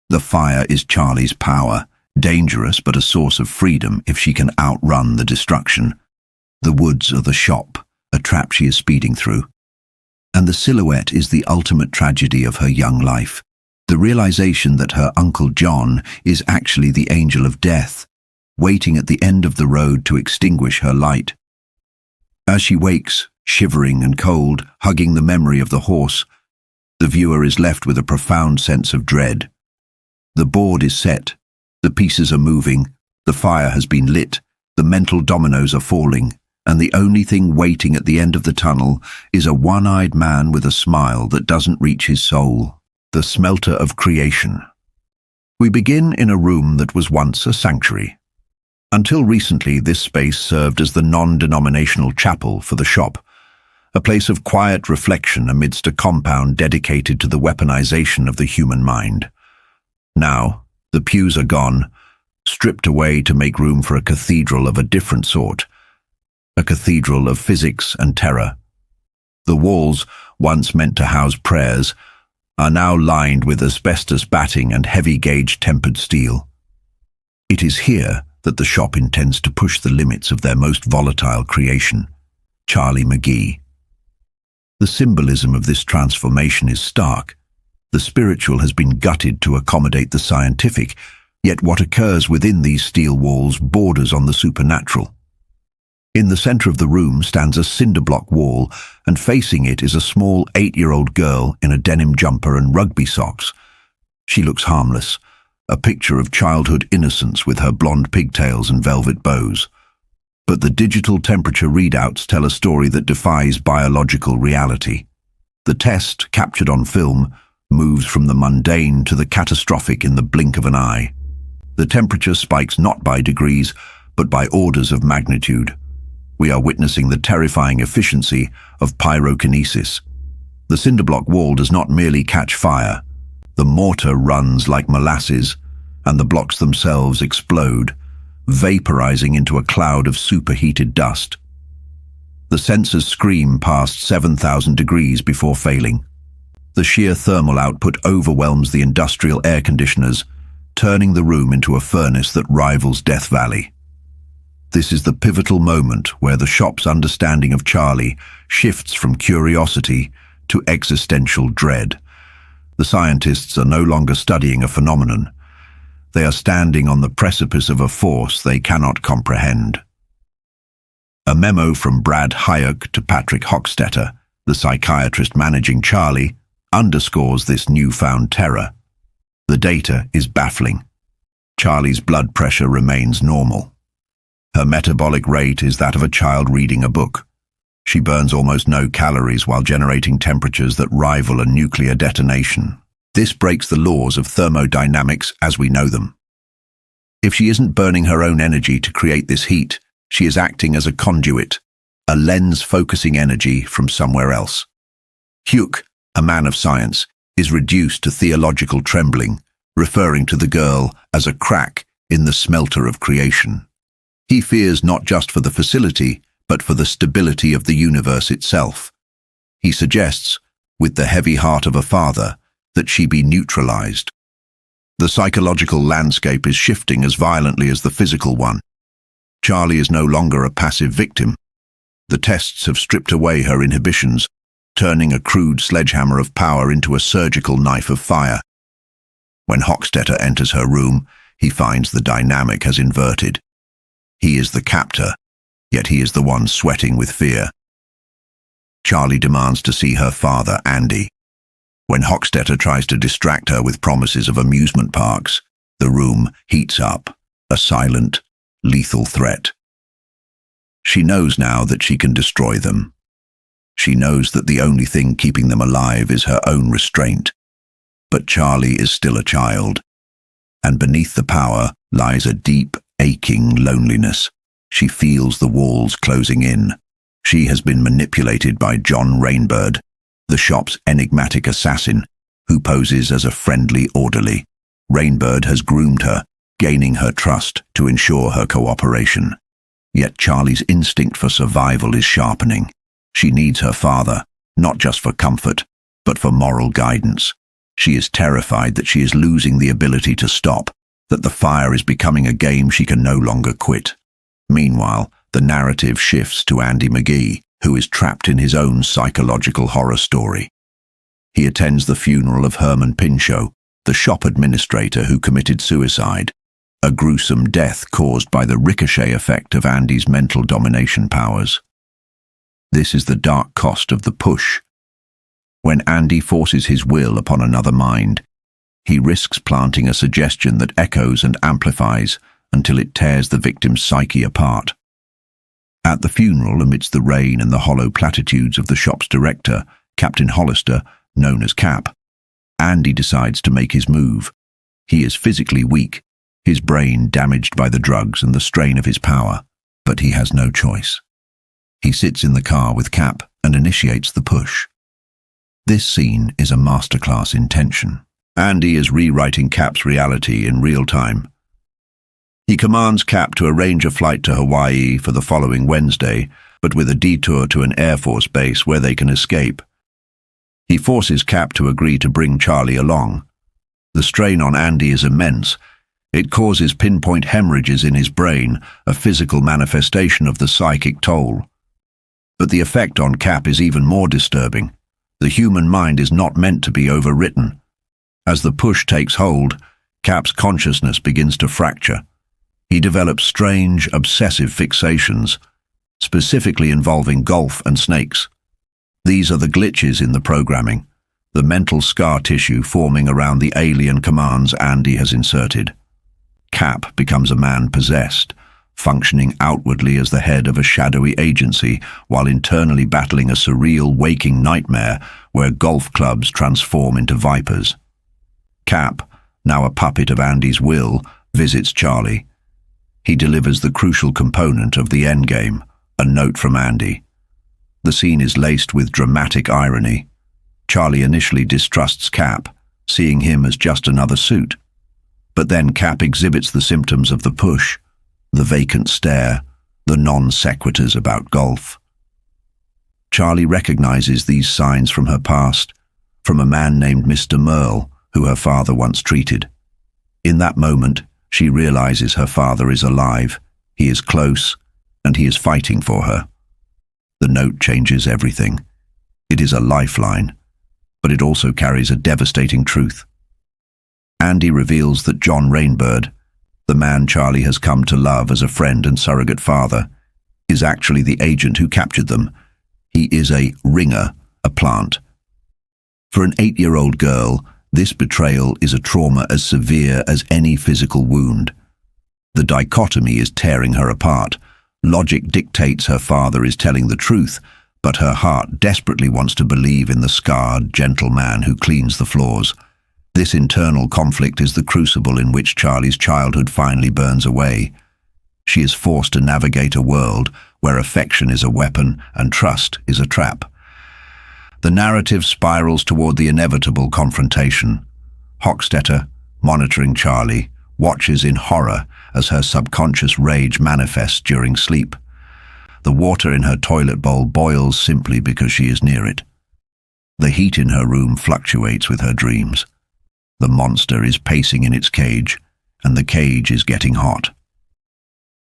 The fire is Charlie's power, dangerous but a source of freedom if she can outrun the destruction. The woods are the shop, a trap she is speeding through. And the silhouette is the ultimate tragedy of her young life. The realization that her Uncle John is actually the angel of death, waiting at the end of the road to extinguish her light. As she wakes, shivering and cold, hugging the memory of the horse, the viewer is left with a profound sense of dread. The board is set, the pieces are moving, the fire has been lit, the mental dominoes are falling, and the only thing waiting at the end of the tunnel is a one-eyed man with a smile that doesn't reach his soul. The smelter of creation. We begin in a room that was once a sanctuary. Until recently, this space served as the non-denominational chapel for the shop, a place of quiet reflection amidst a compound dedicated to the weaponization of the human mind. Now, the pews are gone, stripped away to make room for a cathedral of a different sort, a cathedral of physics and terror. The walls, once meant to house prayers, are now lined with asbestos batting and heavy-gauge tempered steel. It is here that the shop intends to push the limits of their most volatile creation, Charlie McGee. The symbolism of this transformation is stark. The spiritual has been gutted to accommodate the scientific, yet what occurs within these steel walls borders on the supernatural. In the center of the room stands a cinder block wall, and facing it is a small 8-year-old girl in a denim jumper and rugby socks. She looks harmless, a picture of childhood innocence with her blonde pigtails and velvet bows. But the digital temperature readouts tell a story that defies biological reality. The test, captured on film, moves from the mundane to the catastrophic in the blink of an eye. The temperature spikes not by degrees, but by orders of magnitude. We are witnessing the terrifying efficiency of pyrokinesis. The cinder block wall does not merely catch fire. The mortar runs like molasses, and the blocks themselves explode, vaporizing into a cloud of superheated dust. The sensors scream past 7,000 degrees before failing. The sheer thermal output overwhelms the industrial air conditioners, turning the room into a furnace that rivals Death Valley. This is the pivotal moment where the shop's understanding of Charlie shifts from curiosity to existential dread. The scientists are no longer studying a phenomenon. They are standing on the precipice of a force they cannot comprehend. A memo from Brad Hayek to Patrick Hochstetter, the psychiatrist managing Charlie, underscores this newfound terror. The data is baffling. Charlie's blood pressure remains normal. Her metabolic rate is that of a child reading a book. She burns almost no calories while generating temperatures that rival a nuclear detonation. This breaks the laws of thermodynamics as we know them. If she isn't burning her own energy to create this heat, she is acting as a conduit, a lens focusing energy from somewhere else. Hugh, a man of science, is reduced to theological trembling, referring to the girl as a crack in the smelter of creation. He fears not just for the facility, but for the stability of the universe itself. He suggests, with the heavy heart of a father, that she be neutralized. The psychological landscape is shifting as violently as the physical one. Charlie is no longer a passive victim. The tests have stripped away her inhibitions, turning a crude sledgehammer of power into a surgical knife of fire. When Hochstetter enters her room, he finds the dynamic has inverted. He is the captor, yet he is the one sweating with fear. Charlie demands to see her father, Andy. When Hochstetter tries to distract her with promises of amusement parks, the room heats up, a silent, lethal threat. She knows now that she can destroy them. She knows that the only thing keeping them alive is her own restraint. But Charlie is still a child, and beneath the power lies a deep, aching loneliness. She feels the walls closing in. She has been manipulated by John Rainbird, the shop's enigmatic assassin, who poses as a friendly orderly. Rainbird has groomed her, gaining her trust to ensure her cooperation. Yet Charlie's instinct for survival is sharpening. She needs her father, not just for comfort, but for moral guidance. She is terrified that she is losing the ability to stop, that the fire is becoming a game she can no longer quit. Meanwhile, the narrative shifts to Andy McGee, who is trapped in his own psychological horror story. He attends the funeral of Herman Pinchot, the shop administrator who committed suicide, a gruesome death caused by the ricochet effect of Andy's mental domination powers. This is the dark cost of the push. When Andy forces his will upon another mind, he risks planting a suggestion that echoes and amplifies until it tears the victim's psyche apart. At the funeral, amidst the rain and the hollow platitudes of the shop's director, Captain Hollister, known as Cap, Andy decides to make his move. He is physically weak, his brain damaged by the drugs and the strain of his power, but he has no choice. He sits in the car with Cap and initiates the push. This scene is a masterclass in tension. Andy is rewriting Cap's reality in real time. He commands Cap to arrange a flight to Hawaii for the following Wednesday, but with a detour to an Air Force base where they can escape. He forces Cap to agree to bring Charlie along. The strain on Andy is immense. It causes pinpoint hemorrhages in his brain, a physical manifestation of the psychic toll. But the effect on Cap is even more disturbing. The human mind is not meant to be overwritten. As the push takes hold, Cap's consciousness begins to fracture. He develops strange, obsessive fixations, specifically involving golf and snakes. These are the glitches in the programming, the mental scar tissue forming around the alien commands Andy has inserted. Cap becomes a man possessed, functioning outwardly as the head of a shadowy agency while internally battling a surreal waking nightmare where golf clubs transform into vipers. Cap, now a puppet of Andy's will, visits Charlie. He delivers the crucial component of the endgame, a note from Andy. The scene is laced with dramatic irony. Charlie initially distrusts Cap, seeing him as just another suit. But then Cap exhibits the symptoms of the push, the vacant stare, the non-sequiturs about golf. Charlie recognizes these signs from her past, from a man named Mr. Merle, who her father once treated. In that moment, she realizes her father is alive, he is close, and he is fighting for her. The note changes everything. It is a lifeline, but it also carries a devastating truth. Andy reveals that John Rainbird, the man Charlie has come to love as a friend and surrogate father, is actually the agent who captured them. He is a ringer, a plant. For an 8-year-old girl, this betrayal is a trauma as severe as any physical wound. The dichotomy is tearing her apart. Logic dictates her father is telling the truth, but her heart desperately wants to believe in the scarred, gentle man who cleans the floors. This internal conflict is the crucible in which Charlie's childhood finally burns away. She is forced to navigate a world where affection is a weapon and trust is a trap. The narrative spirals toward the inevitable confrontation. Hochstetter, monitoring Charlie, watches in horror as her subconscious rage manifests during sleep. The water in her toilet bowl boils simply because she is near it. The heat in her room fluctuates with her dreams. The monster is pacing in its cage, and the cage is getting hot.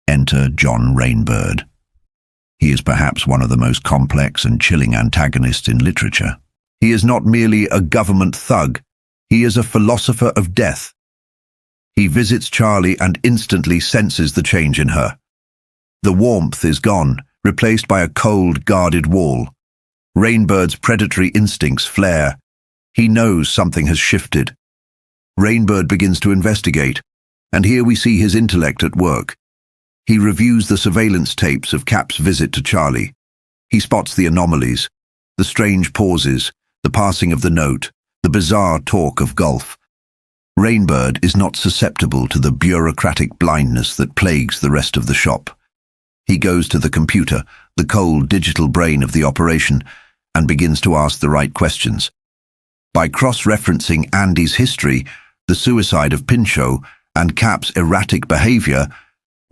Enter John Rainbird. He is perhaps one of the most complex and chilling antagonists in literature. He is not merely a government thug, he is a philosopher of death. He visits Charlie and instantly senses the change in her. The warmth is gone, replaced by a cold, guarded wall. Rainbird's predatory instincts flare. He knows something has shifted. Rainbird begins to investigate, and here we see his intellect at work. He reviews the surveillance tapes of Cap's visit to Charlie. He spots the anomalies, the strange pauses, the passing of the note, the bizarre talk of golf. Rainbird is not susceptible to the bureaucratic blindness that plagues the rest of the shop. He goes to the computer, the cold digital brain of the operation, and begins to ask the right questions. By cross-referencing Andy's history, the suicide of Pinchot, and Cap's erratic behavior,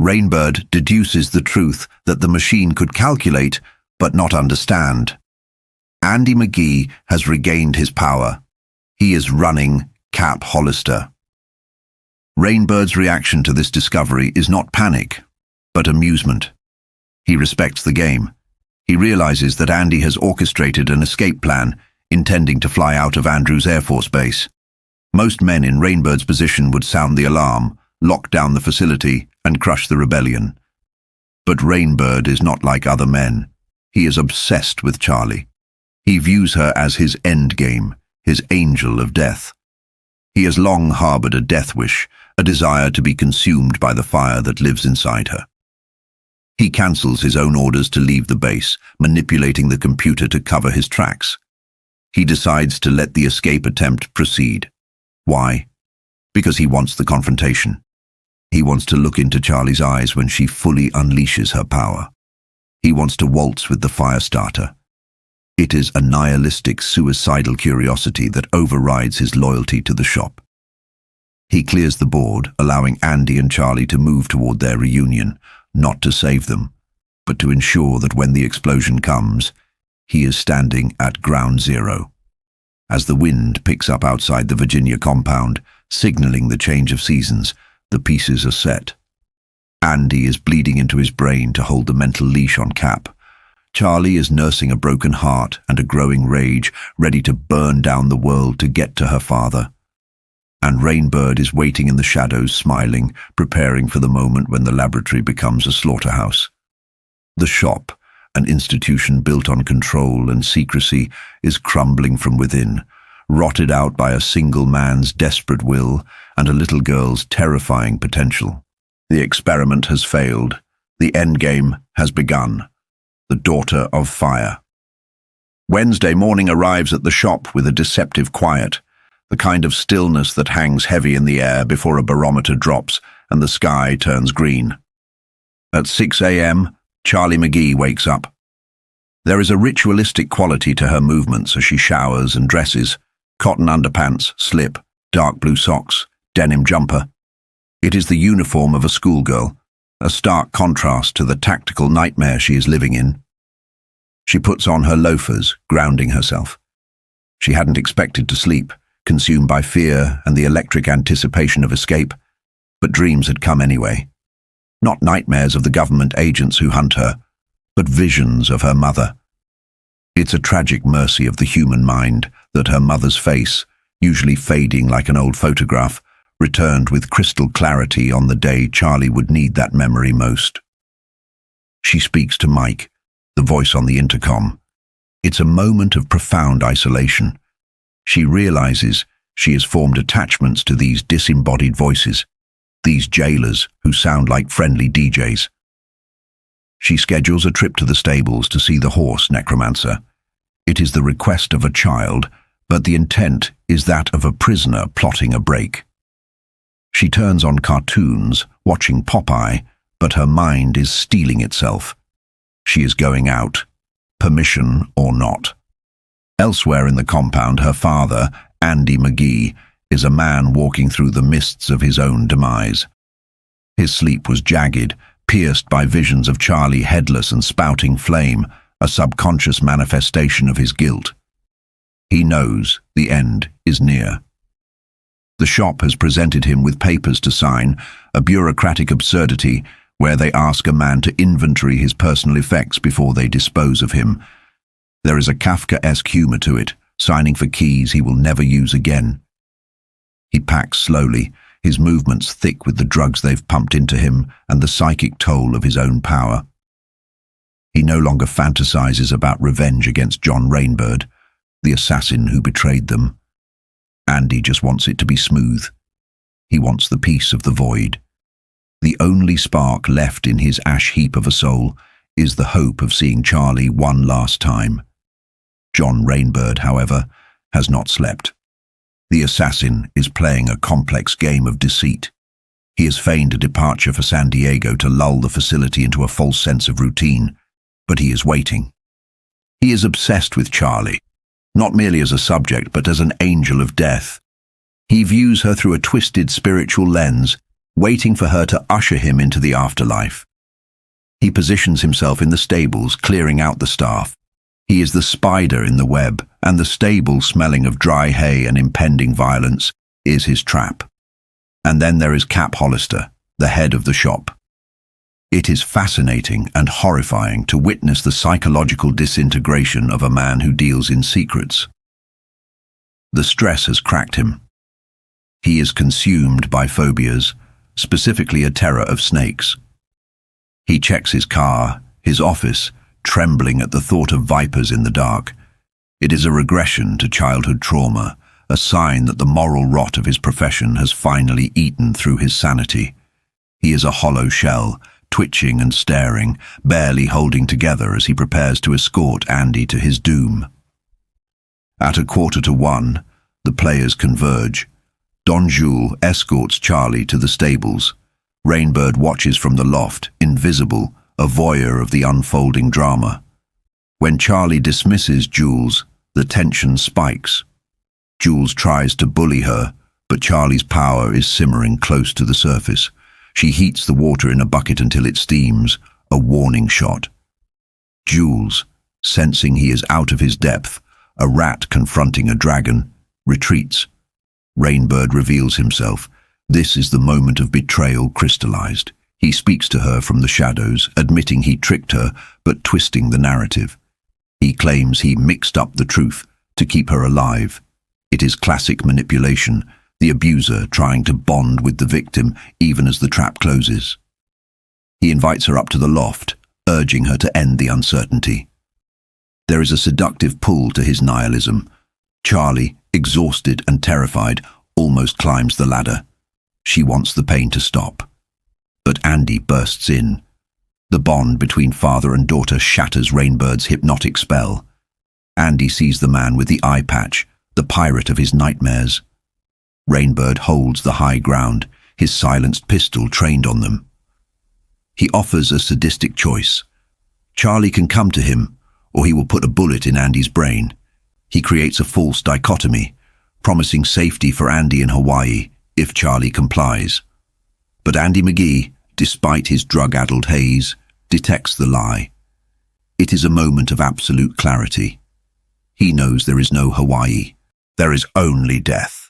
Rainbird deduces the truth that the machine could calculate but not understand. Andy McGee has regained his power. He is running Cap Hollister. Rainbird's reaction to this discovery is not panic, but amusement. He respects the game. He realizes that Andy has orchestrated an escape plan, intending to fly out of Andrews Air Force Base. Most men in Rainbird's position would sound the alarm, lock down the facility, and crush the rebellion. But Rainbird is not like other men. He is obsessed with Charlie. He views her as his endgame, his angel of death. He has long harbored a death wish, a desire to be consumed by the fire that lives inside her. He cancels his own orders to leave the base, manipulating the computer to cover his tracks. He decides to let the escape attempt proceed. Why? Because he wants the confrontation. He wants to look into Charlie's eyes when she fully unleashes her power. He wants to waltz with the Firestarter. It is a nihilistic, suicidal curiosity that overrides his loyalty to the shop. He clears the board, allowing Andy and Charlie to move toward their reunion, not to save them, but to ensure that when the explosion comes, he is standing at ground zero. As the wind picks up outside the Virginia compound, signaling the change of seasons, the pieces are set. Andy is bleeding into his brain to hold the mental leash on Cap. Charlie is nursing a broken heart and a growing rage, ready to burn down the world to get to her father. And Rainbird is waiting in the shadows, smiling, preparing for the moment when the laboratory becomes a slaughterhouse. The shop, an institution built on control and secrecy, is crumbling from within, rotted out by a single man's desperate will and a little girl's terrifying potential. The experiment has failed. The endgame has begun. The daughter of fire. Wednesday morning arrives at the shop with a deceptive quiet, the kind of stillness that hangs heavy in the air before a barometer drops and the sky turns green. At 6 a.m., Charlie McGee wakes up. There is a ritualistic quality to her movements as she showers and dresses, cotton underpants, slip, dark blue socks, denim jumper. It is the uniform of a schoolgirl, a stark contrast to the tactical nightmare she is living in. She puts on her loafers, grounding herself. She hadn't expected to sleep, consumed by fear and the electric anticipation of escape, but dreams had come anyway. Not nightmares of the government agents who hunt her, but visions of her mother. It's a tragic mercy of the human mind that her mother's face, usually fading like an old photograph, returned with crystal clarity on the day Charlie would need that memory most. She speaks to Mike, the voice on the intercom. It's a moment of profound isolation. She realizes she has formed attachments to these disembodied voices, these jailers who sound like friendly DJs. She schedules a trip to the stables to see the horse necromancer. It is the request of a child, but the intent is that of a prisoner plotting a break. She turns on cartoons, watching Popeye, but her mind is steeling itself. She is going out, permission or not. Elsewhere in the compound, her father, Andy McGee, is a man walking through the mists of his own demise. His sleep was jagged, pierced by visions of Charlie headless and spouting flame, a subconscious manifestation of his guilt. He knows the end is near. The shop has presented him with papers to sign, a bureaucratic absurdity where they ask a man to inventory his personal effects before they dispose of him. There is a Kafkaesque humor to it, signing for keys he will never use again. He packs slowly, his movements thick with the drugs they've pumped into him and the psychic toll of his own power. He no longer fantasizes about revenge against John Rainbird, the assassin who betrayed them. Andy just wants it to be smooth. He wants the peace of the void. The only spark left in his ash heap of a soul is the hope of seeing Charlie one last time. John Rainbird, however, has not slept. The assassin is playing a complex game of deceit. He has feigned a departure for San Diego to lull the facility into a false sense of routine, but he is waiting. He is obsessed with Charlie, not merely as a subject, but as an angel of death. He views her through a twisted spiritual lens, waiting for her to usher him into the afterlife. He positions himself in the stables, clearing out the staff. He is the spider in the web, and the stable, smelling of dry hay and impending violence, is his trap. And then there is Cap Hollister, the head of the shop. It is fascinating and horrifying to witness the psychological disintegration of a man who deals in secrets. The stress has cracked him. He is consumed by phobias, specifically a terror of snakes. He checks his car, his office, trembling at the thought of vipers in the dark. It is a regression to childhood trauma, a sign that the moral rot of his profession has finally eaten through his sanity. He is a hollow shell, twitching and staring, barely holding together as he prepares to escort Andy to his doom. At 1:45, the players converge. Don Jules escorts Charlie to the stables. Rainbird watches from the loft, invisible, a voyeur of the unfolding drama. When Charlie dismisses Jules, the tension spikes. Jules tries to bully her, but Charlie's power is simmering close to the surface. She heats the water in a bucket until it steams, a warning shot. Jules, sensing he is out of his depth, a rat confronting a dragon, retreats. Rainbird reveals himself. This is the moment of betrayal crystallized. He speaks to her from the shadows, admitting he tricked her, but twisting the narrative. He claims he mixed up the truth to keep her alive. It is classic manipulation, the abuser trying to bond with the victim even as the trap closes. He invites her up to the loft, urging her to end the uncertainty. There is a seductive pull to his nihilism. Charlie, exhausted and terrified, almost climbs the ladder. She wants the pain to stop. But Andy bursts in. The bond between father and daughter shatters Rainbird's hypnotic spell. Andy sees the man with the eye patch, the pirate of his nightmares. Rainbird holds the high ground, his silenced pistol trained on them. He offers a sadistic choice. Charlie can come to him, or he will put a bullet in Andy's brain. He creates a false dichotomy, promising safety for Andy in Hawaii if Charlie complies. But Andy McGee, despite his drug-addled haze, detects the lie. It is a moment of absolute clarity. He knows there is no Hawaii. There is only death.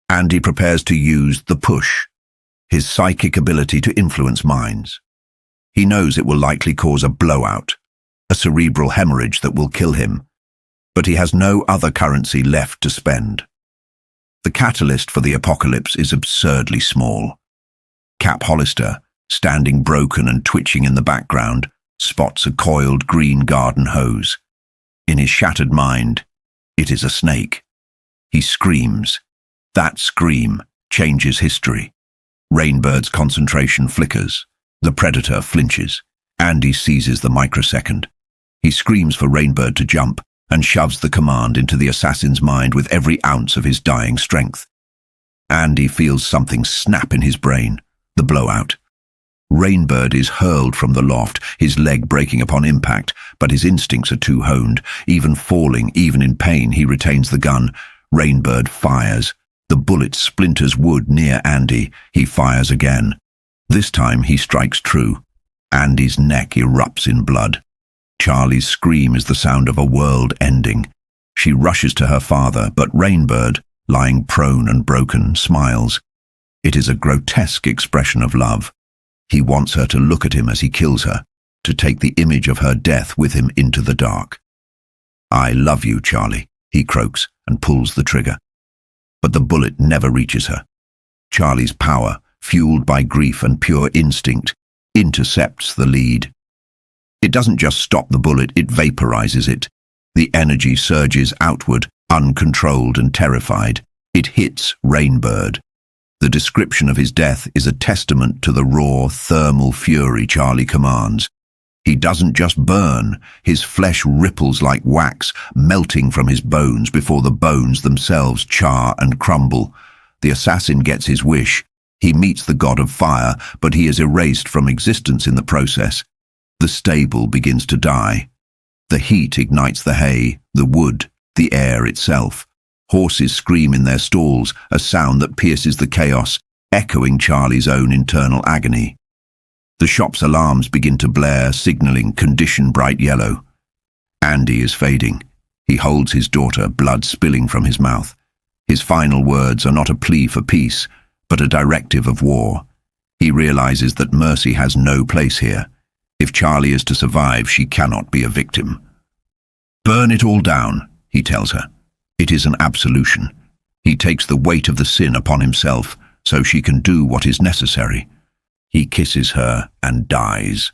Andy prepares to use the push, his psychic ability to influence minds. He knows it will likely cause a blowout, a cerebral hemorrhage that will kill him, but he has no other currency left to spend. The catalyst for the apocalypse is absurdly small. Cap Hollister, standing broken and twitching in the background, spots a coiled green garden hose. In his shattered mind, it is a snake. He screams. That scream changes history. Rainbird's concentration flickers. The predator flinches. Andy seizes the microsecond. He screams for Rainbird to jump and shoves the command into the assassin's mind with every ounce of his dying strength. Andy feels something snap in his brain, the blowout. Rainbird is hurled from the loft, his leg breaking upon impact, but his instincts are too honed. Even falling, even in pain, he retains the gun. Rainbird fires. The bullet splinters wood near Andy. He fires again. This time he strikes true. Andy's neck erupts in blood. Charlie's scream is the sound of a world ending. She rushes to her father, but Rainbird, lying prone and broken, smiles. It is a grotesque expression of love. He wants her to look at him as he kills her, to take the image of her death with him into the dark. "I love you, Charlie," he croaks and pulls the trigger. But the bullet never reaches her. Charlie's power, fueled by grief and pure instinct, intercepts the lead. It doesn't just stop the bullet, it vaporizes it. The energy surges outward, uncontrolled and terrified. It hits Rainbird. The description of his death is a testament to the raw, thermal fury Charlie commands. He doesn't just burn, his flesh ripples like wax, melting from his bones before the bones themselves char and crumble. The assassin gets his wish. He meets the god of fire, but he is erased from existence in the process. The stable begins to die. The heat ignites the hay, the wood, the air itself. Horses scream in their stalls, a sound that pierces the chaos, echoing Charlie's own internal agony. The shop's alarms begin to blare, signaling condition bright yellow. Andy is fading. He holds his daughter, blood spilling from his mouth. His final words are not a plea for peace, but a directive of war. He realizes that mercy has no place here. If Charlie is to survive, she cannot be a victim. "Burn it all down," he tells her. It is an absolution. He takes the weight of the sin upon himself, so she can do what is necessary. He kisses her and dies.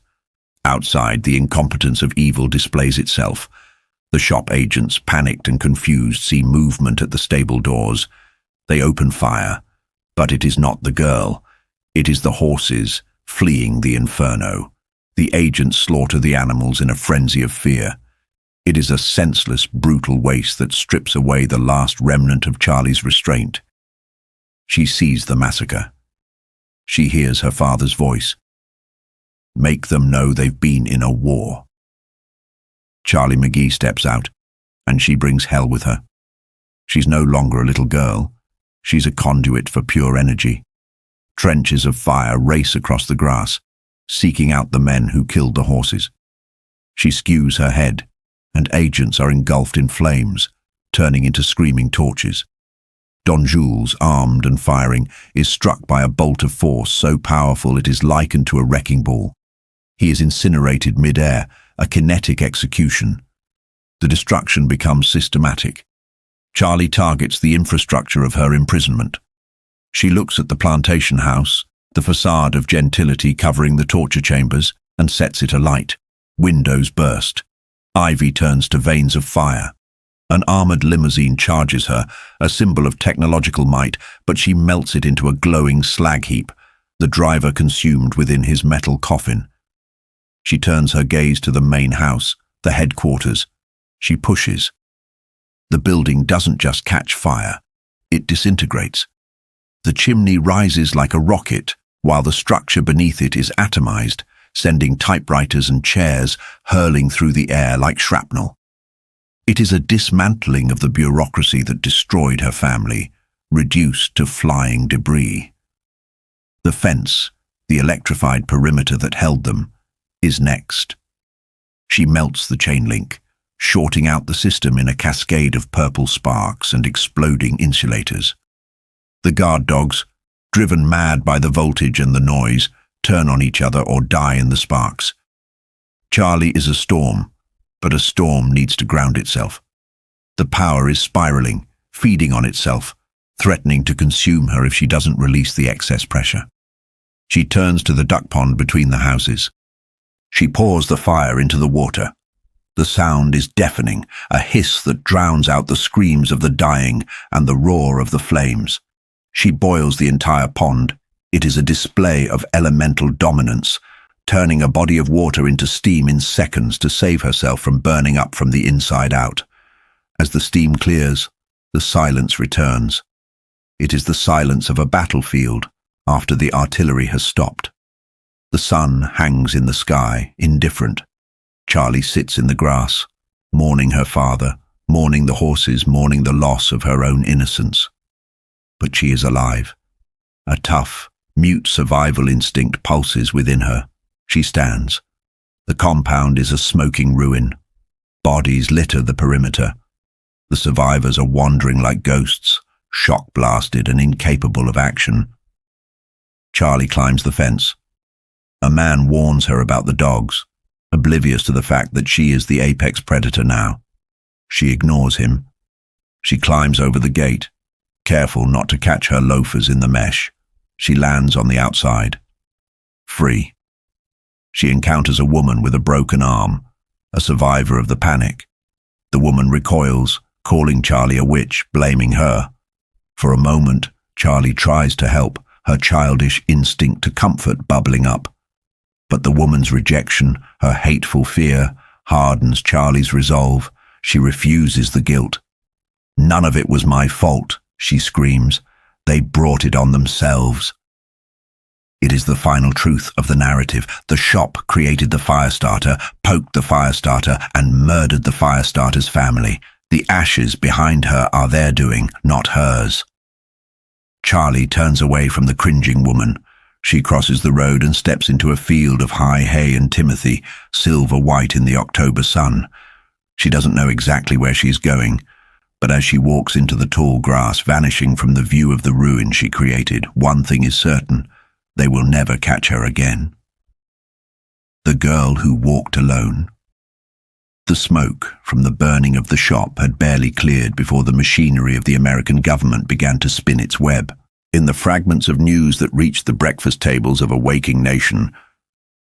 Outside, the incompetence of evil displays itself. The shop agents, panicked and confused, see movement at the stable doors. They open fire, but it is not the girl. It is the horses, fleeing the Inferno. The agents slaughter the animals in a frenzy of fear. It is a senseless, brutal waste that strips away the last remnant of Charlie's restraint. She sees the massacre. She hears her father's voice. "Make them know they've been in a war." Charlie McGee steps out, and she brings hell with her. She's no longer a little girl. She's a conduit for pure energy. Trenches of fire race across the grass, seeking out the men who killed the horses. She skews her head, and agents are engulfed in flames, turning into screaming torches. Don Jules, armed and firing, is struck by a bolt of force so powerful it is likened to a wrecking ball. He is incinerated mid-air, a kinetic execution. The destruction becomes systematic. Charlie targets the infrastructure of her imprisonment. She looks at the plantation house, the facade of gentility covering the torture chambers, and sets it alight. Windows burst. Ivy turns to veins of fire. An armored limousine charges her, a symbol of technological might, but she melts it into a glowing slag heap, the driver consumed within his metal coffin. She turns her gaze to the main house, the headquarters. She pushes. The building doesn't just catch fire, it disintegrates. The chimney rises like a rocket, while the structure beneath it is atomized, sending typewriters and chairs hurling through the air like shrapnel. It is a dismantling of the bureaucracy that destroyed her family, reduced to flying debris. The fence, the electrified perimeter that held them, is next. She melts the chain link, shorting out the system in a cascade of purple sparks and exploding insulators. The guard dogs, driven mad by the voltage and the noise, turn on each other or die in the sparks. Charlie is a storm, but a storm needs to ground itself. The power is spiraling, feeding on itself, threatening to consume her if she doesn't release the excess pressure. She turns to the duck pond between the houses. She pours the fire into the water. The sound is deafening, a hiss that drowns out the screams of the dying and the roar of the flames. She boils the entire pond. It is a display of elemental dominance, turning a body of water into steam in seconds to save herself from burning up from the inside out. As the steam clears, the silence returns. It is the silence of a battlefield after the artillery has stopped. The sun hangs in the sky, indifferent. Charlie sits in the grass, mourning her father, mourning the horses, mourning the loss of her own innocence. But she is alive. A tough, mute survival instinct pulses within her. She stands. The compound is a smoking ruin. Bodies litter the perimeter. The survivors are wandering like ghosts, shock-blasted and incapable of action. Charlie climbs the fence. A man warns her about the dogs, oblivious to the fact that she is the apex predator now. She ignores him. She climbs over the gate, careful not to catch her loafers in the mesh. She lands on the outside. Free. She encounters a woman with a broken arm, a survivor of the panic. The woman recoils, calling Charlie a witch, blaming her. For a moment, Charlie tries to help, her childish instinct to comfort bubbling up. But the woman's rejection, her hateful fear, hardens Charlie's resolve. She refuses the guilt. "None of it was my fault," she screams. "They brought it on themselves." It is the final truth of the narrative. The shop created the Firestarter, poked the Firestarter, and murdered the Firestarter's family. The ashes behind her are their doing, not hers. Charlie turns away from the cringing woman. She crosses the road and steps into a field of high hay and timothy, silver white in the October sun. She doesn't know exactly where she's going, but as she walks into the tall grass, vanishing from the view of the ruin she created, one thing is certain: they will never catch her again. The girl who walked alone. The smoke from the burning of the shop had barely cleared before the machinery of the American government began to spin its web. In the fragments of news that reached the breakfast tables of a waking nation,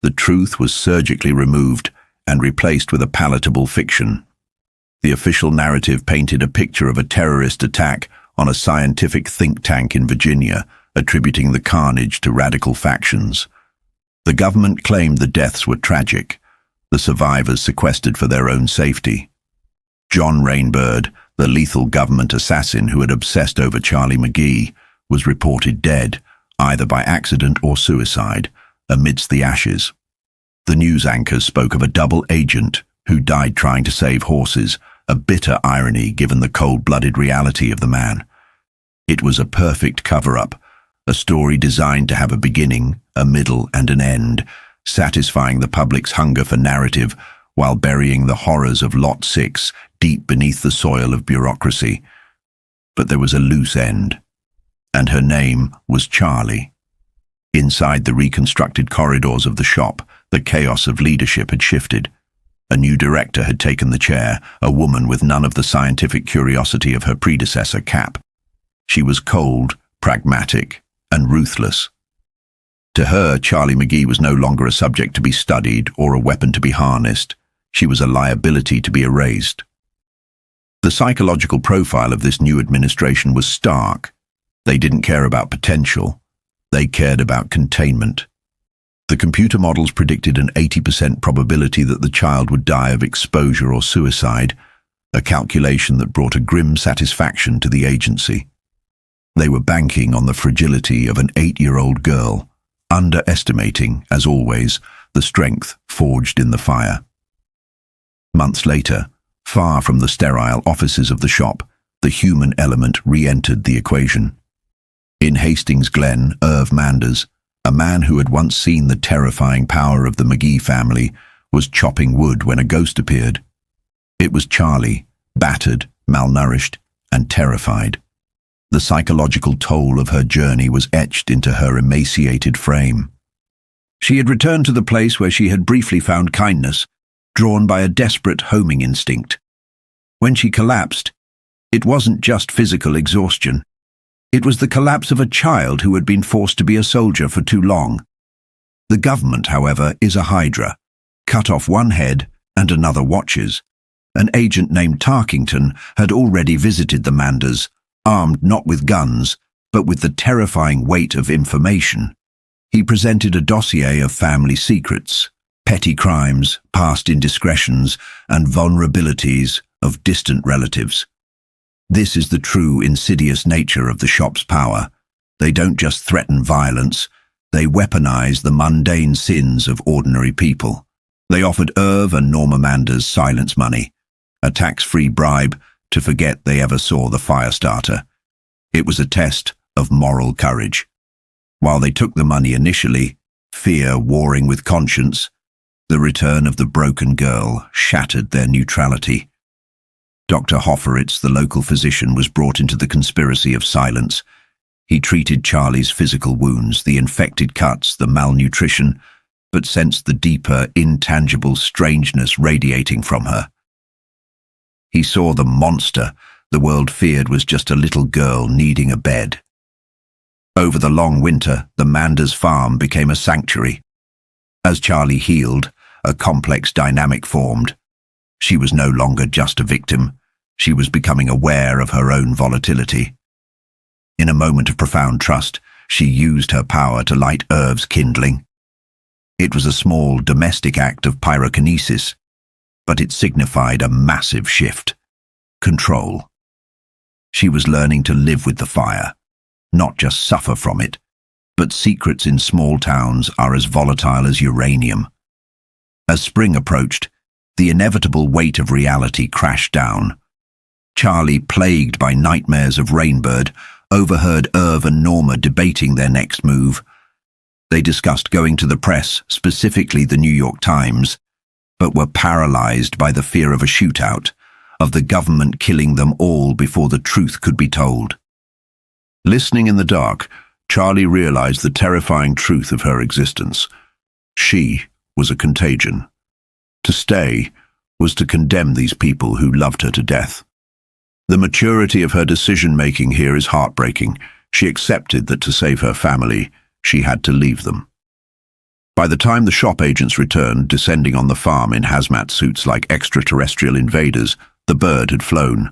the truth was surgically removed and replaced with a palatable fiction. The official narrative painted a picture of a terrorist attack on a scientific think tank in Virginia, attributing the carnage to radical factions. The government claimed the deaths were tragic, the survivors sequestered for their own safety. John Rainbird, the lethal government assassin who had obsessed over Charlie McGee, was reported dead, either by accident or suicide, amidst the ashes. The news anchors spoke of a double agent who died trying to save horses, a bitter irony given the cold-blooded reality of the man. It was a perfect cover-up, a story designed to have a beginning, a middle, and an end, satisfying the public's hunger for narrative while burying the horrors of Lot 6 deep beneath the soil of bureaucracy. But there was a loose end, and her name was Charlie. Inside the reconstructed corridors of the shop, the chaos of leadership had shifted. A new director had taken the chair, a woman with none of the scientific curiosity of her predecessor, Cap. She was cold, pragmatic, and ruthless. To her, Charlie McGee was no longer a subject to be studied or a weapon to be harnessed. She was a liability to be erased. The psychological profile of this new administration was stark. They didn't care about potential. They cared about containment. The computer models predicted an 80% probability that the child would die of exposure or suicide, a calculation that brought a grim satisfaction to the agency. They were banking on the fragility of an 8-year-old girl, underestimating, as always, the strength forged in the fire. Months later, far from the sterile offices of the shop, the human element re-entered the equation. In Hastings Glen, Irv Manders, a man who had once seen the terrifying power of the McGee family, was chopping wood when a ghost appeared. It was Charlie, battered, malnourished, and terrified. The psychological toll of her journey was etched into her emaciated frame. She had returned to the place where she had briefly found kindness, drawn by a desperate homing instinct. When she collapsed, it wasn't just physical exhaustion. It was the collapse of a child who had been forced to be a soldier for too long. The government, however, is a hydra. Cut off one head and another watches. An agent named Tarkington had already visited the Manders, armed not with guns, but with the terrifying weight of information. He presented a dossier of family secrets, petty crimes, past indiscretions, and vulnerabilities of distant relatives. This is the true insidious nature of the shop's power. They don't just threaten violence, they weaponize the mundane sins of ordinary people. They offered Irv and Norma Manders silence money, a tax-free bribe to forget they ever saw the Firestarter. It was a test of moral courage. While they took the money initially, fear warring with conscience, the return of the broken girl shattered their neutrality. Dr. Hofferitz, the local physician, was brought into the conspiracy of silence. He treated Charlie's physical wounds, the infected cuts, the malnutrition, but sensed the deeper, intangible strangeness radiating from her. He saw the monster the world feared was just a little girl needing a bed. Over the long winter, the Manders farm became a sanctuary. As Charlie healed, a complex dynamic formed. She was no longer just a victim. She was becoming aware of her own volatility. In a moment of profound trust, she used her power to light Irv's kindling. It was a small domestic act of pyrokinesis, but it signified a massive shift. Control. She was learning to live with the fire, not just suffer from it, but secrets in small towns are as volatile as uranium. As spring approached, the inevitable weight of reality crashed down. Charlie, plagued by nightmares of Rainbird, overheard Irv and Norma debating their next move. They discussed going to the press, specifically the New York Times, but were paralyzed by the fear of a shootout, of the government killing them all before the truth could be told. Listening in the dark, Charlie realized the terrifying truth of her existence. She was a contagion. To stay was to condemn these people who loved her to death. The maturity of her decision-making here is heartbreaking. She accepted that to save her family, she had to leave them. By the time the shop agents returned, descending on the farm in hazmat suits like extraterrestrial invaders, the bird had flown.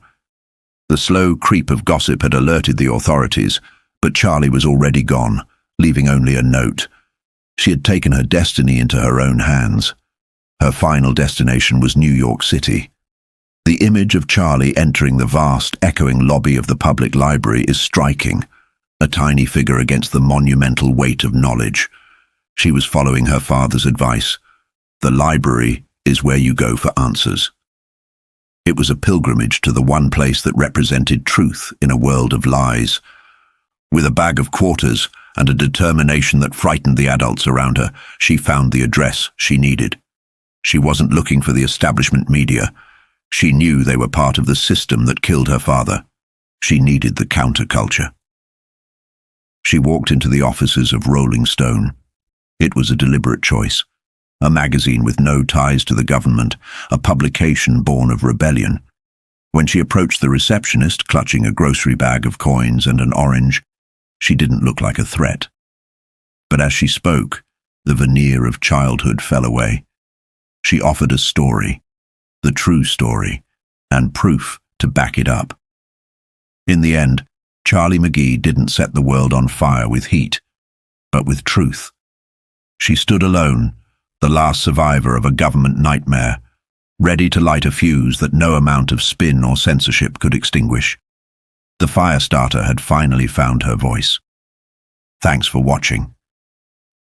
The slow creep of gossip had alerted the authorities, but Charlie was already gone, leaving only a note. She had taken her destiny into her own hands. Her final destination was New York City. The image of Charlie entering the vast, echoing lobby of the public library is striking, a tiny figure against the monumental weight of knowledge. She was following her father's advice. The library is where you go for answers. It was a pilgrimage to the one place that represented truth in a world of lies. With a bag of quarters and a determination that frightened the adults around her, she found the address she needed. She wasn't looking for the establishment media. She knew they were part of the system that killed her father. She needed the counterculture. She walked into the offices of Rolling Stone. It was a deliberate choice. A magazine with no ties to the government, a publication born of rebellion. When she approached the receptionist, clutching a grocery bag of coins and an orange, she didn't look like a threat. But as she spoke, the veneer of childhood fell away. She offered a story, the true story, and proof to back it up. In the end, Charlie McGee didn't set the world on fire with heat, but with truth. She stood alone, the last survivor of a government nightmare, ready to light a fuse that no amount of spin or censorship could extinguish. The Firestarter had finally found her voice. Thanks for watching.